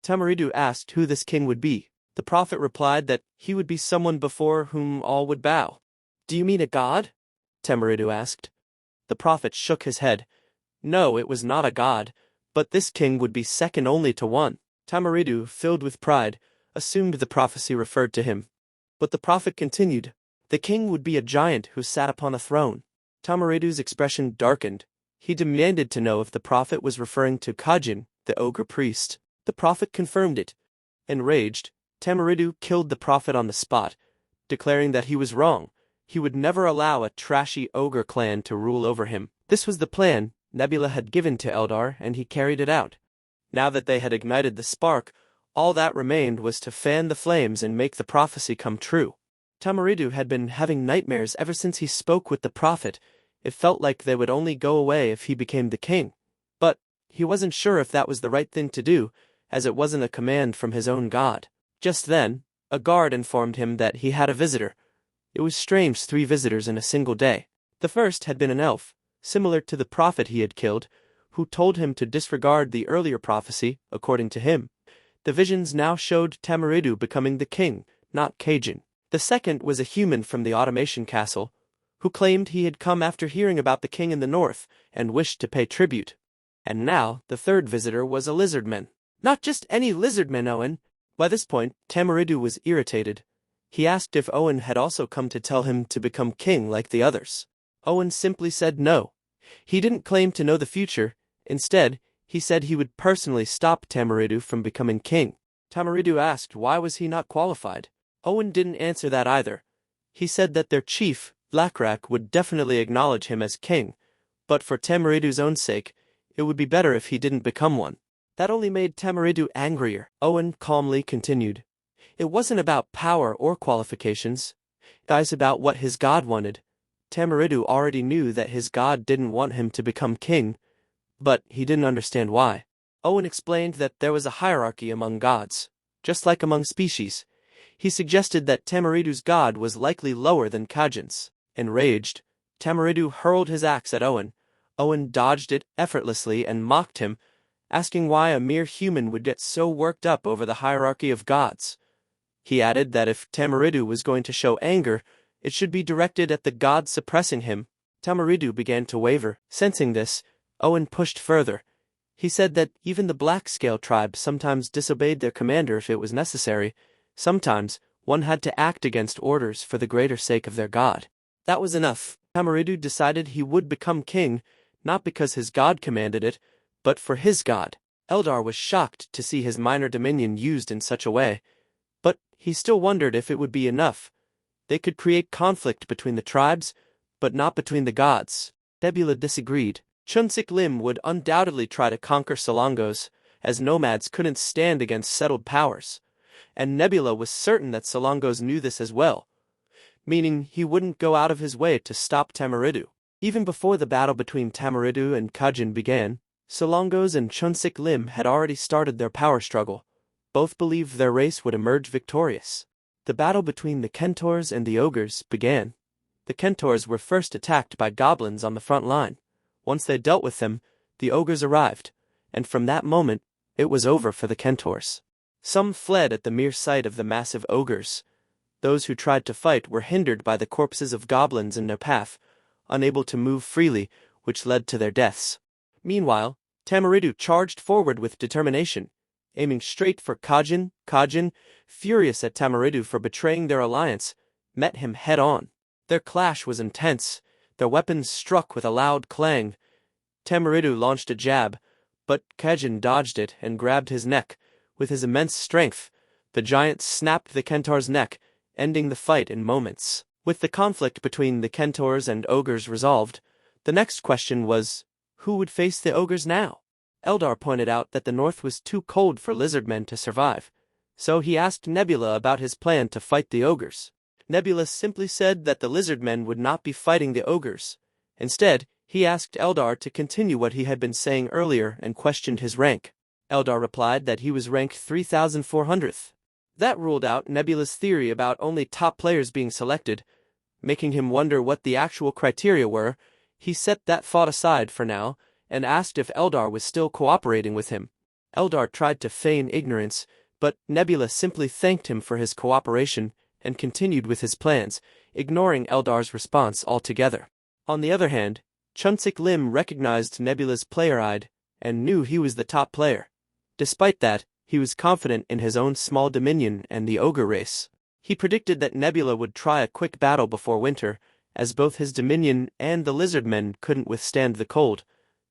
Speaker 1: Tamaridu asked who this king would be. The prophet replied that he would be someone before whom all would bow. "Do you mean a god?" Tamaridu asked. The prophet shook his head. No, it was not a god, but this king would be second only to one. Tamaridu, filled with pride, assumed the prophecy referred to him. But the prophet continued. The king would be a giant who sat upon a throne. Tamaridu's expression darkened. He demanded to know if the prophet was referring to Kajin, the ogre priest. The prophet confirmed it. Enraged, Tamaridu killed the prophet on the spot, declaring that he was wrong. He would never allow a trashy ogre clan to rule over him. This was the plan Nebula had given to Eldar, and he carried it out. Now that they had ignited the spark, all that remained was to fan the flames and make the prophecy come true. Tamaridu had been having nightmares ever since he spoke with the prophet. It felt like they would only go away if he became the king. But he wasn't sure if that was the right thing to do, as it wasn't a command from his own god. Just then, a guard informed him that he had a visitor. It was strange, 3 visitors in a single day. The first had been an elf, similar to the prophet he had killed, who told him to disregard the earlier prophecy, according to him. The visions now showed Tamaridu becoming the king, not Kajin. The second was a human from the automation castle, who claimed he had come after hearing about the king in the north and wished to pay tribute. And now, the third visitor was a lizardman. Not just any lizardman, Owen. By this point, Tamaridu was irritated. He asked if Owen had also come to tell him to become king like the others. Owen simply said no. He didn't claim to know the future. Instead, he said he would personally stop Tamaridu from becoming king. Tamaridu asked why was he not qualified. Owen didn't answer that either. He said that their chief, Blackrak, would definitely acknowledge him as king, but for Tamaridu's own sake, it would be better if he didn't become one. That only made Tamaridu angrier. Owen calmly continued. It wasn't about power or qualifications. It was about what his god wanted. Tamaridu already knew that his god didn't want him to become king, but he didn't understand why. Owen explained that there was a hierarchy among gods, just like among species. He suggested that Tamaridu's god was likely lower than Kajin's. Enraged, Tamaridu hurled his axe at Owen. Owen dodged it effortlessly and mocked him, asking why a mere human would get so worked up over the hierarchy of gods. He added that if Tamaridu was going to show anger, it should be directed at the god suppressing him. Tamaridu began to waver. Sensing this, Owen pushed further. He said that even the black-scale tribe sometimes disobeyed their commander if it was necessary. Sometimes, one had to act against orders for the greater sake of their god. That was enough. Tamaridu decided he would become king, not because his god commanded it, but for his god. Eldar was shocked to see his minor dominion used in such a way, but he still wondered if it would be enough. They could create conflict between the tribes, but not between the gods. Nebula disagreed. Chunsik Lim would undoubtedly try to conquer Selangos, as nomads couldn't stand against settled powers. And Nebula was certain that Selangos knew this as well, meaning he wouldn't go out of his way to stop Tamaridu. Even before the battle between Tamaridu and Kajin began, Selangos and Chunsik Lim had already started their power struggle. Both believed their race would emerge victorious. The battle between the Kentors and the ogres began. The Kentors were first attacked by goblins on the front line. Once they dealt with them, the ogres arrived, and from that moment, it was over for the Kentors. Some fled at the mere sight of the massive ogres. Those who tried to fight were hindered by the corpses of goblins in their path, unable to move freely, which led to their deaths. Meanwhile, Tamaridu charged forward with determination, aiming straight for Kajin. Kajin, furious at Tamaridu for betraying their alliance, met him head-on. Their clash was intense. Their weapons struck with a loud clang. Tamaridu launched a jab, but Kajin dodged it and grabbed his neck. With his immense strength, the giant snapped the Kentor's neck, ending the fight in moments. With the conflict between the Kentors and ogres resolved, the next question was, who would face the ogres now? Eldar pointed out that the north was too cold for lizardmen to survive, so he asked Nebula about his plan to fight the ogres. Nebula simply said that the lizardmen would not be fighting the ogres. Instead, he asked Eldar to continue what he had been saying earlier and questioned his rank. Eldar replied that he was rank 3,400th. That ruled out Nebula's theory about only top players being selected, making him wonder what the actual criteria were. He set that thought aside for now and asked if Eldar was still cooperating with him. Eldar tried to feign ignorance, but Nebula simply thanked him for his cooperation and continued with his plans, ignoring Eldar's response altogether. On the other hand, Chunsik Lim recognized Nebula's player ID and knew he was the top player. Despite that, he was confident in his own small dominion and the ogre race. He predicted that Nebula would try a quick battle before winter, as both his dominion and the lizardmen couldn't withstand the cold,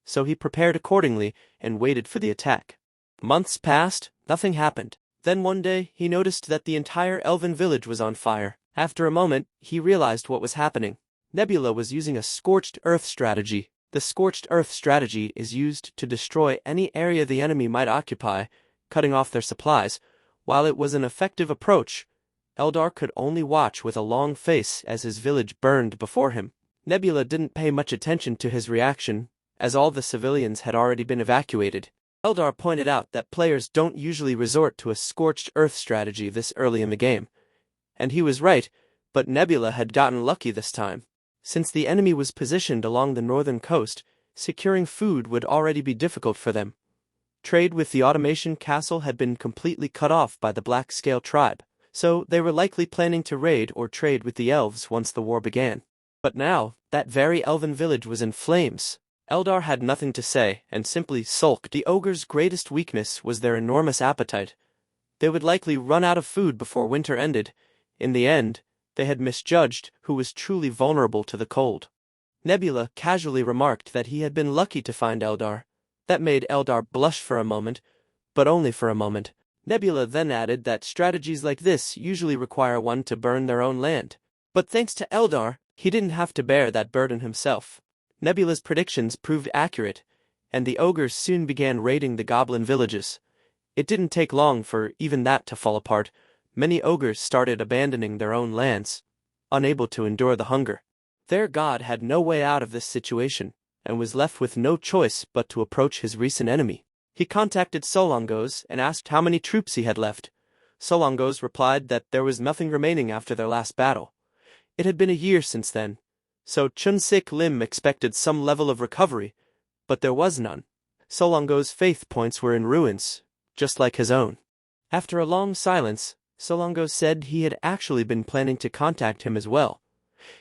Speaker 1: so he prepared accordingly and waited for the attack. Months passed, nothing happened. Then one day he noticed that the entire elven village was on fire. After a moment, he realized what was happening. Nebula was using a scorched earth strategy. The scorched earth strategy is used to destroy any area the enemy might occupy, cutting off their supplies. While it was an effective approach, Eldar could only watch with a long face as his village burned before him. Nebula didn't pay much attention to his reaction, as all the civilians had already been evacuated. Eldar pointed out that players don't usually resort to a scorched earth strategy this early in the game. And he was right, but Nebula had gotten lucky this time. Since the enemy was positioned along the northern coast, securing food would already be difficult for them. Trade with the Automation Castle had been completely cut off by the Black Scale tribe, so they were likely planning to raid or trade with the elves once the war began. But now, that very elven village was in flames. Eldar had nothing to say and simply sulked. The ogre's greatest weakness was their enormous appetite. They would likely run out of food before winter ended. In the end, they had misjudged who was truly vulnerable to the cold. Nebula casually remarked that he had been lucky to find Eldar. That made Eldar blush for a moment, but only for a moment. Nebula then added that strategies like this usually require one to burn their own land. But thanks to Eldar, he didn't have to bear that burden himself. Nebula's predictions proved accurate, and the ogres soon began raiding the goblin villages. It didn't take long for even that to fall apart. Many ogres started abandoning their own lands, unable to endure the hunger. Their god had no way out of this situation, and was left with no choice but to approach his recent enemy. He contacted Solongos and asked how many troops he had left. Solongos replied that there was nothing remaining after their last battle. It had been a year since then, so Chunsik Lim expected some level of recovery, but there was none. Solongos' faith points were in ruins, just like his own. After a long silence, Solongos said he had actually been planning to contact him as well.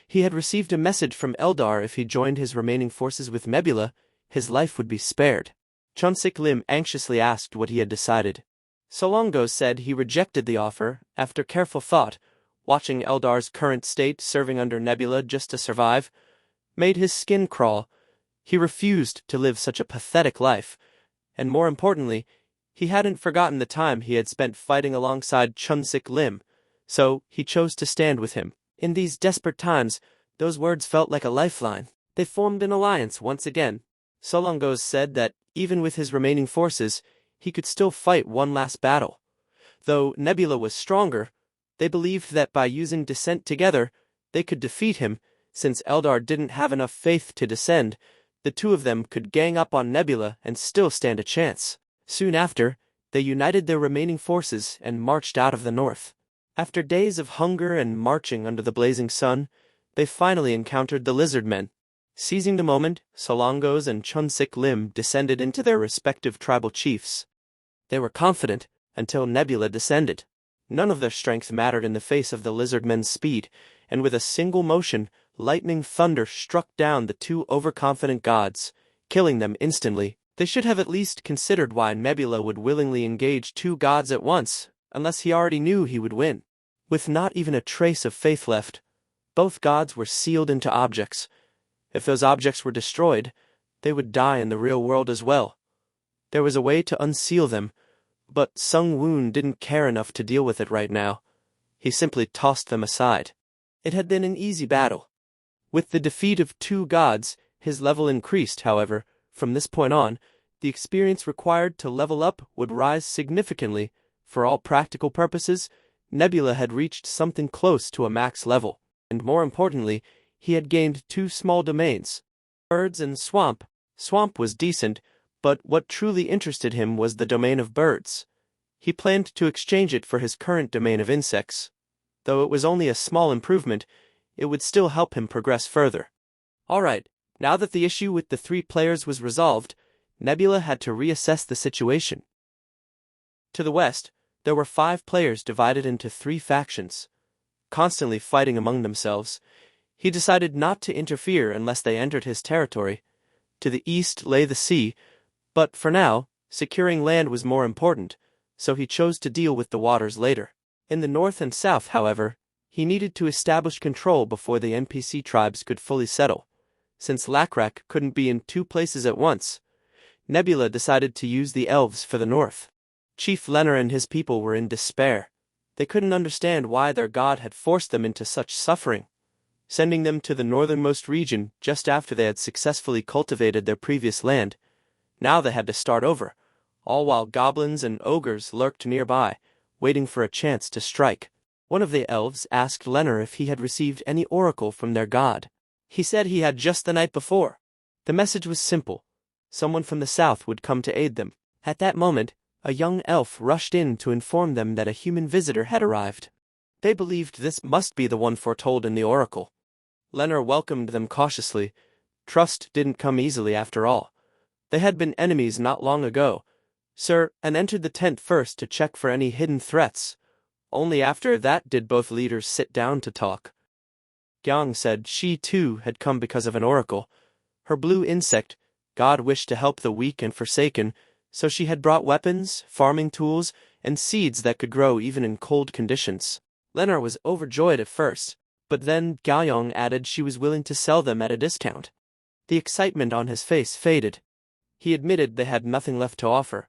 Speaker 1: He had received a message from Eldar if he joined his remaining forces with Nebula, his life would be spared. Chunsik Lim anxiously asked what he had decided. Solongos said he rejected the offer after careful thought. Watching Eldar's current state serving under Nebula just to survive made his skin crawl. He refused to live such a pathetic life, and more importantly, he hadn't forgotten the time he had spent fighting alongside Chunsik Lim, so he chose to stand with him. In these desperate times, those words felt like a lifeline. They formed an alliance once again. Solongos said that even with his remaining forces, he could still fight one last battle. Though Nebula was stronger, they believed that by using descent together, they could defeat him. Since Eldar didn't have enough faith to descend, the two of them could gang up on Nebula and still stand a chance. Soon after, they united their remaining forces and marched out of the north. After days of hunger and marching under the blazing sun, they finally encountered the lizardmen. Seizing the moment, Solongos and Chunsik Lim descended into their respective tribal chiefs. They were confident until Nebula descended. None of their strength mattered in the face of the lizardmen's speed, and with a single motion, lightning thunder struck down the two overconfident gods, killing them instantly. They should have at least considered why Nebula would willingly engage two gods at once, unless he already knew he would win. With not even a trace of faith left, both gods were sealed into objects. If those objects were destroyed, they would die in the real world as well. There was a way to unseal them, but Sung Woon didn't care enough to deal with it right now. He simply tossed them aside. It had been an easy battle. With the defeat of two gods, his level increased, however. From this point on, the experience required to level up would rise significantly. For all practical purposes, Nebula had reached something close to a max level, and more importantly, he had gained two small domains, birds and swamp. Swamp was decent, but what truly interested him was the domain of birds. He planned to exchange it for his current domain of insects. Though it was only a small improvement, it would still help him progress further. Alright, now that the issue with the 3 players was resolved, Nebula had to reassess the situation. To the west, there were 5 players divided into 3 factions, constantly fighting among themselves. He decided not to interfere unless they entered his territory. To the east lay the sea, but for now, securing land was more important, so he chose to deal with the waters later. In the north and south, however, he needed to establish control before the NPC tribes could fully settle. Since Lakrak couldn't be in 2 places at once, Nebula decided to use the elves for the north. Chief Leonard and his people were in despair. They couldn't understand why their god had forced them into such suffering, sending them to the northernmost region just after they had successfully cultivated their previous land. Now they had to start over, all while goblins and ogres lurked nearby, waiting for a chance to strike. One of the elves asked Leonard if he had received any oracle from their god. He said he had just the night before. The message was simple. Someone from the south would come to aid them. At that moment, a young elf rushed in to inform them that a human visitor had arrived. They believed this must be the one foretold in the oracle. Leonard welcomed them cautiously. Trust didn't come easily after all. They had been enemies not long ago, and entered the tent first to check for any hidden threats. Only after that did both leaders sit down to talk. Gyang said she too had come because of an oracle. Her blue insect god wished to help the weak and forsaken, so she had brought weapons, farming tools, and seeds that could grow even in cold conditions. Leonard was overjoyed at first, but then Gaoyong added she was willing to sell them at a discount. The excitement on his face faded. He admitted they had nothing left to offer.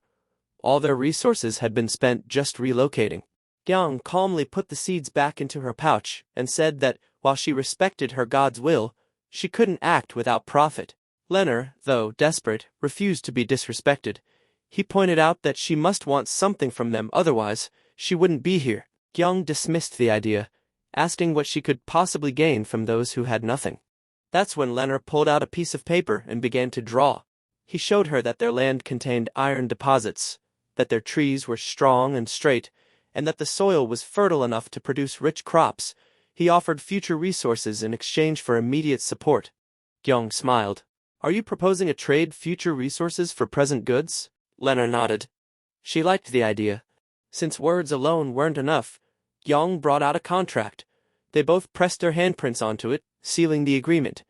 Speaker 1: All their resources had been spent just relocating. Gyang calmly put the seeds back into her pouch and said that, while she respected her god's will, she couldn't act without profit. Leonard, though desperate, refused to be disrespected. He pointed out that she must want something from them, otherwise she wouldn't be here. Gyang dismissed the idea, asking what she could possibly gain from those who had nothing. That's when Leonard pulled out a piece of paper and began to draw. He showed her that their land contained iron deposits, that their trees were strong and straight, and that the soil was fertile enough to produce rich crops. He offered future resources in exchange for immediate support. Gyong smiled. Are you proposing a trade future resources for present goods? Leonard nodded. She liked the idea. Since words alone weren't enough, Gyong brought out a contract. They both pressed their handprints onto it, sealing the agreement.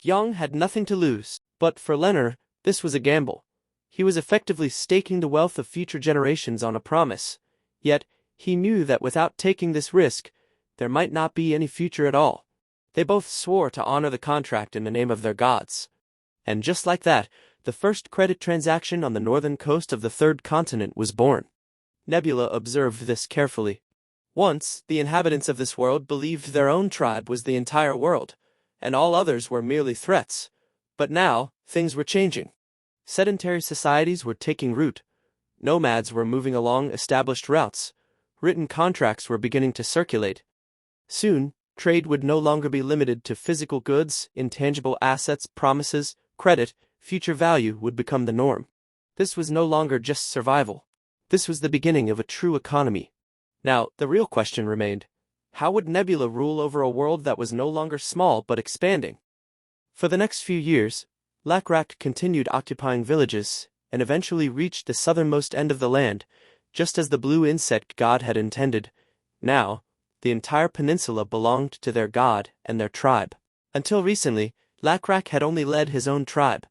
Speaker 1: Gyong had nothing to lose, but for Leonard, this was a gamble. He was effectively staking the wealth of future generations on a promise. Yet, he knew that without taking this risk, there might not be any future at all. They both swore to honor the contract in the name of their gods. And just like that, the first credit transaction on the northern coast of the third continent was born. Nebula observed this carefully. Once, the inhabitants of this world believed their own tribe was the entire world, and all others were merely threats. But now, things were changing. Sedentary societies were taking root. Nomads were moving along established routes. Written contracts were beginning to circulate. Soon, trade would no longer be limited to physical goods, intangible assets, promises, credit. Future value would become the norm. This was no longer just survival. This was the beginning of a true economy. Now, the real question remained. How would Nebula rule over a world that was no longer small but expanding? For the next few years, Lakrak continued occupying villages, and eventually reached the southernmost end of the land, just as the blue insect god had intended. Now, the entire peninsula belonged to their god and their tribe. Until recently, Lakrak had only led his own tribe.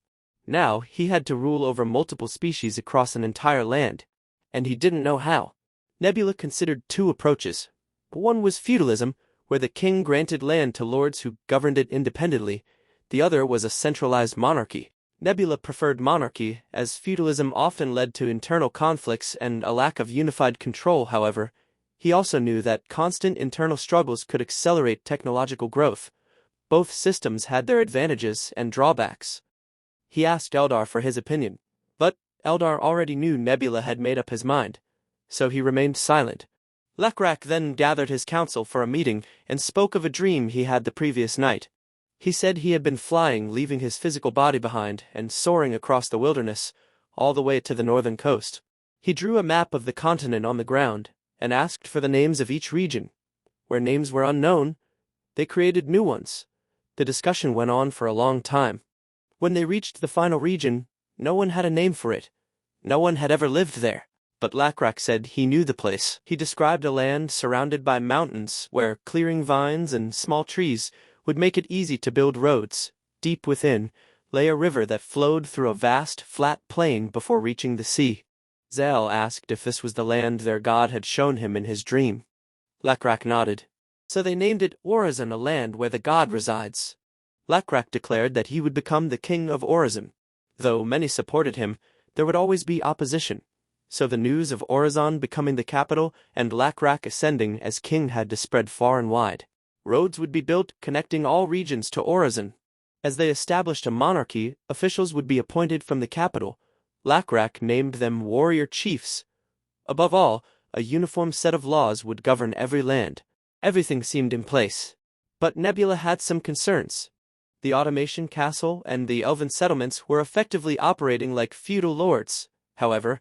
Speaker 1: Now, he had to rule over multiple species across an entire land, and he didn't know how. Nebula considered 2 approaches. One was feudalism, where the king granted land to lords who governed it independently. The other was a centralized monarchy. Nebula preferred monarchy, as feudalism often led to internal conflicts and a lack of unified control. However, he also knew that constant internal struggles could accelerate technological growth. Both systems had their advantages and drawbacks. He asked Eldar for his opinion, but Eldar already knew Nebula had made up his mind, so he remained silent. Lakrak then gathered his council for a meeting and spoke of a dream he had the previous night. He said he had been flying, leaving his physical body behind, and soaring across the wilderness, all the way to the northern coast. He drew a map of the continent on the ground and asked for the names of each region. Where names were unknown, they created new ones. The discussion went on for a long time. When they reached the final region, no one had a name for it. No one had ever lived there. But Lacrack said he knew the place. He described a land surrounded by mountains where clearing vines and small trees would make it easy to build roads. Deep within lay a river that flowed through a vast, flat plain before reaching the sea. Zell asked if this was the land their god had shown him in his dream. Lacrack nodded. So they named it Orizon, a land where the god resides. Lacrack declared that he would become the king of Orizon. Though many supported him, there would always be opposition. So the news of Orizon becoming the capital and Lacrack ascending as king had to spread far and wide. Roads would be built connecting all regions to Orizon. As they established a monarchy, officials would be appointed from the capital. Lacrack named them warrior chiefs. Above all, a uniform set of laws would govern every land. Everything seemed in place. But Nebula had some concerns. The automation castle and the elven settlements were effectively operating like feudal lords. However,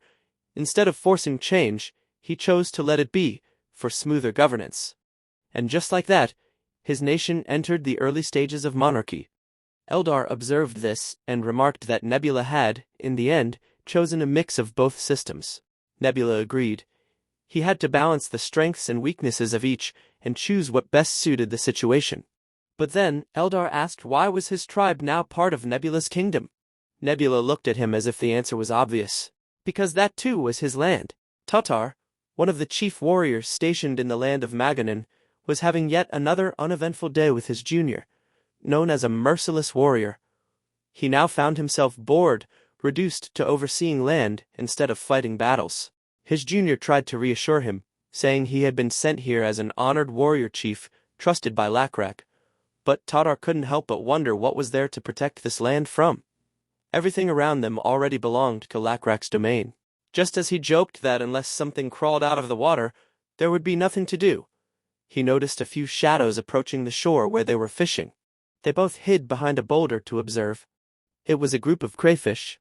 Speaker 1: instead of forcing change, he chose to let it be, for smoother governance. And just like that, his nation entered the early stages of monarchy. Eldar observed this and remarked that Nebula had, in the end, chosen a mix of both systems. Nebula agreed. He had to balance the strengths and weaknesses of each and choose what best suited the situation. But then, Eldar asked why was his tribe now part of Nebula's kingdom? Nebula looked at him as if the answer was obvious. Because that too was his land. Tatar, one of the chief warriors stationed in the land of Maganin, was having yet another uneventful day with his junior, known as a merciless warrior. He now found himself bored, reduced to overseeing land instead of fighting battles. His junior tried to reassure him, saying he had been sent here as an honored warrior chief, trusted by Lacrack. But Tatar couldn't help but wonder what was there to protect this land from. Everything around them already belonged to Lacrack's domain. Just as he joked that unless something crawled out of the water, there would be nothing to do, he noticed a few shadows approaching the shore where they were fishing. They both hid behind a boulder to observe. It was a group of crayfish.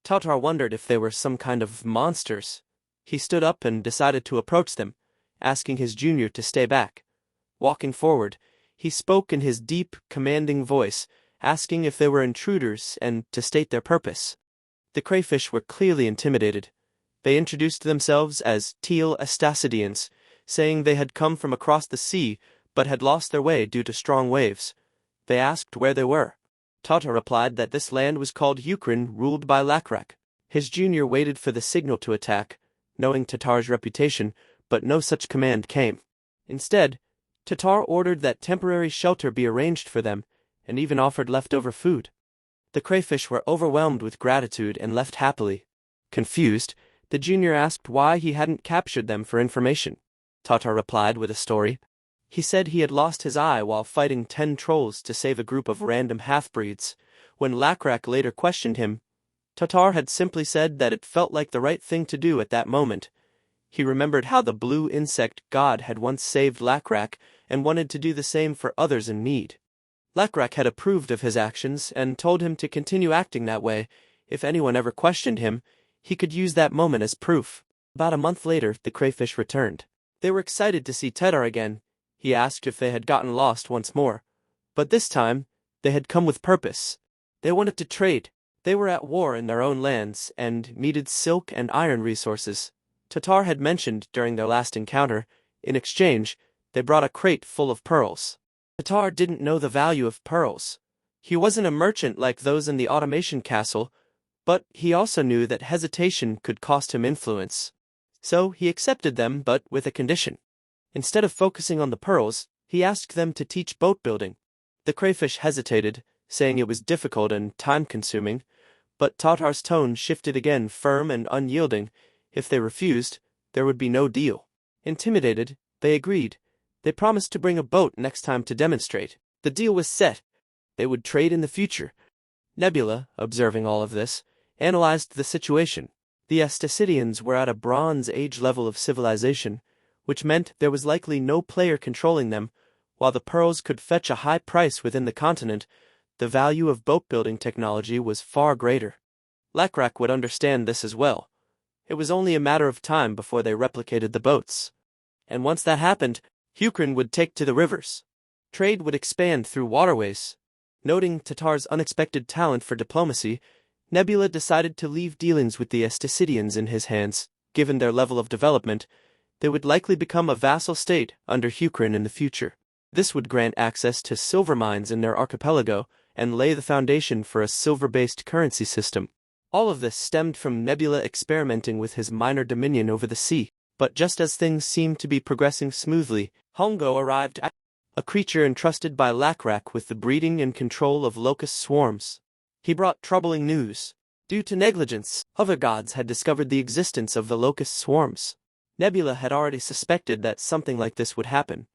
Speaker 1: Tatar wondered if they were some kind of monsters. He stood up and decided to approach them, asking his junior to stay back. Walking forward, he spoke in his deep, commanding voice, asking if they were intruders and to state their purpose. The crayfish were clearly intimidated. They introduced themselves as Teal Astacidians, saying they had come from across the sea but had lost their way due to strong waves. They asked where they were. Tatar replied that this land was called Ukrin, ruled by Lacrack. His junior waited for the signal to attack, knowing Tatar's reputation, but no such command came. Instead, Tatar ordered that temporary shelter be arranged for them, and even offered leftover food. The crayfish were overwhelmed with gratitude and left happily. Confused, the junior asked why he hadn't captured them for information. Tatar replied with a story. He said he had lost his eye while fighting 10 trolls to save a group of random half-breeds. When Lacrack later questioned him, Tatar had simply said that it felt like the right thing to do at that moment. He remembered how the blue insect god had once saved Lacrack and wanted to do the same for others in need. Lacrack had approved of his actions and told him to continue acting that way. If anyone ever questioned him, he could use that moment as proof. About a month later, the crayfish returned. They were excited to see Tatar again. He asked if they had gotten lost once more. But this time, they had come with purpose. They wanted to trade. They were at war in their own lands and needed silk and iron resources. Tatar had mentioned during their last encounter, in exchange, they brought a crate full of pearls. Tatar didn't know the value of pearls. He wasn't a merchant like those in the automation castle, but he also knew that hesitation could cost him influence. So he accepted them, but with a condition. Instead of focusing on the pearls, he asked them to teach boat building. The crayfish hesitated, saying it was difficult and time-consuming, but Tatar's tone shifted again, firm and unyielding. If they refused, there would be no deal. Intimidated, they agreed. They promised to bring a boat next time to demonstrate. The deal was set. They would trade in the future. Nebula, observing all of this, analyzed the situation. The Astacidians were at a Bronze Age level of civilization, which meant there was likely no player controlling them. While the pearls could fetch a high price within the continent, the value of boat-building technology was far greater. Lacrack would understand this as well. It was only a matter of time before they replicated the boats. And once that happened, Ukraine would take to the rivers. Trade would expand through waterways. Noting Tatar's unexpected talent for diplomacy, Nebula decided to leave dealings with the Esticidians in his hands. Given their level of development, they would likely become a vassal state under Ukraine in the future. This would grant access to silver mines in their archipelago and lay the foundation for a silver-based currency system. All of this stemmed from Nebula experimenting with his minor dominion over the sea. But just as things seemed to be progressing smoothly, Hongo arrived, a creature entrusted by Lakrak with the breeding and control of locust swarms. He brought troubling news. Due to negligence, other gods had discovered the existence of the locust swarms. Nebula had already suspected that something like this would happen.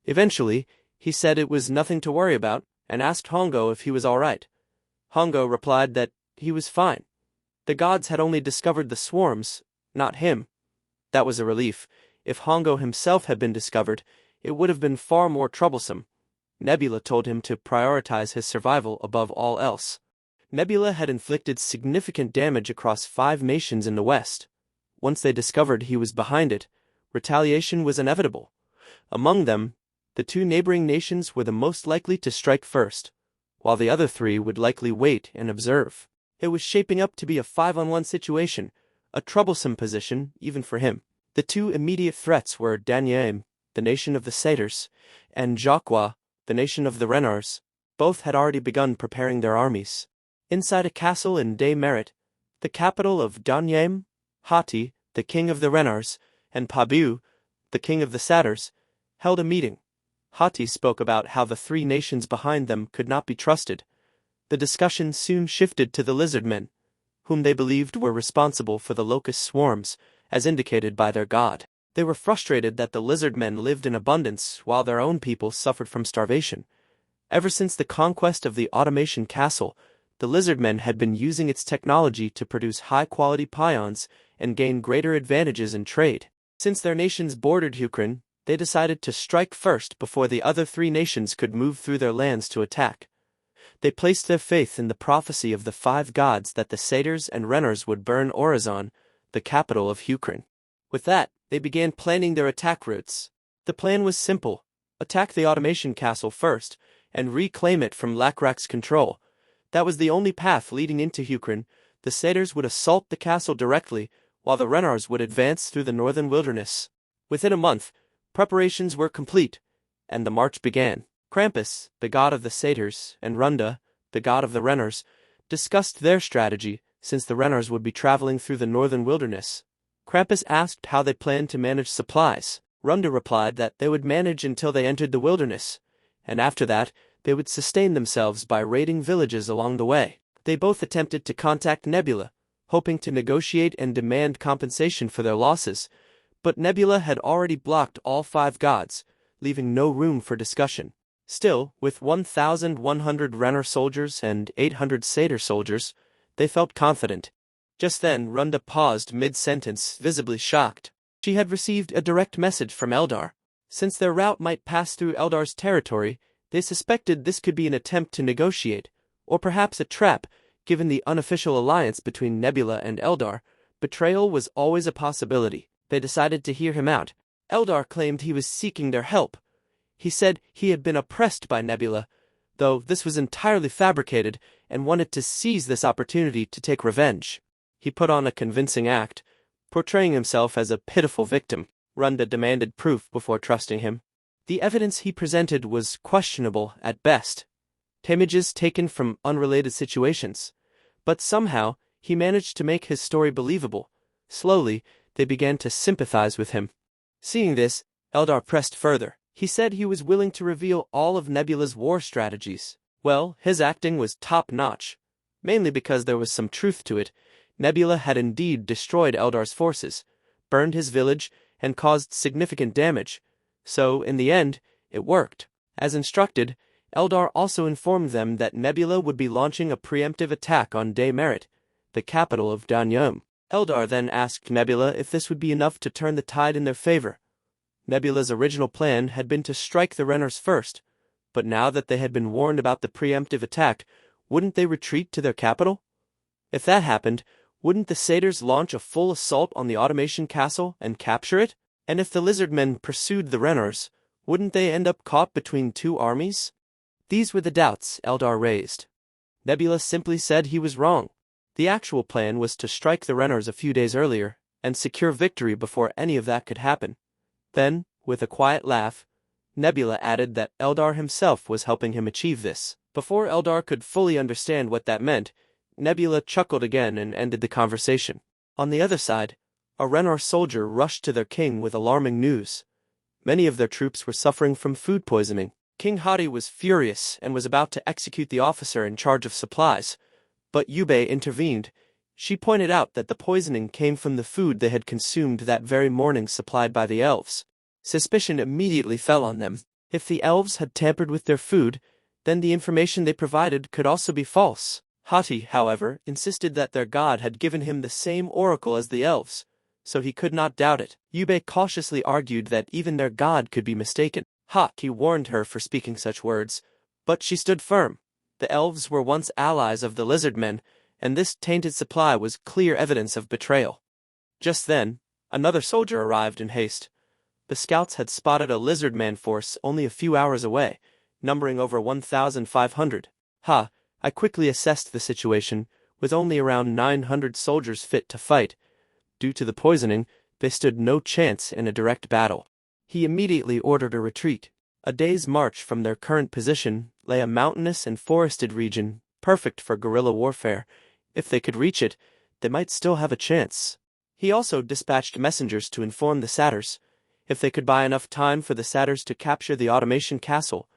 Speaker 1: Eventually, he said it was nothing to worry about and asked Hongo if he was all right. Hongo replied that he was fine. The gods had only discovered the swarms, not him. That was a relief. If Hongo himself had been discovered, it would have been far more troublesome. Nebula told him to prioritize his survival above all else. Nebula had inflicted significant damage across 5 nations in the west. Once they discovered he was behind it, retaliation was inevitable. Among them, the 2 neighboring nations were the most likely to strike first, while the other 3 would likely wait and observe. It was shaping up to be a 5-on-1 situation, a troublesome position even for him. The 2 immediate threats were Danyame, the nation of the satyrs, and Jaqua, the nation of the Renars. Both had already begun preparing their armies. Inside a castle in Des Merit, the capital of Danyame, Hati, the king of the Renars, and Pabu, the king of the satyrs, held a meeting. Hati spoke about how the 3 nations behind them could not be trusted. The discussion soon shifted to the lizardmen, whom they believed were responsible for the locust swarms, as indicated by their god. They were frustrated that the lizardmen lived in abundance while their own people suffered from starvation. Ever since the conquest of the Automation Castle, the lizardmen had been using its technology to produce high-quality pions and gain greater advantages in trade. Since their nations bordered Ukraine, they decided to strike first before the other 3 nations could move through their lands to attack. They placed their faith in the prophecy of the 5 gods that the satyrs and Renars would burn Orizon, the capital of Ukraine. With that, they began planning their attack routes. The plan was simple: attack the Automation Castle first, and reclaim it from Lakrak's control. That was the only path leading into Ukraine. The satyrs would assault the castle directly, while the Renars would advance through the northern wilderness. Within a month, preparations were complete, and the march began. Krampus, the god of the satyrs, and Runda, the god of the Renars, discussed their strategy, since the Renars would be traveling through the northern wilderness. Krampus asked how they planned to manage supplies. Runda replied that they would manage until they entered the wilderness, and after that, they would sustain themselves by raiding villages along the way. They both attempted to contact Nebula, hoping to negotiate and demand compensation for their losses, but Nebula had already blocked all 5 gods, leaving no room for discussion. Still, with 1,100 Rennar soldiers and 800 satyr soldiers, they felt confident. Just then, Runda paused mid-sentence, visibly shocked. She had received a direct message from Eldar. Since their route might pass through Eldar's territory, they suspected this could be an attempt to negotiate, or perhaps a trap. Given the unofficial alliance between Nebula and Eldar, betrayal was always a possibility. They decided to hear him out. Eldar claimed he was seeking their help. He said he had been oppressed by Nebula, though this was entirely fabricated, and wanted to seize this opportunity to take revenge. He put on a convincing act, portraying himself as a pitiful victim. Runda demanded proof before trusting him. The evidence he presented was questionable at best. Images taken from unrelated situations. But somehow, he managed to make his story believable. Slowly, they began to sympathize with him. Seeing this, Eldar pressed further. He said he was willing to reveal all of Nebula's war strategies. Well, his acting was top-notch. Mainly because there was some truth to it. Nebula had indeed destroyed Eldar's forces, burned his village, and caused significant damage. So, in the end, it worked. As instructed, Eldar also informed them that Nebula would be launching a preemptive attack on Des Merit, the capital of Danyame. Eldar then asked Nebula if this would be enough to turn the tide in their favor. Nebula's original plan had been to strike the Rennars first, but now that they had been warned about the preemptive attack, wouldn't they retreat to their capital? If that happened, Wouldn't the satyrs launch a full assault on the automation castle and capture it? And if the lizardmen pursued the Renors, wouldn't they end up caught between two armies? These were the doubts Eldar raised. Nebula simply said he was wrong. The actual plan was to strike the Renors a few days earlier and secure victory before any of that could happen. Then, with a quiet laugh, Nebula added that Eldar himself was helping him achieve this. Before Eldar could fully understand what that meant, Nebula chuckled again and ended the conversation. On the other side, a Renor soldier rushed to their king with alarming news. Many of their troops were suffering from food poisoning. King Hati was furious and was about to execute the officer in charge of supplies, but Yubei intervened. She pointed out that the poisoning came from the food they had consumed that very morning supplied by the elves. Suspicion immediately fell on them. If the elves had tampered with their food, then the information they provided could also be false. Hati, however, insisted that their god had given him the same oracle as the elves, so he could not doubt it. Yubei cautiously argued that even their god could be mistaken. Hati warned her for speaking such words, but she stood firm. The elves were once allies of the lizardmen, and this tainted supply was clear evidence of betrayal. Just then, another soldier arrived in haste. The scouts had spotted a lizardman force only a few hours away, numbering over 1,500. I quickly assessed the situation, with only around 900 soldiers fit to fight. Due to the poisoning, they stood no chance in a direct battle. He immediately ordered a retreat. A day's march from their current position lay a mountainous and forested region, perfect for guerrilla warfare. If they could reach it, they might still have a chance. He also dispatched messengers to inform the satyrs. If they could buy enough time for the satyrs to capture the automation castle,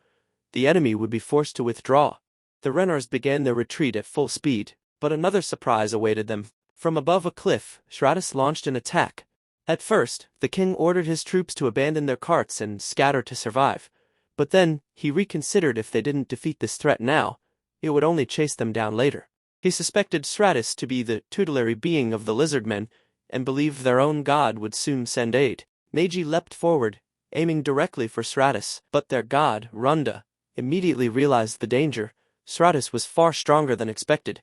Speaker 1: the enemy would be forced to withdraw. The Renors began their retreat at full speed, but another surprise awaited them. From above a cliff, Shraddis launched an attack. At first, the king ordered his troops to abandon their carts and scatter to survive, but then he reconsidered. If they didn't defeat this threat now, it would only chase them down later. He suspected Shraddis to be the tutelary being of the lizardmen, and believed their own god would soon send aid. Neji leapt forward, aiming directly for Shraddis, but their god, Runda, immediately realized the danger. Shraddis was far stronger than expected.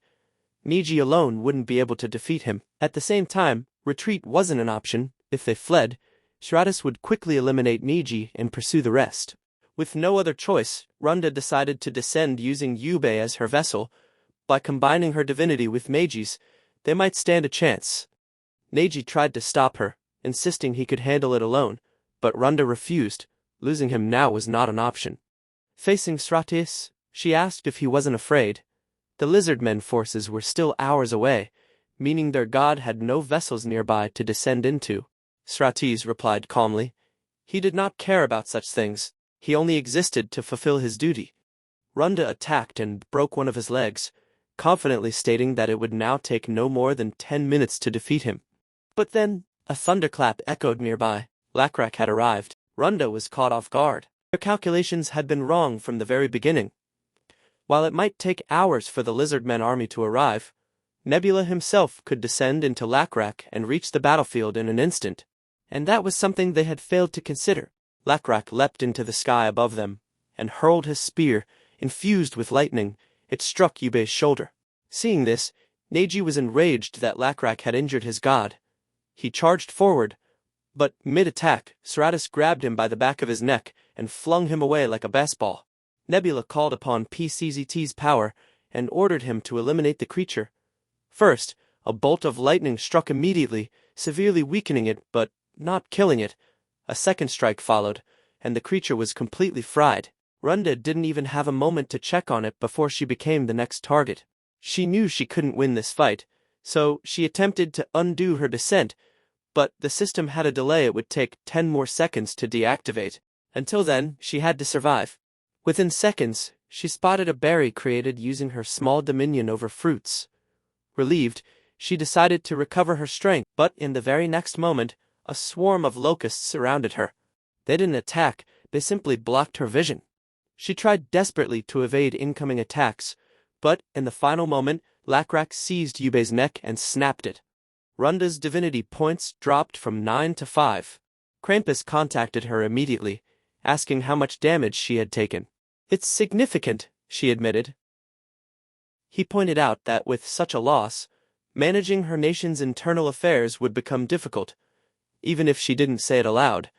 Speaker 1: Neji alone wouldn't be able to defeat him. At the same time, retreat wasn't an option. If they fled, Shraddis would quickly eliminate Neji and pursue the rest. With no other choice, Runda decided to descend using Yubei as her vessel. By combining her divinity with Meiji's, they might stand a chance. Neji tried to stop her, insisting he could handle it alone, but Runda refused. Losing him now was not an option. Facing Shraddis, she asked if he wasn't afraid. The lizardmen forces were still hours away, meaning their god had no vessels nearby to descend into. Shraddis replied calmly. He did not care about such things. He only existed to fulfill his duty. Runda attacked and broke one of his legs, confidently stating that it would now take no more than 10 minutes to defeat him. But then, a thunderclap echoed nearby. Lakrak had arrived. Runda was caught off guard. Their calculations had been wrong from the very beginning. While it might take hours for the lizardmen army to arrive, Nebula himself could descend into Lakrak and reach the battlefield in an instant. And that was something they had failed to consider. Lakrak leapt into the sky above them, and hurled his spear, infused with lightning. It struck Yubei's shoulder. Seeing this, Neji was enraged that Lakrak had injured his god. He charged forward, but mid-attack, Shraddis grabbed him by the back of his neck and flung him away like a baseball. Nebula called upon PCZT's power and ordered him to eliminate the creature. First, a bolt of lightning struck immediately, severely weakening it but not killing it. A second strike followed, and the creature was completely fried. Runda didn't even have a moment to check on it before she became the next target. She knew she couldn't win this fight, so she attempted to undo her descent, but the system had a delay. It would take 10 more seconds to deactivate. Until then, she had to survive. Within seconds, she spotted a berry created using her small dominion over fruits. Relieved, she decided to recover her strength, but in the very next moment, a swarm of locusts surrounded her. They didn't attack, they simply blocked her vision. She tried desperately to evade incoming attacks, but in the final moment, Lakrak seized Yubei's neck and snapped it. Runda's divinity points dropped from 9 to 5. Krampus contacted her immediately, asking how much damage she had taken. It's significant, she admitted. He pointed out that with such a loss, Managing her nation's internal affairs would become difficult, even if she didn't say it aloud.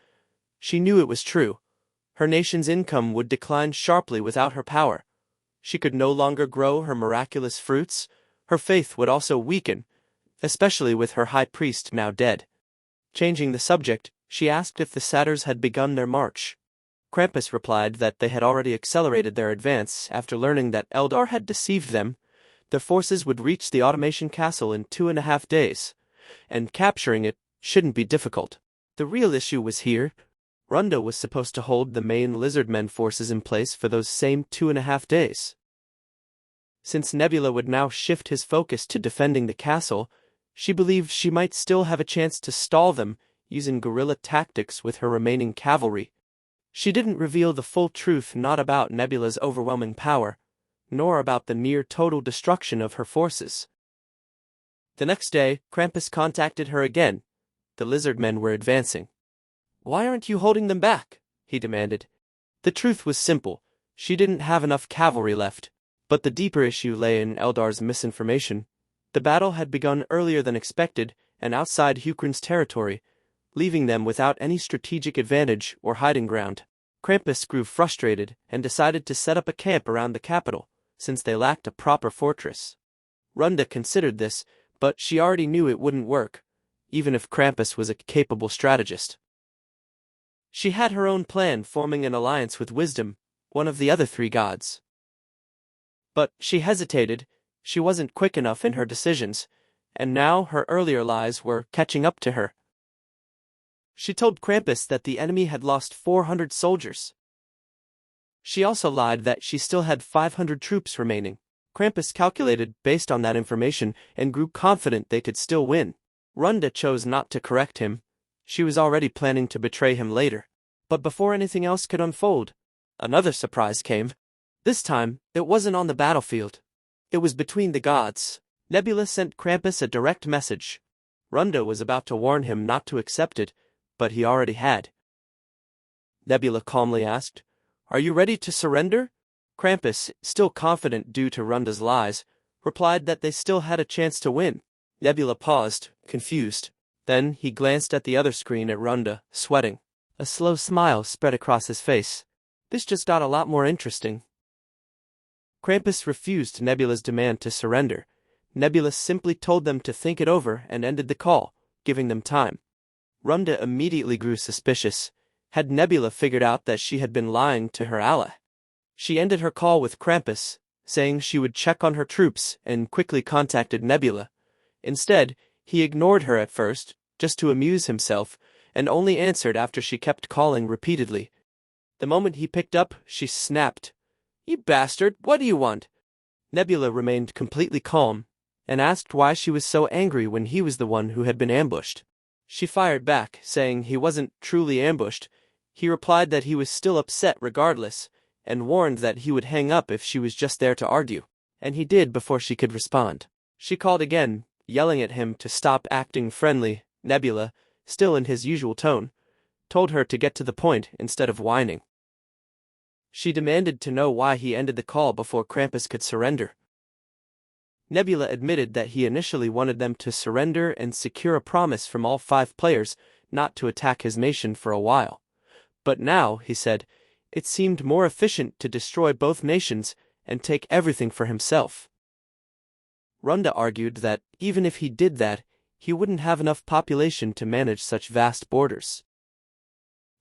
Speaker 1: She knew it was true. Her nation's income would decline sharply without her power. She could no longer grow her miraculous fruits. Her faith would also weaken, especially with her high priest now dead. Changing the subject, she asked if the satyrs had begun their march. Krampus replied that they had already accelerated their advance after learning that Eldar had deceived them. Their forces would reach the automation castle in 2.5 days, and capturing it shouldn't be difficult. The real issue was here. Runda was supposed to hold the main lizardmen forces in place for those same 2.5 days. Since Nebula would now shift his focus to defending the castle, she believed she might still have a chance to stall them using guerrilla tactics with her remaining cavalry. She didn't reveal the full truth, not about Nebula's overwhelming power, nor about the near-total destruction of her forces. The next day, Krampus contacted her again. The lizardmen were advancing. "Why aren't you holding them back?" he demanded. The truth was simple. She didn't have enough cavalry left. But the deeper issue lay in Eldar's misinformation. The battle had begun earlier than expected and outside Hukrin's territory, leaving them without any strategic advantage or hiding ground. Krampus grew frustrated and decided to set up a camp around the capital, since they lacked a proper fortress. Runda considered this, but she already knew it wouldn't work, even if Krampus was a capable strategist. She had her own plan, forming an alliance with Wisdom, one of the other 3 gods. But she hesitated. She wasn't quick enough in her decisions, and now her earlier lies were catching up to her. She told Krampus that the enemy had lost 400 soldiers. She also lied that she still had 500 troops remaining. Krampus calculated based on that information and grew confident they could still win. Runda chose not to correct him. She was already planning to betray him later. But before anything else could unfold, another surprise came. This time, it wasn't on the battlefield. It was between the gods. Nebula sent Krampus a direct message. Runda was about to warn him not to accept it, but he already had. Nebula calmly asked, "Are you ready to surrender?" Krampus, still confident due to Runda's lies, replied that they still had a chance to win. Nebula paused, confused. Then he glanced at the other screen at Runda, sweating. A slow smile spread across his face. This just got a lot more interesting. Krampus refused Nebula's demand to surrender. Nebula simply told them to think it over and ended the call, giving them time. Runda immediately grew suspicious. Had Nebula figured out that she had been lying to her ally? She ended her call with Krampus, saying she would check on her troops and quickly contacted Nebula. Instead, he ignored her at first, just to amuse himself, and only answered after she kept calling repeatedly. The moment he picked up, she snapped. "You bastard, what do you want?" Nebula remained completely calm, and asked why she was so angry when he was the one who had been ambushed. She fired back, saying he wasn't truly ambushed. He replied that he was still upset regardless, and warned that he would hang up if she was just there to argue. And he did before she could respond. She called again, yelling at him to stop acting friendly. Nebula, still in his usual tone, told her to get to the point instead of whining. She demanded to know why he ended the call before Krampus could surrender. Nebula admitted that he initially wanted them to surrender and secure a promise from all 5 players not to attack his nation for a while. But now, he said, it seemed more efficient to destroy both nations and take everything for himself. Runda argued that even if he did that, he wouldn't have enough population to manage such vast borders.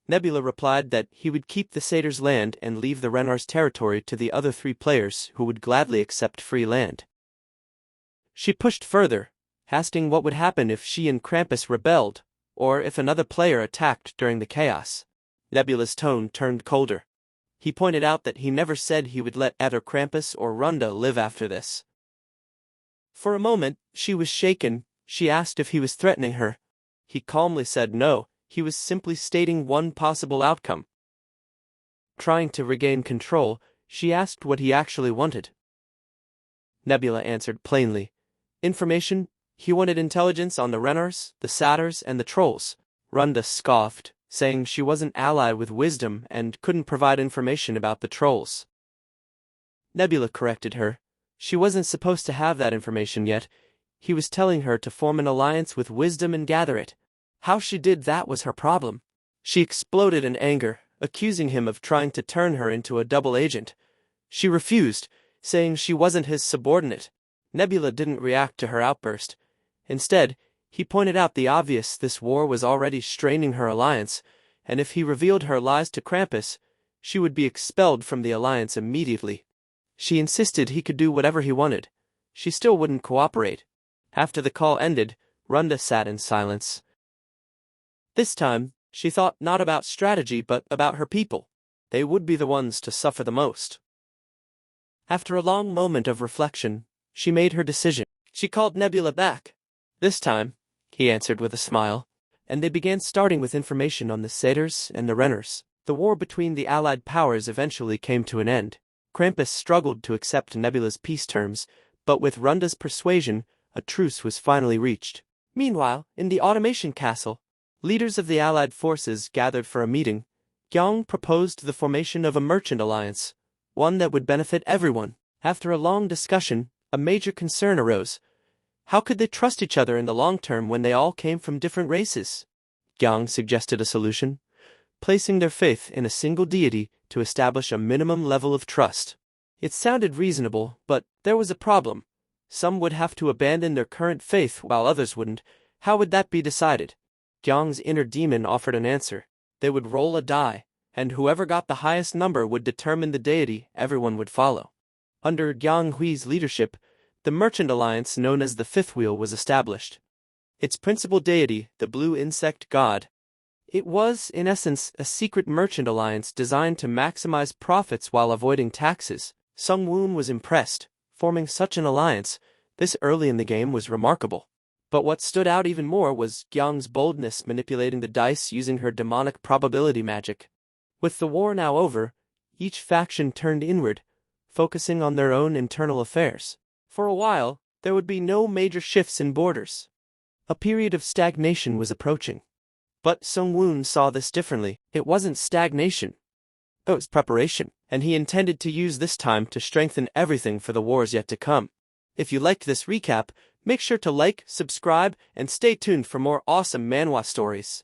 Speaker 1: Nebula replied that he would keep the satyrs' land and leave the Renar's territory to the other 3 players who would gladly accept free land. She pushed further, asking what would happen if she and Krampus rebelled, or if another player attacked during the chaos. Nebula's tone turned colder. He pointed out that he never said he would let either Krampus or Runda live after this. For a moment, she was shaken. She asked if he was threatening her. He calmly said no, he was simply stating one possible outcome. Trying to regain control, she asked what he actually wanted. Nebula answered plainly. Information. He wanted intelligence on the Renars, the Satyrs, and the Trolls. Runda scoffed, saying she wasn't allied with Wisdom and couldn't provide information about the Trolls. Nebula corrected her. She wasn't supposed to have that information yet. He was telling her to form an alliance with wisdom and gather it. How she did that was her problem. She exploded in anger, accusing him of trying to turn her into a double agent. She refused, saying she wasn't his subordinate. Nebula didn't react to her outburst. Instead, he pointed out the obvious: this war was already straining her alliance, and if he revealed her lies to Krampus, she would be expelled from the alliance immediately. She insisted he could do whatever he wanted. She still wouldn't cooperate. After the call ended, Runda sat in silence. This time, she thought not about strategy but about her people. They would be the ones to suffer the most. After a long moment of reflection, she made her decision. She called Nebula back. This time, he answered with a smile, and they began starting with information on the satyrs and the renners. The war between the allied powers eventually came to an end. Krampus struggled to accept Nebula's peace terms, but with Runda's persuasion, a truce was finally reached. Meanwhile, in the automation castle, leaders of the allied forces gathered for a meeting. Gyong proposed the formation of a merchant alliance, one that would benefit everyone. After a long discussion, a major concern arose. How could they trust each other in the long term when they all came from different races? Gyong suggested a solution: placing their faith in a single deity to establish a minimum level of trust. It sounded reasonable, but there was a problem. Some would have to abandon their current faith while others wouldn't. How would that be decided? Gyong's inner demon offered an answer. They would roll a die, and whoever got the highest number would determine the deity everyone would follow. Under Gyong Hui's leadership, the merchant alliance known as the Fifth Wheel was established. Its principal deity, the blue insect god. It was, in essence, a secret merchant alliance designed to maximize profits while avoiding taxes. Sung Woon was impressed. Forming such an alliance, this early in the game, was remarkable. But what stood out even more was Gyong's boldness manipulating the dice using her demonic probability magic. With the war now over, each faction turned inward, focusing on their own internal affairs. For a while, there would be no major shifts in borders. A period of stagnation was approaching. But Sung Woon saw this differently. It wasn't stagnation. It was preparation, and he intended to use this time to strengthen everything for the wars yet to come. If you liked this recap, make sure to like, subscribe, and stay tuned for more awesome manhwa stories.